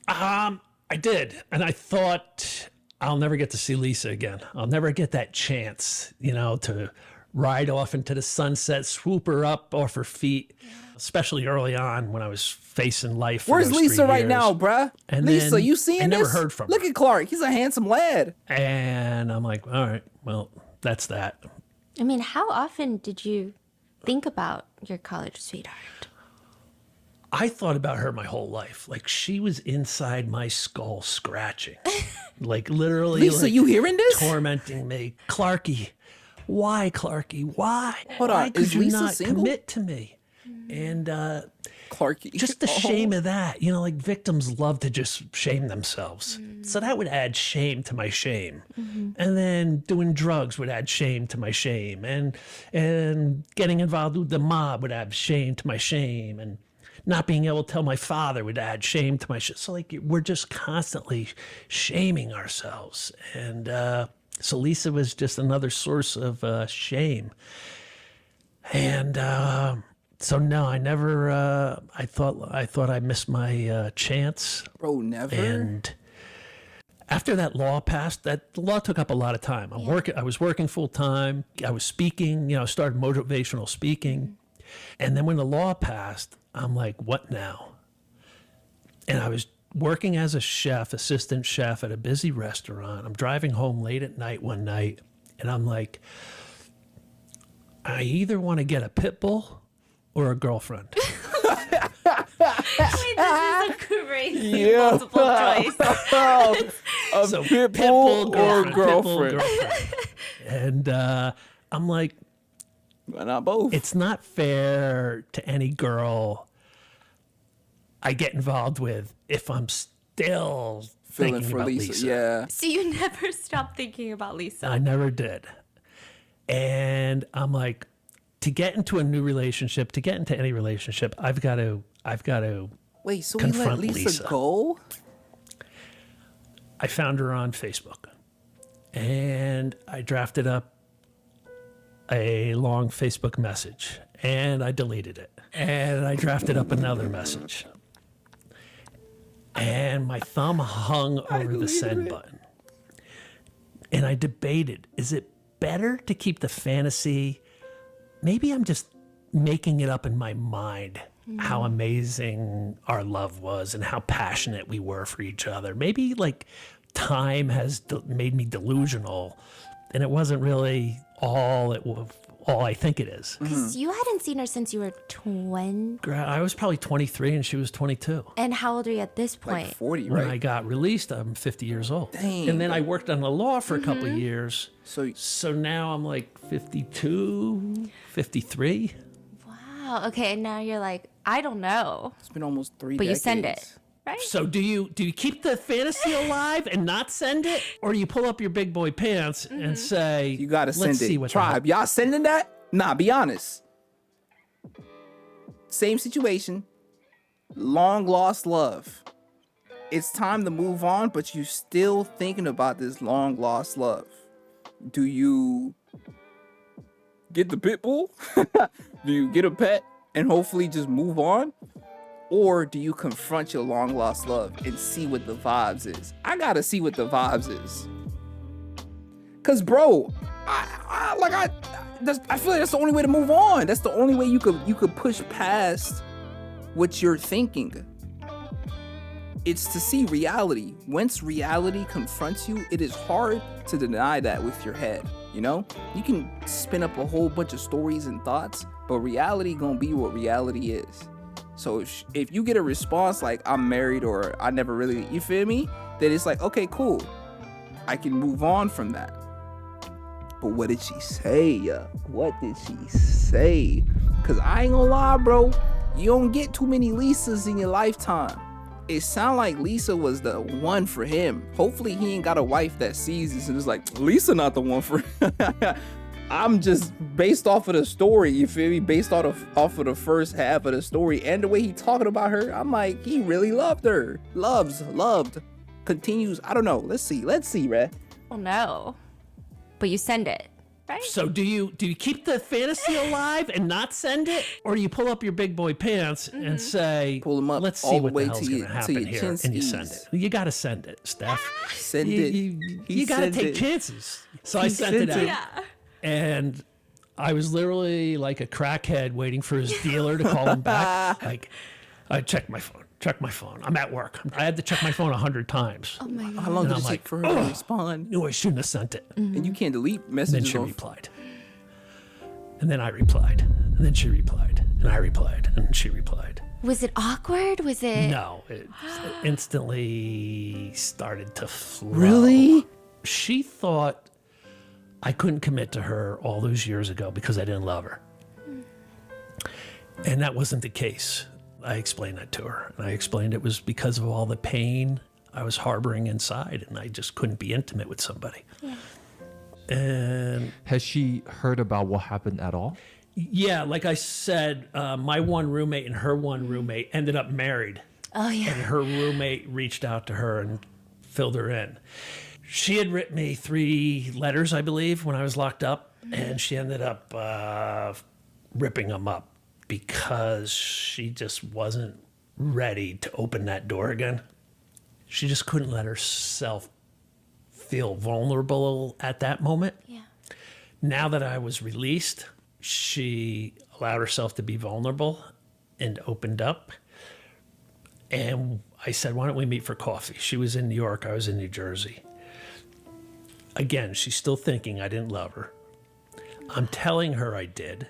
I did. And I thought, I'll never get to see Lisa again. I'll never get that chance, you know, to ride off into the sunset, swoop her up off her feet, especially early on when I was facing life. Where's Lisa right now, bruh? And Lisa, then you seeing I never this? heard from Look her. at Clark. He's a handsome lad. And I'm like, all right, well, that's that. I mean, how often did you think about your college sweetheart? I thought about her my whole life. Like, she was inside my skull scratching. Like, literally. Lisa, like, you hearing this? tormenting me. Clarky, why, Clarky? Why? Hold on, Why could is you Lisa not single? commit to me? And Clarky. just the Oh. shame of that. You know, like, victims love to just shame themselves. So that would add shame to my shame. And then doing drugs would add shame to my shame. And getting involved with the mob would add shame to my shame. And not being able to tell my father would add shame to my shit. So like we're just constantly shaming ourselves. And so Lisa was just another source of shame. And so no, I never, I thought I missed my chance. Bro, never? And after that law passed, the law took up a lot of time. I was working full time. I was speaking, started motivational speaking. And then when the law passed, I'm like, what now? And I was working as a chef, assistant chef at a busy restaurant. I'm driving home late at night one night, and I'm like, I either want to get a pit bull or a girlfriend. Wait, this is a crazy multiple choice. A pit bull or girlfriend. And I'm like, why not both? it's not fair to any girl I get involved with if I'm still Feeling thinking for about Lisa. Yeah. So you never stopped thinking about Lisa. I never did. And I'm like, to get into a new relationship, to get into any relationship, I've got to Wait, so we let confront Lisa go? I found her on Facebook, and I drafted up a long Facebook message, and I deleted it, and I drafted up another message, and my thumb hung over the send button, and I debated, is it better to keep the fantasy? Maybe I'm just making it up in my mind how amazing our love was and how passionate we were for each other. Maybe like time has made me delusional, and it wasn't really all I think it is. Because you hadn't seen her since you were 20. I was probably 23 and she was 22. And how old are you at this point? Like 40, When right? I got released, I'm 50 years old. Dang. And then I worked on the law for a couple of years. So So now I'm like 52, 53. Wow. Okay. And now you're like, I don't know. it's been almost 3 But you decades. send it, right? So do you keep the fantasy alive and not send it? Or do you pull up your big boy pants and say, You gotta let's send see it. what the Tribe, y'all sending that? Nah, be honest. Same situation. Long lost love. It's time to move on, but you still thinking about this long lost love. Do you get the pit bull? Do you get a pet and hopefully just move on? Or do you confront your long lost love and see what the vibes is? I gotta see what the vibes is. Cause bro, I feel like that's the only way to move on. That's the only way you could push past what you're thinking. It's to see reality. Once reality confronts you, it is hard to deny that with your head. You can spin up a whole bunch of stories and thoughts, but reality gonna be what reality is. So if you get a response like I'm married or I never really, you feel me? Then it's like, okay, cool. I can move on from that. But what did she say? What did she say? Cause I ain't gonna lie, bro. You don't get too many Lisas in your lifetime. It sound like Lisa was the one for him. Hopefully he ain't got a wife that sees this and is like, Lisa not the one for him. I'm just based off of the story, you feel me? Based off of the first half of the story and the way he talking about her, I'm like, he really loved her. Loved. Continues. I don't know. Let's see, right? Oh, no. But you send it, right? So do you keep the fantasy alive and not send it, or do you pull up your big boy pants and say, Pull 'em up let's see all the what way the hell's to going your- to to happen your here, chin and you skis. send it. You got to send it, Steph. Send it. You got to sent take it. chances. So I sent it out, and I was literally like a crackhead waiting for his dealer to call him back. Like, I checked my phone. I'm at work. I had to check my phone 100 times. Oh, my God. How long did I'm it take like, for her to respond? No, I shouldn't have sent it. And you can't delete And then messages she on. replied. And then I replied. And then she replied. And I replied. And she replied. Was it awkward? Was it? No, it instantly started to flow. Really? She thought I couldn't commit to her all those years ago because I didn't love her. And that wasn't the case. I explained that to her. And I explained it was because of all the pain I was harboring inside, and I just couldn't be intimate with somebody. Yeah. And Has she heard about what happened at all? Yeah, like I said, my one roommate and her one roommate ended up married. Oh, yeah. And her roommate reached out to her and filled her in. She had written me 3 letters, I believe, when I was locked up, and she ended up ripping them up because she just wasn't ready to open that door again. She just couldn't let herself feel vulnerable at that moment. Yeah. Now that I was released, she allowed herself to be vulnerable and opened up. And I said, why don't we meet for coffee? She was in New York. I was in New Jersey. Again, she's still thinking I didn't love her. I'm telling her I did.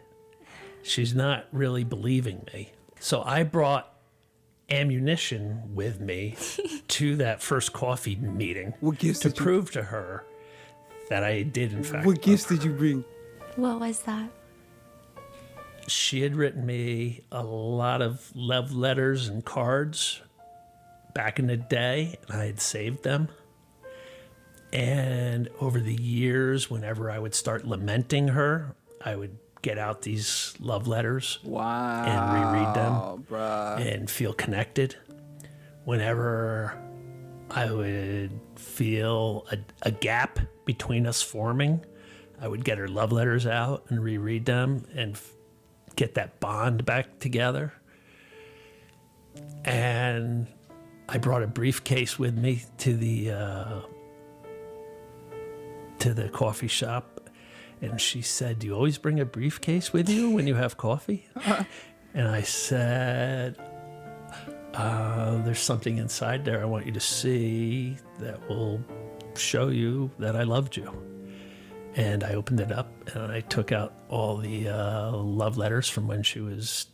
She's not really believing me. So I brought ammunition with me to that first coffee meeting to prove to her that I did, in fact. What gifts did you bring? What was that? She had written me a lot of love letters and cards back in the day, and I had saved them. And over the years, whenever I would start lamenting her, I would get out these love letters and reread them and feel connected. Whenever I would feel a gap between us forming, I would get her love letters out and reread them and get that bond back together. And I brought a briefcase with me to the coffee shop, and she said, "Do you always bring a briefcase with you when you have coffee?" And I said, "There's something inside there I want you to see that will show you that I loved you." And I opened it up, and I took out all the love letters from when she was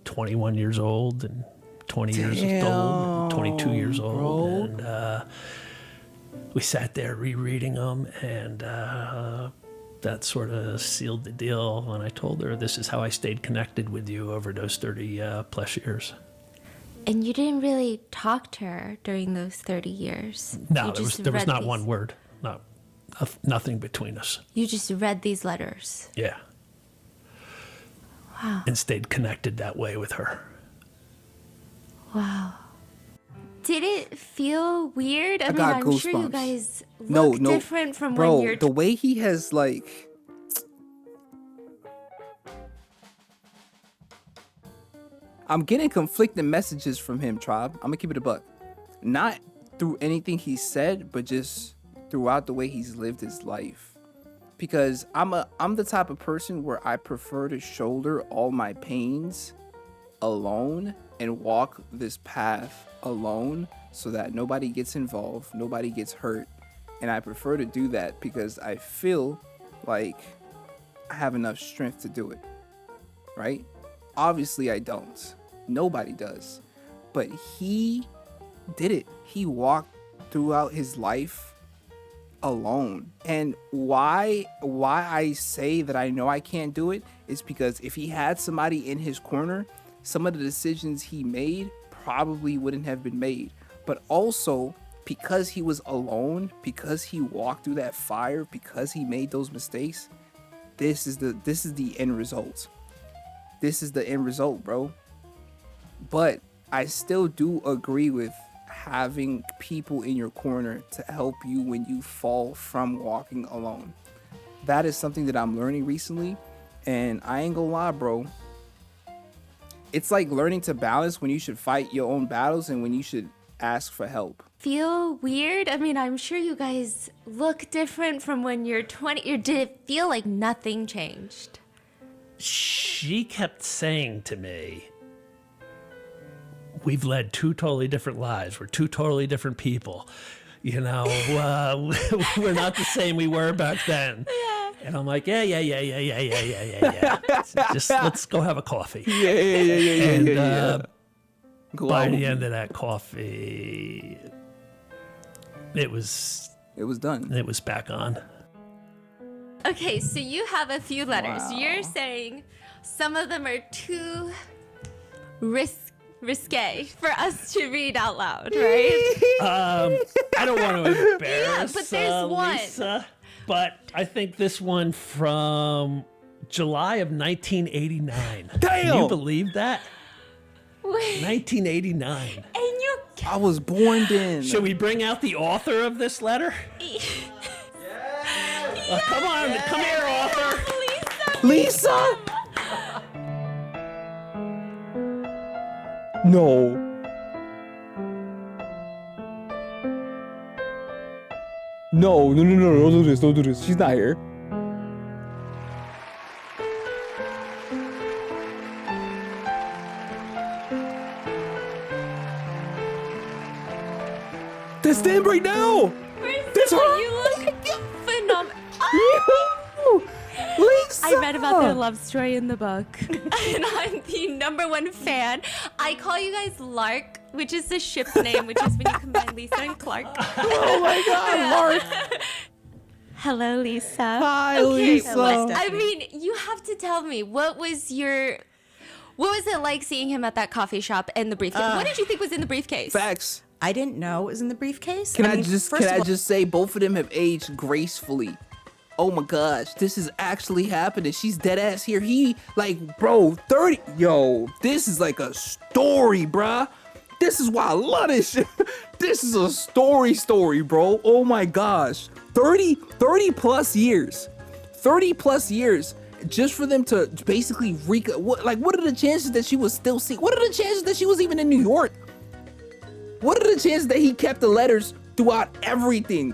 21 years old and 20 years old, and 22 years old. Bro. And we sat there rereading them, and that sort of sealed the deal when I told her, this is how I stayed connected with you over those 30 plus years. And you didn't really talk to her during those 30 years? No, there was not one word. Nothing between us. You just read these letters? Yeah. Wow. And stayed connected that way with her. Wow. Did it feel weird? I mean, I'm goosebumps. sure you guys look different from bro, when you're... the way he has, like... I'm getting conflicting messages from him, Tribe. I'm gonna keep it a buck. Not through anything he said, but just throughout the way he's lived his life. Because I'm the type of person where I prefer to shoulder all my pains alone and walk this path alone so that nobody gets involved, nobody gets hurt. And I prefer to do that because I feel like I have enough strength to do it, right? Obviously I don't. Nobody does. But he did it. He walked throughout his life alone. And why I say that I know I can't do it is because if he had somebody in his corner, some of the decisions he made probably wouldn't have been made. But also because he was alone, because he walked through that fire, because he made those mistakes, this is the end result. This is the end result, bro. But I still do agree with having people in your corner to help you when you fall from walking alone. That is something that I'm learning recently, and I ain't gonna lie, bro. It's like learning to balance when you should fight your own battles and when you should ask for help. Feel weird? I mean, I'm sure you guys look different from when you're 20. Or did it feel like nothing changed? She kept saying to me, we've led 2 totally different lives. We're 2 totally different people. You know, we're not the same we were back then. Yeah. And I'm like, yeah. Just let's go have a coffee. Yeah. By the end of that coffee, it was done. It was back on. Okay, so you have a few letters. Wow. You're saying some of them are too risque for us to read out loud, right? I don't want to embarrass but there's one. Lisa, but I think this one from July of 1989. Damn! Can you believe that? Wait. 1989. And you I was born then. Should we bring out the author of this letter? Come on, come here, author. Lisa? No. No, don't do this, don't do this. She's not here. That's stand right now! That's her! You look phenomenal. Lisa! I read about their love story in the book. And I'm the #1 fan. I call you guys Lark, which is the ship name, which is when you combine Lisa and Clark. Oh my god, Mark! Hello, Lisa. Hi, Lisa. I mean, you have to tell me, what was it like seeing him at that coffee shop and the briefcase? What did you think was in the briefcase? Facts. I didn't know it was in the briefcase. Can I just say both of them have aged gracefully? Oh my gosh, this is actually happening. She's dead ass here. He like, bro, 30. Yo, this is like a story, bruh. This is why I love this shit. This is a story, bro. Oh my gosh. 30 plus years. 30 plus years just for them to basically what are the chances that she was still what are the chances that she was even in New York? What are the chances that he kept the letters throughout everything?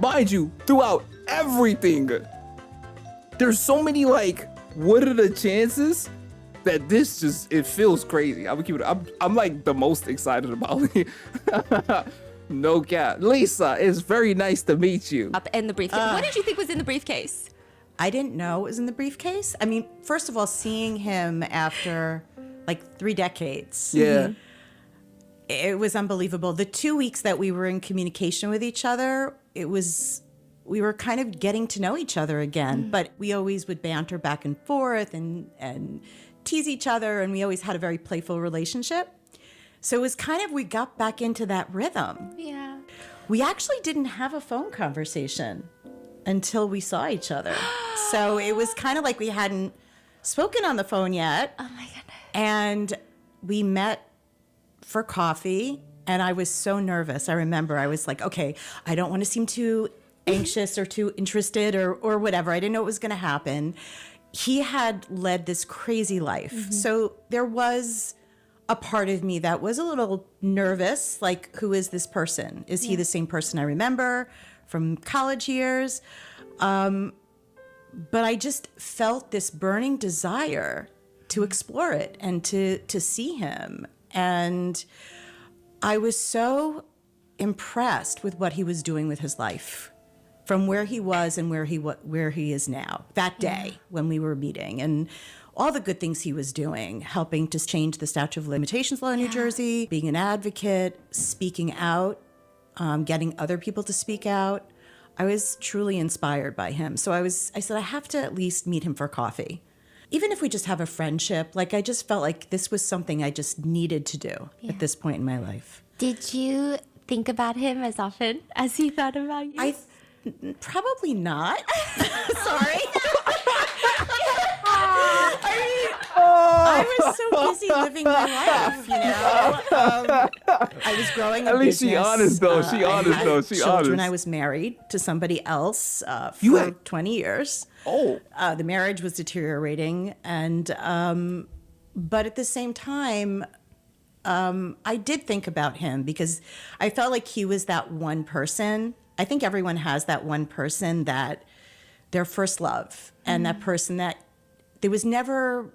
Mind you, throughout everything. There's so many what are the chances that this it feels crazy. I'm like the most excited about it. No cap. Lisa, it's very nice to meet you. And the briefcase. What did you think was in the briefcase? I didn't know it was in the briefcase. I mean, first of all, seeing him after 3 decades. Yeah. It was unbelievable. The 2 weeks that we were in communication with each other, we were kind of getting to know each other again, but we always would banter back and forth and tease each other, and we always had a very playful relationship. So it was we got back into that rhythm. Yeah. We actually didn't have a phone conversation until we saw each other. So it was kind of like we hadn't spoken on the phone yet. Oh my goodness. And we met for coffee, and I was so nervous. I remember I was like, okay, I don't want to seem too anxious or too interested or whatever. I didn't know what was going to happen. He had led this crazy life. Mm-hmm. So there was a part of me that was a little nervous, like, who is this person? Is he the same person I remember from college years? But I just felt this burning desire to explore it and to see him. And I was so impressed with what he was doing with his life, from where he was and where he is now, that day when we were meeting, and all the good things he was doing, helping to change the statute of limitations law in New Jersey, being an advocate, speaking out, getting other people to speak out. I was truly inspired by him. So I said, I have to at least meet him for coffee. Even if we just have a friendship, I just felt like this was something I just needed to do at this point in my life. Did you think about him as often as he thought about you? Probably not. Sorry. I was so busy living my life, I was growing a At least business. she honest though. She honest though. She children. honest. I was married to somebody else for 20 years. Oh. The marriage was deteriorating, and but at the same time, I did think about him because I felt like he was that one person. I think everyone has that one person that their first love, and that person that there was never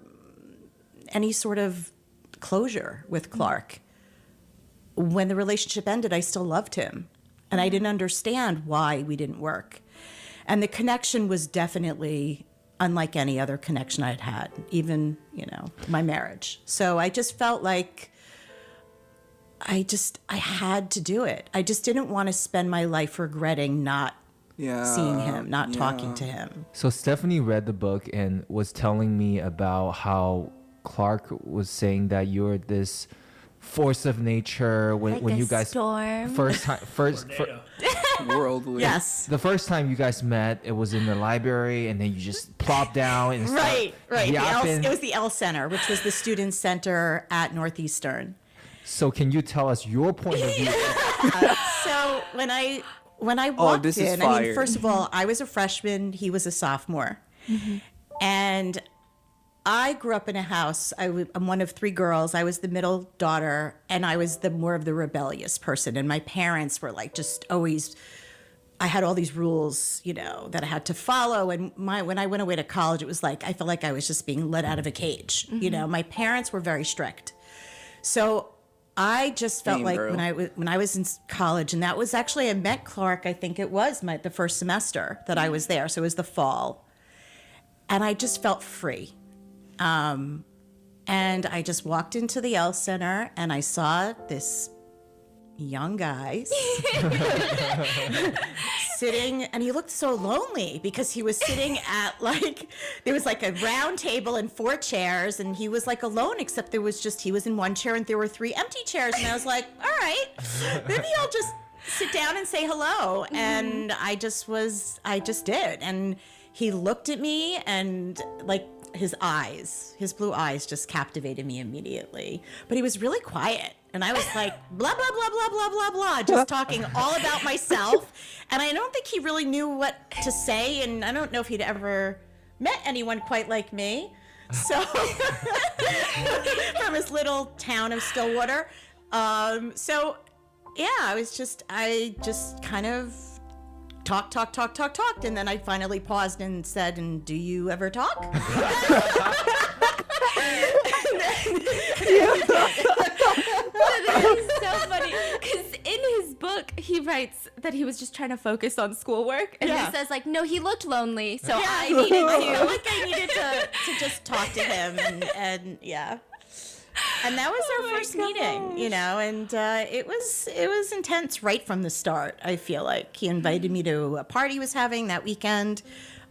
any sort of closure with Clark. When the relationship ended, I still loved him, and I didn't understand why we didn't work. And the connection was definitely unlike any other connection I'd had, even, my marriage. So I just felt like I had to do it. I just didn't want to spend my life regretting not seeing him, not talking to him. So Stephanie read the book and was telling me about how Clark was saying that you're this force of nature when you guys storm. first Whirlwind. Yes. the first time you guys met, it was in the library, and then you just plopped down and Right. yapping. It was the L Center, which was the student center at Northeastern. So can you tell us your point of view? So when I walked this is in, I mean, fire. first of all, I was a freshman. He was a sophomore, and I grew up in a house. I'm one of 3 girls. I was the middle daughter, and I was more of the rebellious person. And my parents were like just always. I had all these rules, that I had to follow. And when I went away to college, it was like I felt like I was just being let out of a cage. My parents were very strict, so I just felt Same, like girl. when I was in college, and that was actually I met Clark. I think it was the first semester that I was there, so it was the fall, and I just felt free. And I just walked into the L Center, and I saw this young guy sitting, and he looked so lonely because he was sitting at there was a round table and 4 chairs, and he was alone, except he was in one chair and there were 3 empty chairs, and I was like, all right, maybe I'll just sit down and say hello. And I just did, and he looked at me, and his blue eyes just captivated me immediately. But he was really quiet. And I was like, blah, blah, blah, blah, blah, blah, blah, just talking all about myself. And I don't think he really knew what to say. And I don't know if he'd ever met anyone quite like me. So, from his little town of Stillwater. So, yeah, I just kind of talked, and then I finally paused and said, "And do you ever talk?" That is so funny because in his book he writes that he was just trying to focus on schoolwork, and he says no, he looked lonely, so I needed to just talk to him, and yeah. And that was our first meeting, and it was intense right from the start. I feel like he invited me to a party he was having that weekend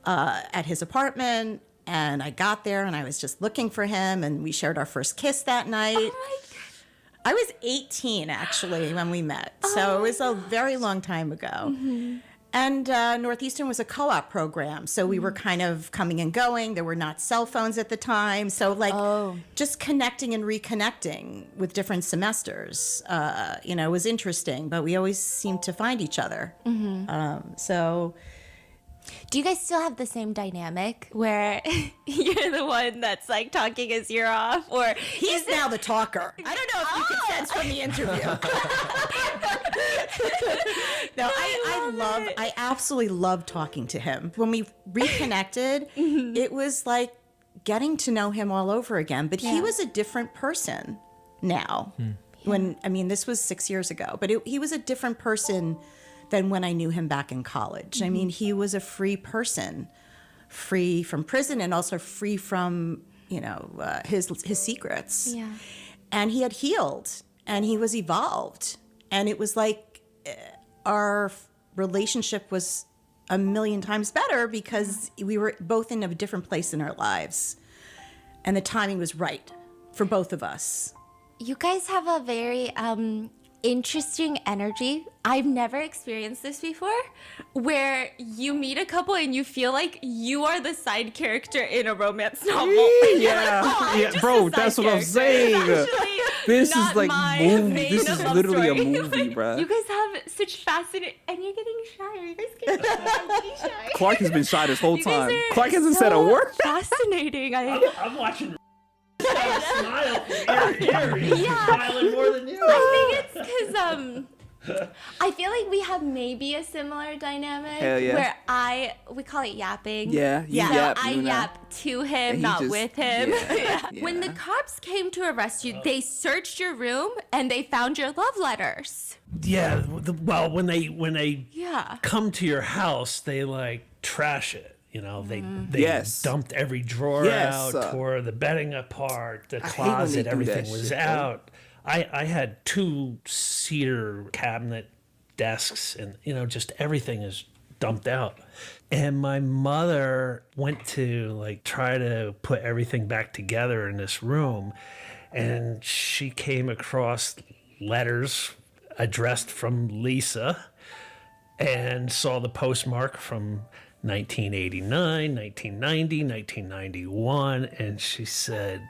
at his apartment, and I got there and I was just looking for him, and we shared our first kiss that night. Oh my God. I was 18 actually when we met, so it was a very long time ago. Mm-hmm. And Northeastern was a co-op program, so we were kind of coming and going. There were not cell phones at the time, so just connecting and reconnecting with different semesters, was interesting. But we always seemed to find each other. So, do you guys still have the same dynamic where you're the one that's talking his ear off, or he's now the talker? I don't know if you can sense from the interview. No, I absolutely love talking to him. When we reconnected, it was like getting to know him all over again. But he was a different person now. This was 6 years ago, but he was a different person than when I knew him back in college. I mean, he was a free person, free from prison and also free from, his secrets. Yeah. And he had healed and he was evolved. And it was like our relationship was a million times better because we were both in a different place in our lives. And the timing was right for both of us. You guys have a very interesting energy. I've never experienced this before, where you meet a couple and you feel like you are the side character in a romance novel. Bro, that's what I'm saying. This is like movie. This is literally a movie, bro. You guys have such fascinating, and you're getting shy. Are you guys getting shy? Clark has been shy this whole You guys time. are Clark hasn't said a word. Fascinating. I'm watching. Smile from ear to ear. He's smiling more than you. I think it's because I feel like we have maybe a similar dynamic. Hell yeah. Where we call it yapping. Yeah, you So yap. I yap to him, not just- with him. yeah. When the cops came to arrest you, they searched your room and they found your love letters. Yeah. When they Yeah. come to your house, they trash it. They Yes. dumped every drawer Yes. out, tore the bedding apart, the hate when they closet, do everything that was shit, out. I had 2 cedar cabinet desks, and just everything is dumped out. And my mother went to try to put everything back together in this room, and she came across letters addressed from Lisa and saw the postmark from 1989, 1990, 1991, and she said,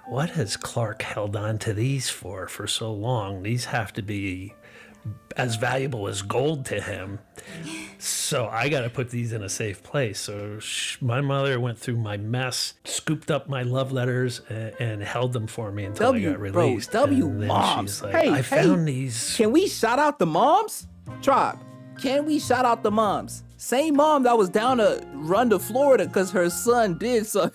what has Clark held on to these for so long? These have to be as valuable as gold to him. So I got to put these in a safe place. So my mother went through my mess, scooped up my love letters, and held them for me until I got released. Moms. She's like, I found these. Can we shout out the moms? Tribe, can we shout out the moms? Same mom that was down to run to Florida because her son did so.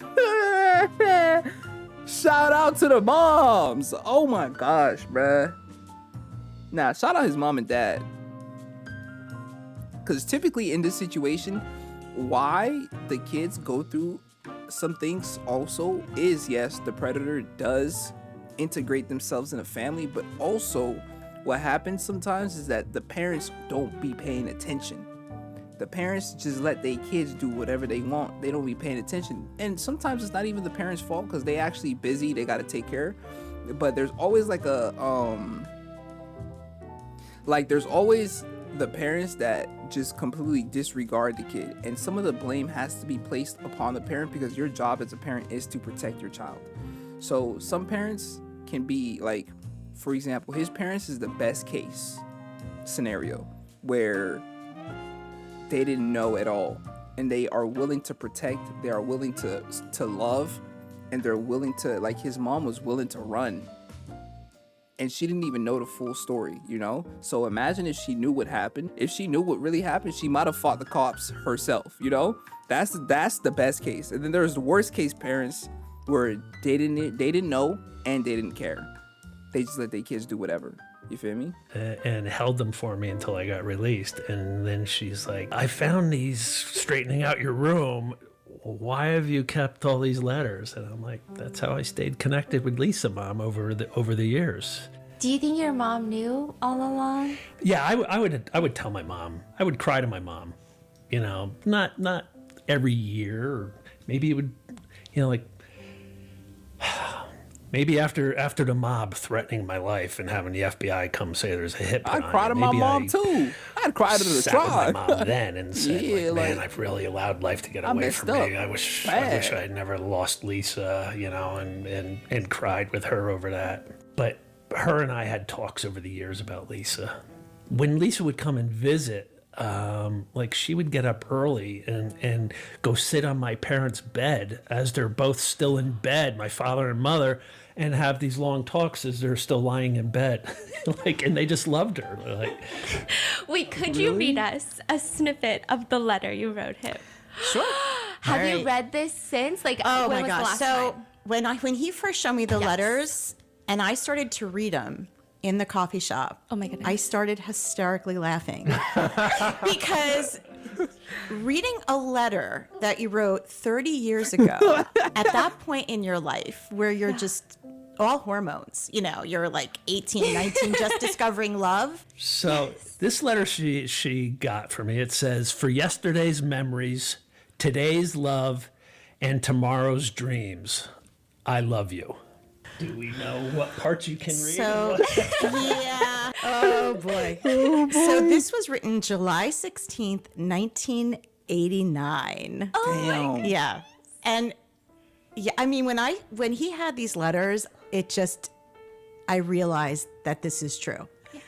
Shout out to the moms. Oh my gosh, bruh. Nah, shout out his mom and dad. Because typically in this situation, why the kids go through some things also is, yes, the predator does integrate themselves in a family, but also what happens sometimes is that the parents don't be paying attention. The parents just let their kids do whatever they want. They don't be paying attention. And sometimes it's not even the parents' fault because they actually busy. They got to take care. But there's always like there's always the parents that just completely disregard the kid. And some of the blame has to be placed upon the parent because your job as a parent is to protect your child. So some parents can be like, for example, his parents is the best case scenario where they didn't know at all, and they are willing to protect, they are willing to love, and they're willing to, like, his mom was willing to run, and she didn't even know the full story, you know? So imagine if she knew what happened. If she knew what really happened, she might have fought the cops herself, you know? That's the best case. And then there's the worst case parents where they didn't know and they didn't care. They just let their kids do whatever. You feel me? And held them for me until I got released. And then she's like, I found these straightening out your room. Why have you kept all these letters? And I'm like, that's how I stayed connected with Lisa, Mom, over the years. Do you think your mom knew all along? Yeah, I would tell my mom. I would cry to my mom. You know, not every year. Or maybe it would, you know, like, maybe after the mob threatening my life and having the FBI come say there's a hit behind I'd cry to my mom too. I'd cry to the tribe. tribe. My mom then and said, Yeah, man, I've really allowed life to get away from me. I wish I had never lost Lisa, you know, and cried with her over that. But her and I had talks over the years about Lisa. When Lisa would come and visit, like she would get up early and go sit on my parents' bed as they're both still in bed, my father and mother, and have these long talks as they're still lying in bed. Like, and they just loved her. Like, wait, could you read us a snippet of the letter you wrote him? Sure. Have you read this since? Like, Oh when my was the gosh. last So time? when he first showed me the letters and I started to read them in the coffee shop. Oh my goodness. I started hysterically laughing because reading a letter that you wrote 30 years ago at that point in your life where you're just all hormones, you know, you're like 18, 19, just discovering love. so this letter she got for me, it says, for yesterday's memories, today's love, and tomorrow's dreams, I love you. Do we know what parts you can read? So, yeah. Oh, boy. So this was written July 16th, 1989. Damn. Yeah. And yeah, I mean, when he had these letters, I realized that this is true. Yeah.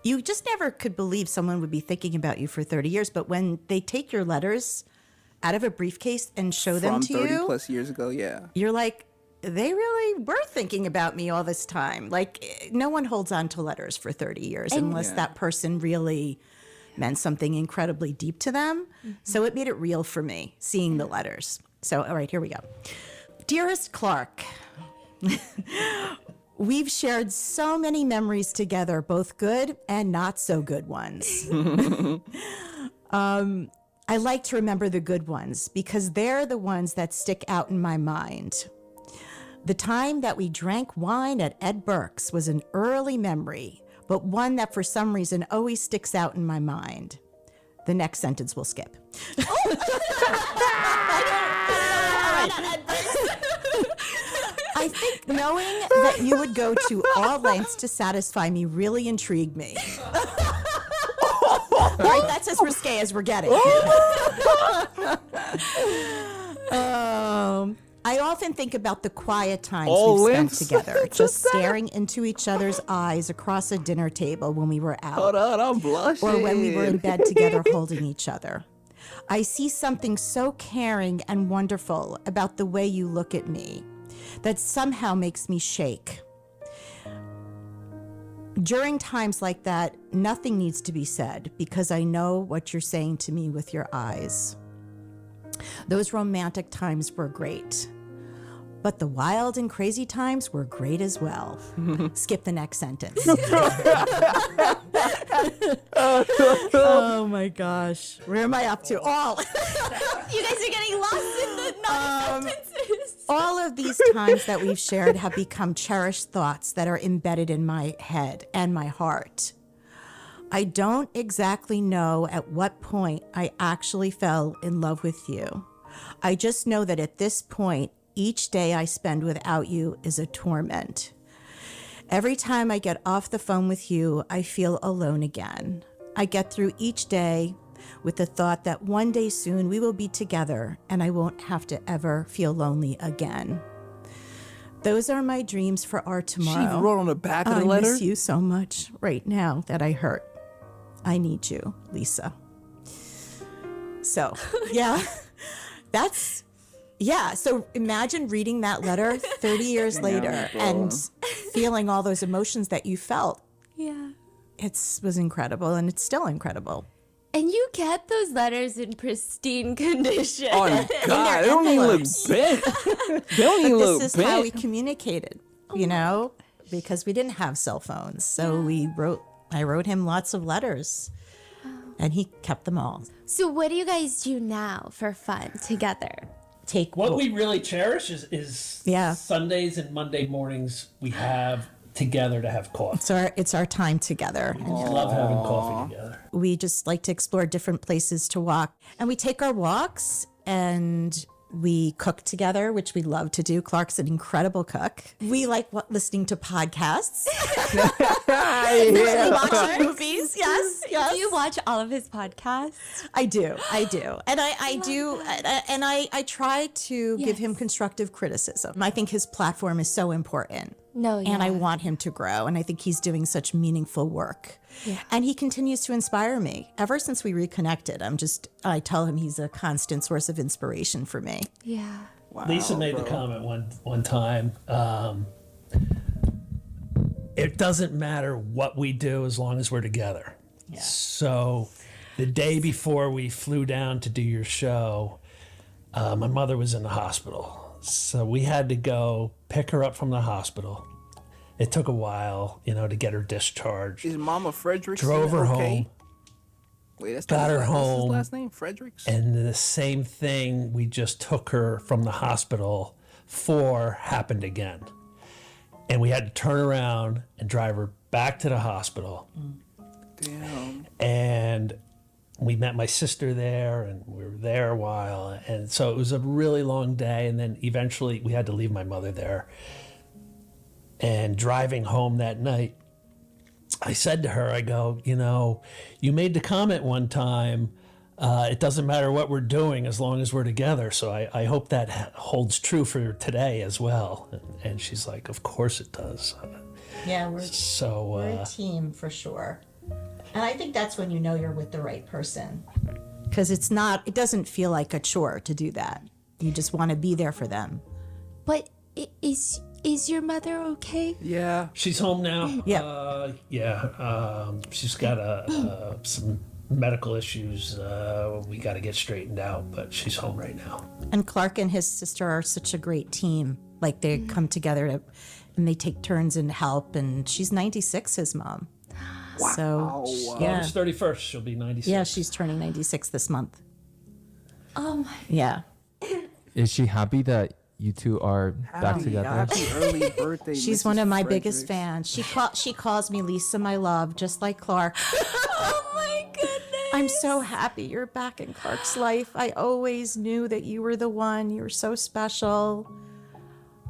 You just never could believe someone would be thinking about you for 30 years. But when they take your letters out of a briefcase and show them to you. From 30 plus years ago, yeah. You're like, they really were thinking about me all this time. Like, no one holds on to letters for 30 years unless that person really meant something incredibly deep to them. Mm-hmm. So it made it real for me, seeing the letters. So, all right, here we go. Dearest Clark, we've shared so many memories together, both good and not so good ones. I like to remember the good ones because they're the ones that stick out in my mind. The time that we drank wine at Ed Burke's was an early memory, but one that for some reason always sticks out in my mind. The next sentence we'll skip. I I think knowing that you would go to all lengths to satisfy me really intrigued me. Right, that's as risque as we're getting. I often think about the quiet times we've spent together, just staring into each other's eyes across a dinner table when we were out. Hold on, I'm blushing. Or when we were in bed together holding each other. I see something so caring and wonderful about the way you look at me that somehow makes me shake. During times like that, nothing needs to be said because I know what you're saying to me with your eyes. Those romantic times were great, but the wild and crazy times were great as well. Skip the next sentence. Oh my gosh. Where am I up to? All. You guys are getting lost in the non-sentences. All of these times that we've shared have become cherished thoughts that are embedded in my head and my heart. I don't exactly know at what point I actually fell in love with you. I just know that at this point, each day I spend without you is a torment. Every time I get off the phone with you, I feel alone again. I get through each day with the thought that one day soon we will be together and I won't have to ever feel lonely again. Those are my dreams for our tomorrow. She wrote on the back of the I letter. miss you so much right now that I hurt. I need you, Lisa. So, yeah, so imagine reading that letter 30 years later and feeling all those emotions that you felt. Yeah. It was incredible, and it's still incredible. And you kept those letters in pristine condition. Oh, God. They don't even look bent. They don't even look This is bent. how we communicated, you know, because we didn't have cell phones. So I wrote him lots of letters, and he kept them all. So what do you guys do now for fun together? What we really cherish is Sundays and Monday mornings we have together to have coffee. It's our time together. We love having coffee together. We just like to explore different places to walk. And we take our walks and we cook together, which we love to do. Clark's an incredible cook. We like listening to podcasts. Watching movies. Yes. Do you watch all of his podcasts? I do. And I try to give him constructive criticism. I think his platform is so important. And I want him to grow. And I think he's doing such meaningful work. Yeah. And he continues to inspire me. Ever since we reconnected, I tell him he's a constant source of inspiration for me. Yeah. Wow, Lisa made the comment one time. It doesn't matter what we do as long as we're together. Yeah. So the day before we flew down to do your show, my mother was in the hospital. So we had to go pick her up from the hospital. It took a while, to get her discharged. Is Mama Fredericks? Drove her home. Wait, that's got her home. His last name, Fredericks? And the same thing we just took her from the hospital for happened again. And we had to turn around and drive her back to the hospital. Damn. And we met my sister there, and we were there a while. And so it was a really long day. And then eventually we had to leave my mother there. And driving home that night, I said to her, I go, you made the comment one time, it doesn't matter what we're doing as long as we're together. So I hope that holds true for today as well. And she's like, of course it does. Yeah, we're a team for sure. And I think that's when you know you're with the right person. Because it doesn't feel like a chore to do that. You just want to be there for them. But is your mother okay? Yeah. She's home now. Yeah. She's got some medical issues we got to get straightened out, but she's home right now. And Clark and his sister are such a great team. Like they come together and they take turns and help. And she's 96, his mom. Wow. So, August 31st, she'll be 96. Yeah, she's turning 96 this month. Oh my. Yeah. Is she happy that you two are back together? Happy early birthday. She's Mrs. one of my Fredericks. biggest fans. She calls me Lisa, my love, just like Clark. Oh my goodness. I'm so happy you're back in Clark's life. I always knew that you were the one. You were so special.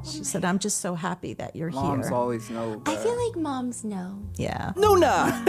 She said, I'm just so happy that you're Moms here. always know. I feel like moms know. Yeah. Nuna,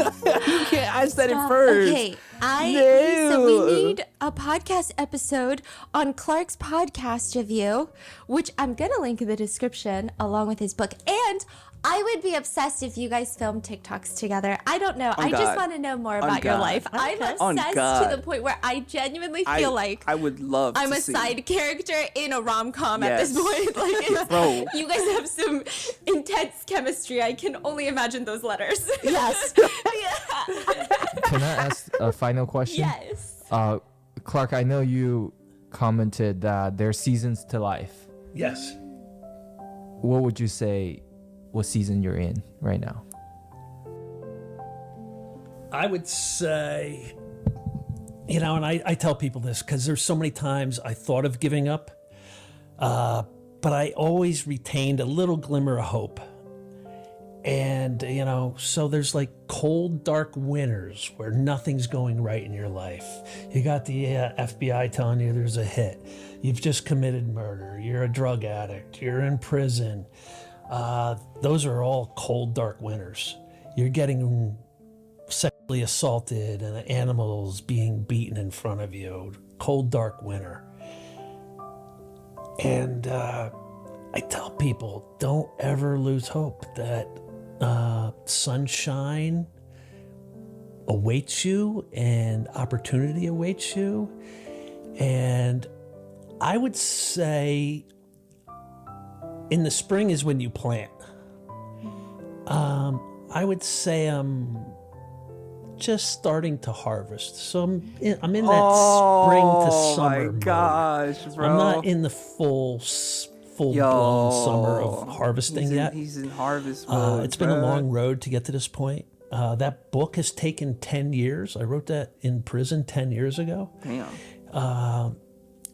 you can't. I said it first. Okay, No. so we need a podcast episode on Clark's podcast review, which I'm gonna link in the description along with his book. And I would be obsessed if you guys filmed TikToks together. I don't know. I just God. want to know more about your God. life. I'm On obsessed God. to the point where I genuinely feel like I would love I'm to a see. side character in a rom-com at this Yes. point. Like, it's, Bro. you guys have some intense chemistry. I can only imagine those letters. Yes. Yeah. Can I ask a final question? Yes. Clark, I know you commented that there's seasons to life. Yes. What would you say what season you're in right now? I would say, and I tell people this because there's so many times I thought of giving up, but I always retained a little glimmer of hope. And, so there's like cold, dark winters where nothing's going right in your life. You got the FBI telling you there's a hit. You've just committed murder. You're a drug addict. You're in prison. Those are all cold, dark winters. You're getting sexually assaulted and animals being beaten in front of you. Cold, dark winter. And I tell people, don't ever lose hope that sunshine awaits you and opportunity awaits you. And I would say in the spring is when you plant. I would say I'm just starting to harvest. So I'm in that spring to summer Oh my mode. gosh, bro. I'm not in the full blown summer of harvesting yet. He's in harvest mode. It's been a long road to get to this point. That book has taken 10 years. I wrote that in prison 10 years ago. Damn.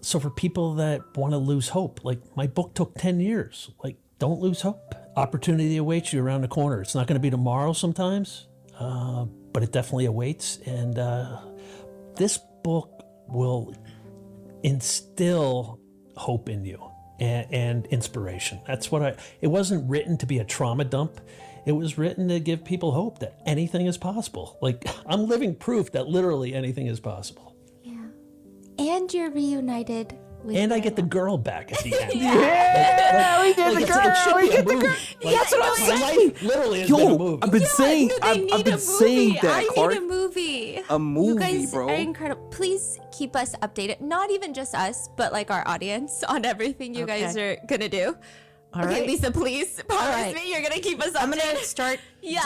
So for people that want to lose hope, like my book took 10 years. Like, don't lose hope. Opportunity awaits you around the corner. It's not going to be tomorrow sometimes, but it definitely awaits. And this book will instill hope in you and inspiration. That's what it wasn't written to be a trauma dump. It was written to give people hope that anything is possible. Like, I'm living proof that literally anything is possible. Yeah. And you're reunited with And I your get the love. girl back at the end. Yeah, we get the girl. It should We be a get the movie. girl. Like, That's what I'm my saying. life literally has been a Yo, movie. I've been saying, They I've need been a saying movie. that, Clark. I need a movie. A movie, you guys bro. are incredible. Please keep us updated. Not even just us, but like our audience on everything you guys are gonna do. All Okay, right. Lisa, please promise right. me you're gonna keep us updated. I'm gonna start Yes.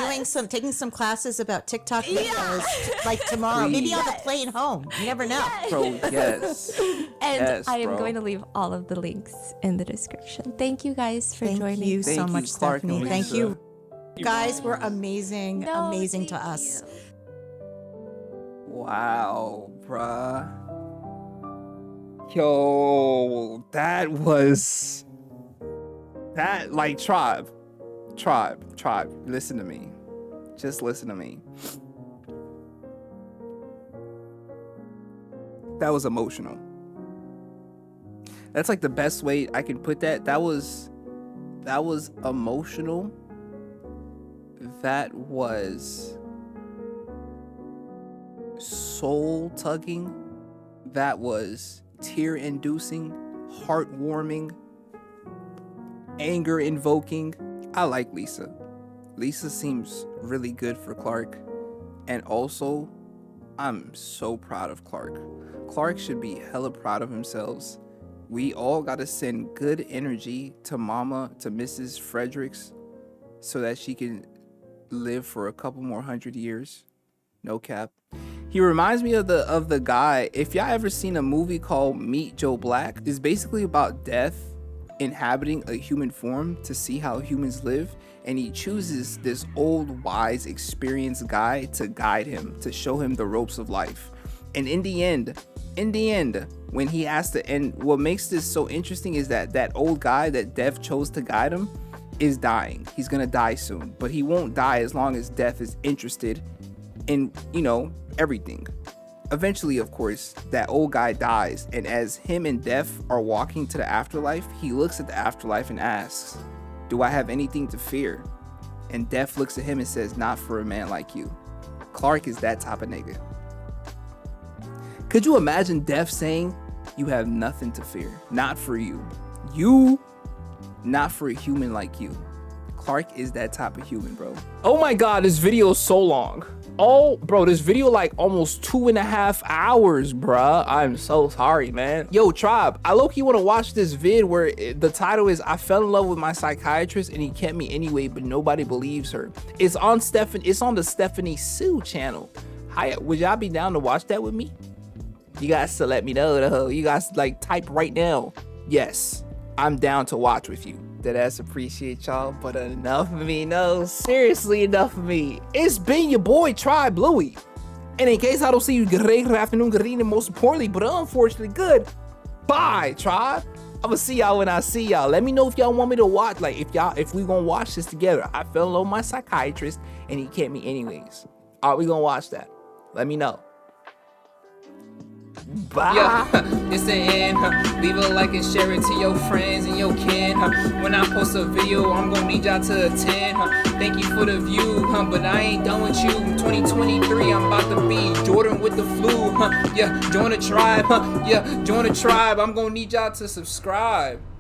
taking some classes about TikTok Yeah. videos, like tomorrow. Maybe on the plane home. You never know. Bro, yes. And Yes, I am bro. going to leave all of the links in the description. Thank you guys for Thank joining. you so Thank you, much, Clark and Stephanie. Thank Lisa. you. Guys were amazing, No, amazing to thank us. you. Wow, bruh. Yo, that was that like tribe. Listen to me. Just listen to me. That was emotional. That's like the best way I can put that. That was emotional. That was soul tugging. That was tear inducing, heartwarming, anger invoking. I like Lisa. Lisa seems really good for Clark. And also, I'm so proud of Clark. Clark should be hella proud of himself. We all gotta send good energy to Mama, to Mrs. Fredericks, so that she can live for a couple more 100 years. No cap. He reminds me of the guy. If y'all ever seen a movie called Meet Joe Black, it's basically about death inhabiting a human form to see how humans live, and he chooses this old, wise, experienced guy to guide him, to show him the ropes of life. And in the end, when he has to end, what makes this so interesting is that old guy that Death chose to guide him is dying. He's gonna die soon, but he won't die as long as Death is interested in, everything. Eventually, of course, that old guy dies, and as him and Death are walking to the afterlife, he looks at the afterlife and asks, "Do I have anything to fear?" And Death looks at him and says, "Not for a man like you." Clark is that type of nigga. Could you imagine Death saying, "You have nothing to fear, not for you. You, not for a human like you." Clark is that type of human, bro. Oh my God, this video is so long. Oh, bro, this video like almost 2.5 hours, bruh. I'm so sorry, man. Yo, Tribe, I low-key want to watch this vid where the title is "I fell in love with my psychiatrist and he kept me anyway, but nobody believes her." It's on the Stephanie Sue channel. Hi, would y'all be down to watch that with me? You guys to let me know though. You guys like type right now. Yes, I'm down to watch with you. Deadass appreciate y'all, but enough of me. No, seriously, enough of me. It's been your boy Tribe Louie. And in case I don't see you, good afternoon, good evening, most importantly, but unfortunately, good. Bye, Tribe. I'ma see y'all when I see y'all. Let me know if y'all want me to watch, like if we gonna watch this together. I fell in love with my psychiatrist and he kept me anyways. Are we gonna watch that? Let me know. Bye. Yeah, it's the end. Leave a like and share it to your friends and your kin. When I post a video, I'm gonna need y'all to attend. Thank you for the view, but I ain't done with you. 2023, I'm about to be Jordan with the flu. Yeah, join the tribe. Yeah, join the tribe. I'm gonna need y'all to subscribe.